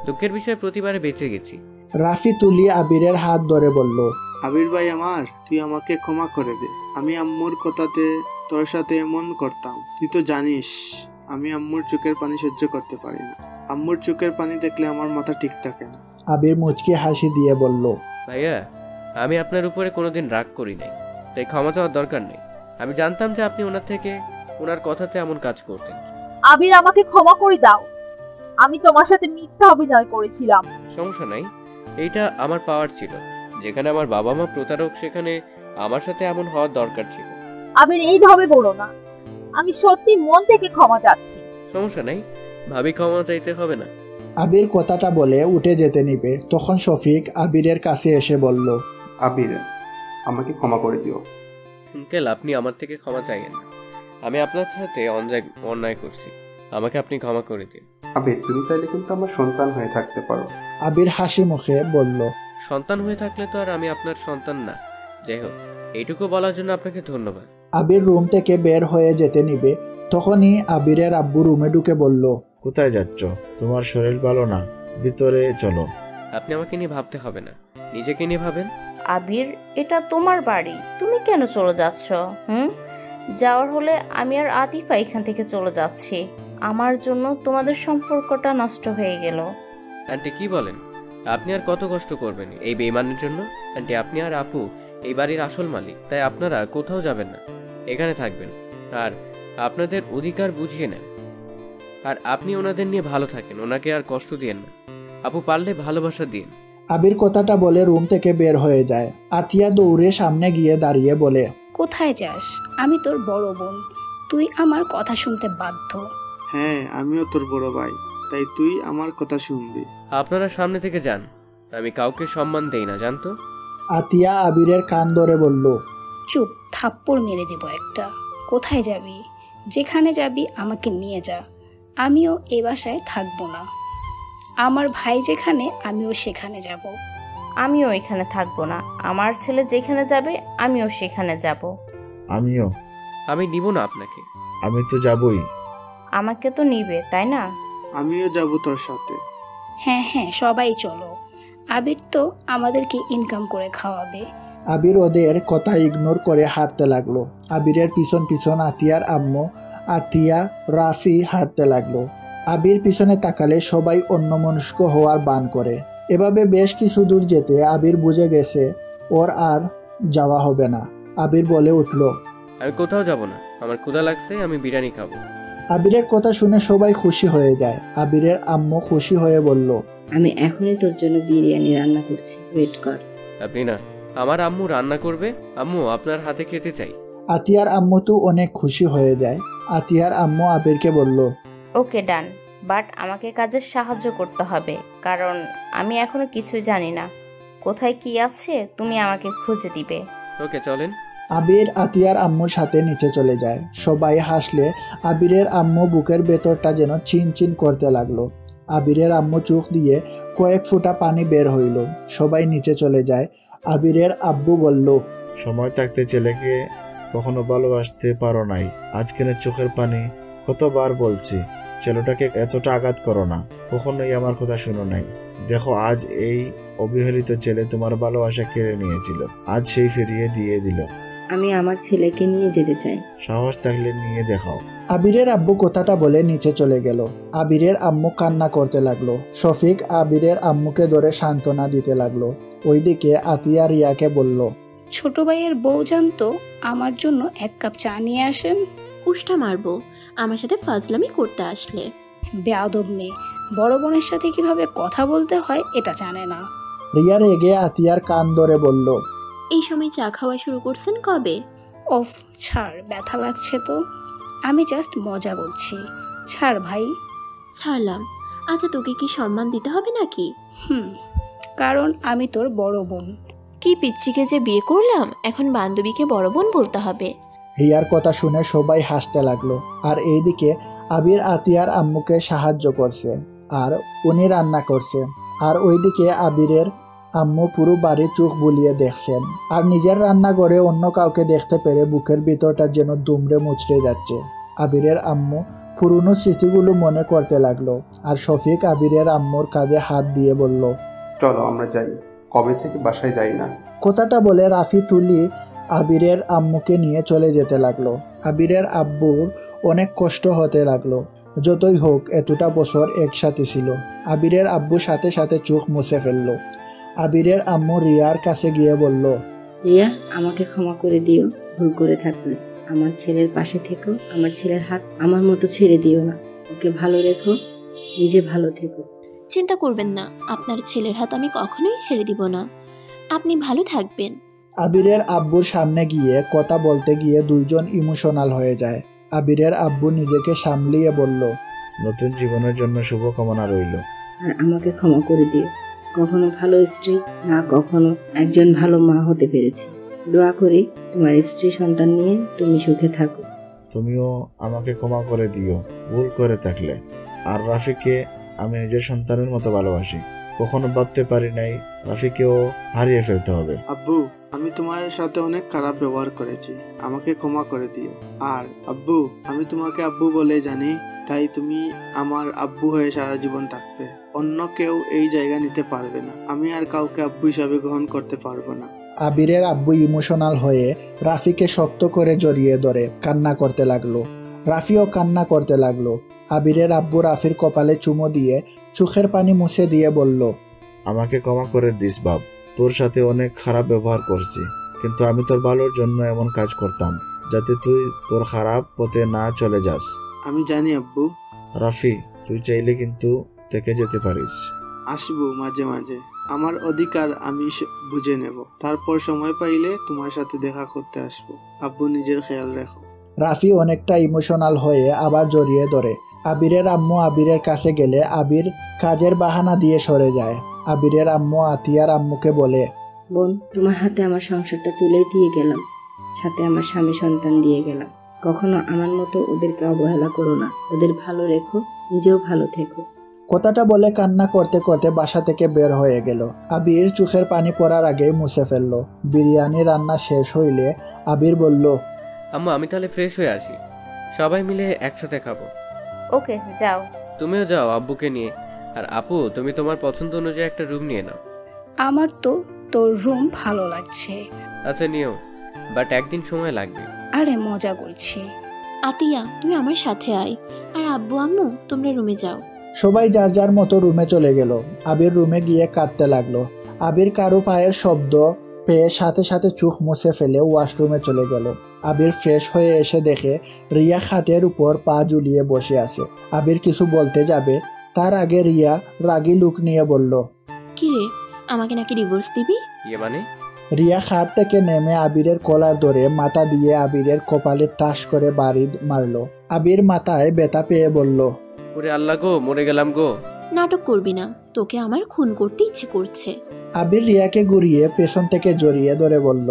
দুঃখের বিষয় প্রতিবারে বেঁচে গেছি। রাফি তুলি আবিরের হাত ধরে বলল, আবির ভাই আমার, তুই আমাকে ক্ষমা করে দে। আমি আম্মুর কথাতে তোর সাথে এমন করতাম। তুই তো জানিস আমি আম্মুর চোখের পানি সহ্য করতে পারি না। আম্মুর চোখের পানি দেখলে আমার মাথা ঠিক থাকে না। আবির মুচকি হাসি দিয়ে বলল, ভাইয়া, আমি আপনার উপরে কোনোদিন রাগ করি নাই, তাই ক্ষমা চাওয়ার দরকার নেই। আমি জানতাম যে আপনি ওনার কথাতে এমন কাজ করতেন। আবির, আমাকে ক্ষমা করে দাও। আমি তোমার সাথে মিথ্যা অভিনয় করেছিলাম। সমস্যা নাই, এইটা আমার পাওয়ার ছিল। যেখানে আমার বাবা মা প্রতারক, সেখানে আমার সাথে এমন হওয়ার দরকার ছিল। আবির, এইভাবে বলো না, আমি সত্যি মন থেকে ক্ষমা চাচ্ছি। সমস্যা নাই, ভাবি ক্ষমা চাইতে হবে না। আবির কথাটা বলে উঠে যেতে নিবে, তখন শফিক আবিরের কাছে এসে বলল, আবির, আমাকে ক্ষমা করে দিও। আঙ্কেল, আপনি আমার থেকে ক্ষমা চাইয়েন না। আমি আপনার সাথে অন্যায় করছি, আমাকে আপনি ক্ষমা করে দিন। আবির, তুমি চাইলে কিন্তু আমার সন্তান হয়ে থাকতে পারো। আবির হাসি মুখে বলল, সন্তান হয়ে থাকলে তো আর আমি আপনার সন্তান না। যাই হোক, এইটুকু বলার জন্য আপনাকে ধন্যবাদ। আবির রুম থেকে বের হয়ে যেতে নিবে, তখনই আবিরের আব্বু রুমে ঢুকে বলল, কোথায় যাচ্ছ? তোমার শরীর ভালো না, ভিতরে চলো। আপনি আমাকে নিয়ে ভাবতে হবে না, নিজেকে নিয়ে ভাবেন। আবির, এটা তোমার বাড়ি, তুমি কেন চলে যাচ্ছ? যাওয়ার হলে আমি আর আতিফা এখান থেকে চলে যাচ্ছি। আমার জন্য তোমাদের সম্পর্কটা নষ্ট হয়ে গেল। আন্টি, কি বলেন? আপনি আর কত কষ্ট করবেন এই বেঈমানের জন্য? আন্টি, আপনি আর আপু এই বাড়ির আসল মালিক, তাই আপনারা কোথাও যাবেন না, এখানে থাকবেন আর আপনাদের অধিকার বুঝিয়ে নেন। আর আপনি ওনাদের নিয়ে ভালো থাকেন, ওনাকে আর কষ্ট দিয়েন না। আপু, পারলে ভালোবাসা দিন। আবির কথাটা বলে রুম থেকে বের হয়ে যায়। আতিয়া দৌড়ে সামনে গিয়ে দাঁড়িয়ে বলে, কোথায় যাস? আমি তোর বড় বোন, তুই আমার কথা শুনতে বাধ্য। হ্যাঁ, আমিও তোর বড় ভাই, তাই তুই আমার কথা শুনবি। আপনারা সামনে থেকে যান, আমি কাউকে সম্মান দেই না, জানতো? আতিয়া আবিরের কান ধরে বলল, চুপ, থাপ্পড় মেরে দেব একটা। কোথায় যাবি? যেখানে যাবি আমাকে নিয়ে যা, আমিও এ বাসায় থাকবো না। আমার ভাই যেখানে, আমিও সেখানে যাব। আমিও এখানে থাকবো না। আমার ছেলে যেখানে যাবে আমিও সেখানে যাব। আমিও। আমি নিব না আপনাকে। আমি তো যাবই। আমাকে তো নিবে, তাই না? আমিও যাব তোর সাথে। হ্যাঁ হ্যাঁ, সবাই চলো। আবির তো আমাদেরকে ইনকাম করে খাওয়াবে। আবির ওদের কথা ইগনোর করে হাঁটতে লাগলো। আবিরের পিছন পিছন আতিয়ার আম্মু, আতিয়া, রাফি হাঁটতে লাগলো। আবির পিছনে তাকালে সবাই অন্যমনস্ক হওয়ার বান করে। এভাবে বেশ কিছু দূর যেতে আবির বুঝে গেছে ওর আর যাওয়া হবে না। আবির বলে উঠল, আমি কোথাও যাব না, আমার ক্ষুধা লাগছে, আমি বিরিয়ানি খাবো। আবিরের কথা শুনে সবাই খুশি হয়ে যায়। আবিরের আম্মু খুশি হয়ে বলল, আমি এখনই তোর জন্য বিরিয়ানি রান্না করছি, ওয়েট কর। আপনি না, আমার আম্মু রান্না করবে। আম্মু, আপনার হাতে খেতে চাই। আতিয়ার আম্মু তো অনেক খুশি হয়ে যায়। আতিয়ার আম্মু আবিরকে বলল, ওকে ডান, বাট আমাকে কাজে সাহায্য করতে হবে, কারণ আমি এখনো কিছুই জানি না। কোথায় কি আছে তুমি আমাকে খুঁজে দিবে। ওকে, চলেন। আবির আতিয়ার আম্মুর সাথে নিচে চলে যায়। সবাই হাসলে আবিরের আম্মু বুকের ভেতরটা যেন চিনচিন করতে লাগলো। আবিরের আম্মু চোখ দিয়ে কয়েক ফোঁটা পানি বের হইল। সবাই নিচে চলে যায়। আবিরের আব্বু বলল, সময় থাকতে ছেলেকে কখনো ভালোবাসতে পারো নাই, আজকের চোখের পানি। কতবার বলছি ছেলেটাকে এতটা আঘাত করো না, কখনোই আমার কথা শুনো নাই। দেখো, আজ এই অবহেলিত ছেলে তোমার ভালোবাসা কেড়ে নিয়েছিল, আজ সেই ফিরিয়ে দিয়ে দিল। আমি আমার ছেলেকে নিয়ে যেতে চাই। সাহস থাকলে নিয়ে দেখাও। আবিরের আব্বু কথাটা বলে নিচে চলে গেল। আবিরের আম্মু কান্না করতে লাগলো। শফিক আবিরের আম্মুকে ধরে সান্ত্বনা দিতে লাগলো। ওইদিকে আতিয়া রিয়াকে বলল, ছোট ভাইয়ের বউ জানতো, আমার জন্য 1 কাপ চা নিয়ে আসেন। উষ্টা মারবো আমার সাথে ফাজলামি করতে আসলে। বেয়াদব মেয়ে, বড় বোনের সাথে কিভাবে কথা বলতে হয় এটা জানে না। রিয়া রেগে আতিয়ার কান ধরে বলল, এই সময় চা খাওয়া শুরু করছেন কবে? অফ, ছাড়, ব্যথা লাগছে তো। আমি জাস্ট মজা করছি, ছাড় ভাই। ছাড়লাম। আচ্ছা, তোকে কি সম্মান দিতে হবে নাকি? কারণ আমি তোর বড় বোন। কি পিচ্চিকে যে বিয়ে করলাম, এখন বান্ধবীকে বড় বোন বলতে হবে? রিয়ার কথা শুনে সবাই হাসতে লাগলো। আর এইদিকে আবির আতিয়ার আম্মুকে সাহায্য করছে আর উনি রান্না করছে। আর ওইদিকে আবিরের আম্মু পুরো বাড়ির চোখ বুলিয়ে দেখছেন। আর নিজের রান্নাঘরে অন্য কাউকে দেখতে পেরে বুকের ভিতরটা যেন দুমড়ে মুচড়ে যাচ্ছে। আবিরের আম্মু পুরনো স্মৃতিগুলো মনে করতে লাগলো। আর শফিক আবিরের আম্মুর কাঁধে হাত দিয়ে বলল, চলো আমরা যাই, কবে থেকে বাসায় যাই না। কথাটা বলে রাফি তুলি আবিরের আম্মুকে নিয়ে চলে যেতে লাগলো। আবিরের আব্বুর অনেক কষ্ট হতে লাগলো। যতই হোক এতটা বছর একসাথে ছিল। আবিরের আব্বু সাথে সাথে চোখ মুছে ফেললো। আবিরের আম্মু রিয়ার কাছে গিয়ে বলল, রিয়া, আমাকে ক্ষমা করে দিও, ভুল করে থাকলে। আমার ছেলের পাশে থেকো, আমার ছেলের হাত আমার মতো ছেড়ে দিও না। ওকে ভালো রেখো, নিজে ভালো থেকো। চিন্তা করবেন না, আপনার ছেলের হাত আমি কখনোই ছেড়ে দিব না। আপনি ভালো থাকবেন। আবিরের আব্বুর সামনে গিয়ে কথা বলতে গিয়ে দুইজন ইমোশনাল হয়ে যায়। আবিরের আব্বু নিজেকে সামলিয়ে বলল, নতুন জীবনের জন্য শুভকামনা রইল। আর আমাকে ক্ষমা করে দিও, কখনো ভালো স্ত্রী না কখনো একজন ভালো মা হতে পেরেছি। দোয়া করি তোমার স্ত্রী সন্তান নিয়ে তুমি সুখে থাকো। তুমিও আমাকে ক্ষমা করে দিও ভুল করে থাকলে। আর রাফিকে আমি নিজের সন্তানের মতো ভালোবাসি। কখনো ভাবতে পারি নাই রাফিকেও হারিয়ে ফেলতে হবে। আব্বু, আমি তোমার সাথে অনেক খারাপ ব্যবহার করেছি, আমাকে ক্ষমা করে দিও। আর আব্বু, আমি তোমাকে আব্বু বলে জানি, তাই তুমি আমার আব্বু হয়ে সারা জীবন থাকবে। অন্য কেউ এই জায়গা নিতে পারবে না। আমি আর কাউকে আব্বু হিসাবে গ্রহণ করতে পারবো না। আবিরের আব্বু ইমোশনাল হয়ে রাফিকে শক্ত করে জড়িয়ে ধরে কান্না করতে লাগলো। রাফিও কান্না করতে লাগলো। আবিরের আব্বু রাফির কপালে চুমো দিয়ে চোখের পানি মুছে দিয়ে বলল, আমাকে ক্ষমা করে দিস বাপ, তোর সাথে অনেক খারাপ ব্যবহার করছি, কিন্তু আমি তোর ভালোর জন্য এমন কাজ করতাম যাতে তুই তোর খারাপ পথে না চলে যাস। আমি জানি আব্বু। রাফি, তুই চাইলে কিন্তু থেকে যেতে পারিস। আসবো মাঝে মাঝে, আমার অধিকার আমি বুঝে নেব। তারপর সময় পাইলে তোমার সাথে দেখা করতে আসবো। আব্বু, নিজের খেয়াল রাখো। রাফি অনেকটা ইমোশনাল হয়ে আবার জড়িয়ে ধরে। আবিরের আম্মু আবিরের কাছে গেলে আবির কাজের বাহানা দিয়ে সরে যায়। আবিরের আম্মু আতিয়ার আম্মুকে বলে, বোন, তোমার হাতে আমার সংসারটা তুলে দিয়ে গেলাম, সাথে আমার স্বামী সন্তান দিয়ে গেলাম। কখনো আমার মতো ওদেরকে অবহেলা করো না, ওদের ভালো রেখো, নিজেও ভালো থেকো। কথাটা বলে কান্না করতে করতে বাসা থেকে বের হয়ে গেল। আবির চোখের পানি পড়ার আগেই মুছে ফেলল। বিরিয়ানি রান্না শেষ হইলে আবির বলল, আম্মু আমি তাহলে ফ্রেশ হয়ে আসি, সবাই মিলে একসাথে খাবো। ওকে যাও। তুমিও যাও আব্বুকে নিয়ে। আর আপু তুমি তোমার পছন্দ অনুযায়ী একটা রুম নিয়ে নাও। আমার তো তোর রুম ভালো লাগছে। আচ্ছা নিও, বাট একদিন সময় লাগবে। আরে মজা করছি। আতিয়া তুই আমার সাথে আয়, আর আব্বু আম্মু তোমরা রুমে যাও। সবাই যার যার মতো রুমে চলে গেল। আবির রুমে গিয়ে কাঁদতে লাগলো। আবির কারো পায়ের শব্দ পেয়ে সাথে সাথে চোখ মুছে ফেলে ওয়াশরুমে চলে গেল। আবির ফ্রেশ হয়ে এসে দেখে রিয়া খাটের উপর পা ঝুলিয়ে বসে আছে। আবির কিছু বলতে যাবে, তার আগে রিয়া রাগী লুক নিয়ে বলল, কি রে, আমাকে নাকি ডিভোর্স দিবি? মানে? রিয়া খাট থেকে নেমে আবিরের কলার ধরে মাথা দিয়ে আবিরের কপালে টাস করে বাড়ি মারলো। আবির মাথায় ব্যথা পেয়ে বলল, ওরে আল্লাহ গো, মরে গেলাম গো। নাটক করবি না, তোকে আমার খুন করতে ইচ্ছে করছে। আবির রিয়াকে ঘুরিয়ে পেছন থেকে জড়িয়ে ধরে বলল,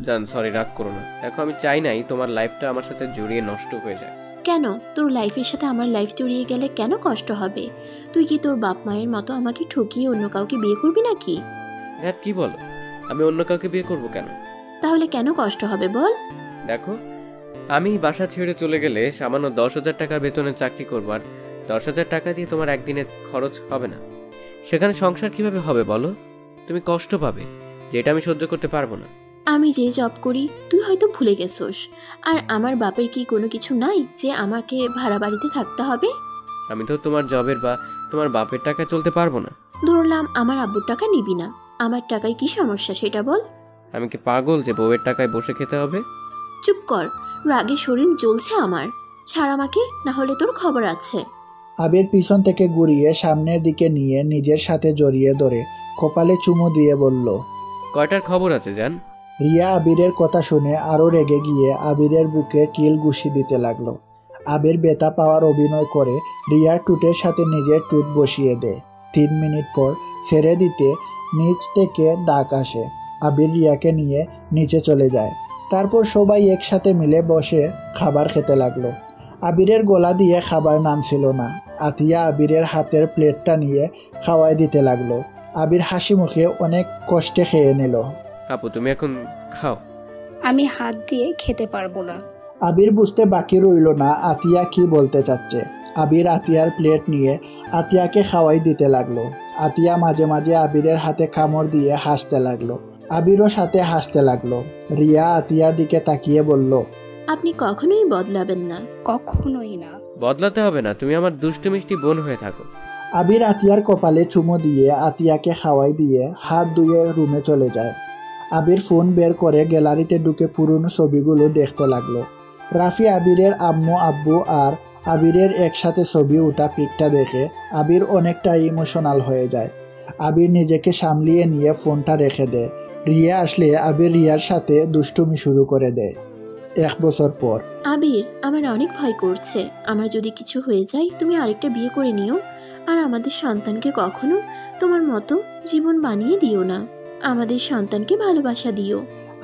জান সরি, রাগ করো না। দেখো আমি চাই নাই তোমার লাইফটা আমার সাথে জড়িয়ে নষ্ট হয়ে যায়। কেন? তোর লাইফের সাথে আমার লাইফ জড়িয়ে গেলে কেন কষ্ট হবে? তুই কি তোর বাপ মায়ের মতো আমাকে ঠকিয়ে অন্য কাউকে বিয়ে করবি নাকি? ধ্যাত কি বলো, আমি অন্য কাউকে বিয়ে করব কেন? তাহলে কেন কষ্ট হবে বল? দেখো আমি বাসা ছেড়ে চলে গেলে সামান্য 10,000 টাকার বেতনে চাকরি করবো, আর 10,000 টাকা দিয়ে তোমার একদিনের খরচ হবে না। সেখানে সংসার কিভাবে হবে বলো? তুমি কষ্ট পাবে, যেটা আমি সহ্য করতে পারবো না। আমি যে জব করি তুই হয়তো ভুলে গেছোস, আর আমার বাপের কি কোনো কিছু নাই যে আমাকে ভাড়া বাড়িতে থাকতে হবে? আমি তো তোমার জবের বা তোমার বাপের টাকা চলতে পারবো না। ধরলাম আমার আব্বুর টাকা নিবি না, আমার টাকায় কি সমস্যা সেটা বল? আমি কি পাগল যে বউয়ের টাকায় বসে খেতে হবে? চুপ কর, রাগে শরীর জ্বলছে আমার। ছাড় আমাকে, না হলে তোর খবর আছে। আবির পিছন থেকে ঘুরিয়ে সামনের দিকে নিয়ে নিজের সাথে জড়িয়ে ধরে কপালে চুমু দিয়ে বলল, কয়টার খবর আছে জান? রিয়া আবিরের কথা শুনে আরো রেগে গিয়ে আবিরের বুকে কিল ঘুষি দিতে লাগলো। আবির ব্যথা পাওয়ার অভিনয় করে রিয়ার টুটের সাথে নিজের টুট বসিয়ে দেয়। 3 মিনিট পর ছেড়ে দিতে নিচ থেকে ডাক আসে। আবির রিয়াকে নিয়ে নিচে চলে যায়। তারপর সবাই একসাথে মিলে বসে খাবার খেতে লাগলো। আবিরের গলা দিয়ে খাবার নামছিল না। আতিয়া আবিরের হাতের প্লেটটা নিয়ে খাওয়াই দিতে লাগলো। আবির হাসি মুখে অনেক কষ্টে খেয়ে নিল। আপু তুমি এখন খাও। আমি হাত দিয়ে খেতে পারবো না। আবির বুঝতে বাকি রইল না আতিয়া কি বলতে চাচ্ছে। আবির আতিয়ার প্লেট নিয়ে আতিয়াকে খাওয়াই দিতে লাগলো। আতিয়া মাঝে মাঝে আবিরের হাতে কামড় দিয়ে হাসতে লাগলো। আবিরও সাথে হাসতে লাগলো। রিয়া আতিয়ার দিকে তাকিয়ে বলল, আপনি কখনোই বদলাবেন না। কখনোই না। বদলাতে হবে না, তুমি আমার দুষ্টু মিষ্টি বোন হয়ে থাকো। আবির আতিয়ার কপালে চুমো দিয়ে আতিয়াকে খাওয়াই দিয়ে হাত ধুয়ে রুমে চলে যায়। আবির ফোন বের করে গ্যালারিতে ঢুকে পুরনো ছবিগুলো দেখতে লাগলো। রাফি আবিরের আম্মু আব্বু আর আবিরের একসাথে ছবি ওঠা পিকটা দেখে আবির অনেকটা ইমোশনাল হয়ে যায়। আবির নিজেকে সামলিয়ে নিয়ে ফোনটা রেখে দেয়। রিয়া আসলে আবির রিয়ার সাথে দুষ্টুমি শুরু করে দেয়। 1 বছর পর। আবির, আমার অনেক ভয় করছে। আমার যদি কিছু হয়ে যায় তুমি আরেকটা বিয়ে করে নিও, আর আমাদের সন্তানকে কখনো তোমার মতো জীবন বানিয়ে দিও না। আমাদের সন্তানকে ভালোবাসা দিও।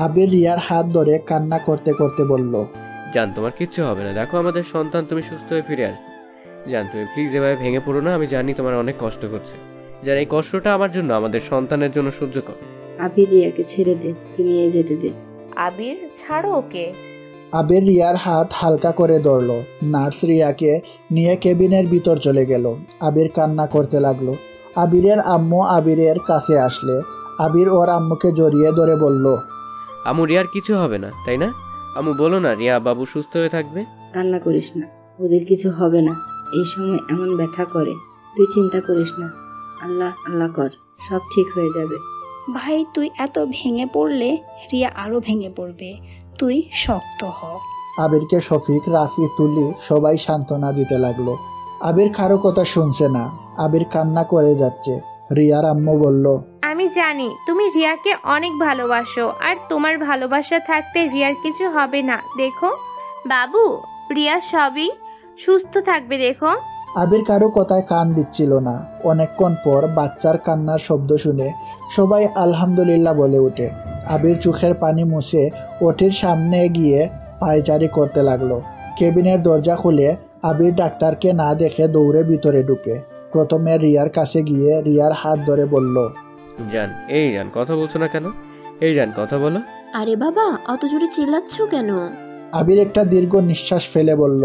আবির রিয়ার হাত ধরে কান্না করতে করতে বলল, জান তোমার কিচ্ছু হবে না, দেখো আমাদের সন্তান তুমি সুস্থ হয়ে ফিরে আসবে। জান তুমি প্লিজ এভাবে ভেঙে পড়ো না। আমি জানি তোমার অনেক কষ্ট করছে, যার এই কষ্টটা আমার জন্য, আমাদের সন্তানের জন্য সহ্য কর। আবির রিয়াকে ছেড়ে দে, তুই নিয়ে যেতে দে। আবির ছাড়ো ওকে। আবির রিয়ার হাত হালকা করে ধরল। নার্স রিয়াকে নিয়ে কেবিনের ভিতর চলে গেল। আবির কান্না করতে লাগলো। আবিরের আম্মু আবিরের কাছে আসলে আবির ওর আম্মুকে জড়িয়ে ধরে বলল, আম্মু রিয়ার কিছু হবে না তাই না? আম্মু বলো না রিয়া বাবু সুস্থ হয়ে থাকবে। কান্না করিস না, ওদের কিছু হবে না। এই সময় এমন ব্যথা করে, তুই চিন্তা করিস না। আল্লাহ আল্লাহ কর, সব ঠিক হয়ে যাবে। ভাই তুই এত ভেঙে পড়লে রিয়া আরো ভেঙে পড়বে, তুই শক্ত হ। আবিরকে শফিক, রাফি, তুলি সবাই সান্ত্বনা দিতে লাগলো। আবির কারো কথা শুনছে না। আবির কান্না করে যাচ্ছে। রিয়ার আম্মু বলল, আমি জানি তুমি রিয়াকে অনেক ভালোবাসো, আর তোমার ভালোবাসা থাকতে রিয়ার কিছু হবে না। দেখো বাবু, রিয়া সবই সুস্থ থাকবে, দেখো। আবির কারো কথায় কান দিচ্ছিল না। অনেকক্ষণ পর বাচ্চার কান্নার শব্দ শুনে সবাই আলহামদুলিল্লাহ বলে ওঠে। আবির চোখের পানি মুছে ওটির সামনে গিয়ে পায়চারি করতে লাগলো। কেবিনের দরজা খুলে আবির ডাক্তারকে না দেখে দৌড়ে ভিতরে ঢুকে। প্রথমে রিয়ার কাছে গিয়ে রিয়ার হাত ধরে বলল, জান, এই জান, কথা বলছো না কেন? এই জান, কথা বলো। আরে বাবা, অত জোরে চিল্লাচ্ছ কেন? আবির একটা দীর্ঘ নিঃশ্বাস ফেলে বলল,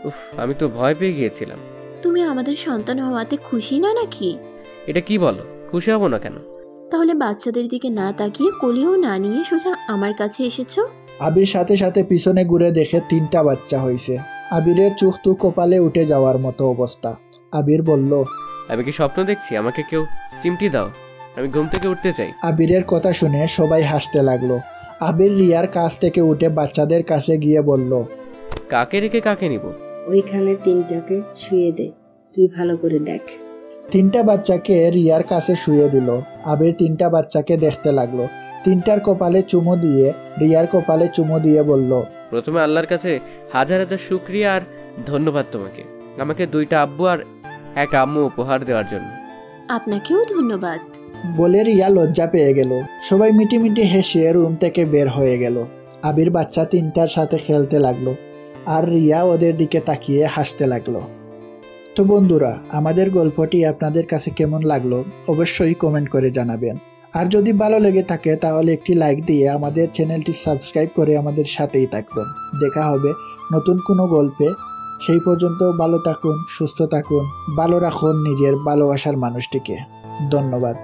উফ, আমি তো ভয় পেয়ে গিয়েছিলাম। তুমি আমাদের সন্তান হওয়াতে খুশি না নাকি? এটা কি বলো? খুশি হব না কেন? তাহলে বাচ্চাদের দিকে না তাকিয়ে কোলেও না নিয়ে সোজা আমার কাছে এসেছো? আবির সাথে সাথে পিছনে ঘুরে দেখে 3টা বাচ্চা হয়েছে। আবিরের চোখ তো কপালে উঠে যাওয়ার মতো অবস্থা। আবির বলল, আমি কি স্বপ্ন দেখছি? আমাকে কেউ চিমটি দাও, আমি ঘুম থেকে উঠতে চাই। আবিরের কথা শুনে সবাই হাসতে লাগলো। আবির রিয়ার কাছ থেকে উঠে বাচ্চাদের কাছে গিয়ে বলল, কাকে রেখে কাকে নিব? ওইখানে 3টাকে শুয়ে দে, তুই ভালো করে দেখ। 3টা বাচ্চাকে রিয়ার কাছে শুয়ে দিল। আবির 3টা বাচ্চাকে দেখতে লাগলো। 3টার কপালে চুমু দিয়ে রিয়ার কপালে চুমু দিয়ে বলল, প্রথমে আল্লাহর কাছে হাজার হাজার শুকরিয়া আর ধন্যবাদ তোমাকে, আমাকে 2টা আব্বু আর 1 আম্মু উপহার দেওয়ার জন্য। আপনাকেও ধন্যবাদ। বলে রিয়া লজ্জা পেয়ে গেল। সবাই মিটিমিটি হেসে রুম থেকে বের হয়ে গেল। আবির বাচ্চা 3টার সাথে খেলতে লাগলো আর রিয়া ওদের দিকে তাকিয়ে হাসতে লাগলো। তো বন্ধুরা, আমাদের গল্পটি আপনাদের কাছে কেমন লাগলো অবশ্যই কমেন্ট করে জানাবেন। আর যদি ভালো লেগে থাকে তাহলে একটি লাইক দিয়ে আমাদের চ্যানেলটি সাবস্ক্রাইব করে আমাদের সাথেই থাকবেন। দেখা হবে নতুন কোনো গল্পে। সেই পর্যন্ত ভালো থাকুন, সুস্থ থাকুন, ভালো রাখুন নিজের ভালোবাসার মানুষটিকে। ধন্যবাদ।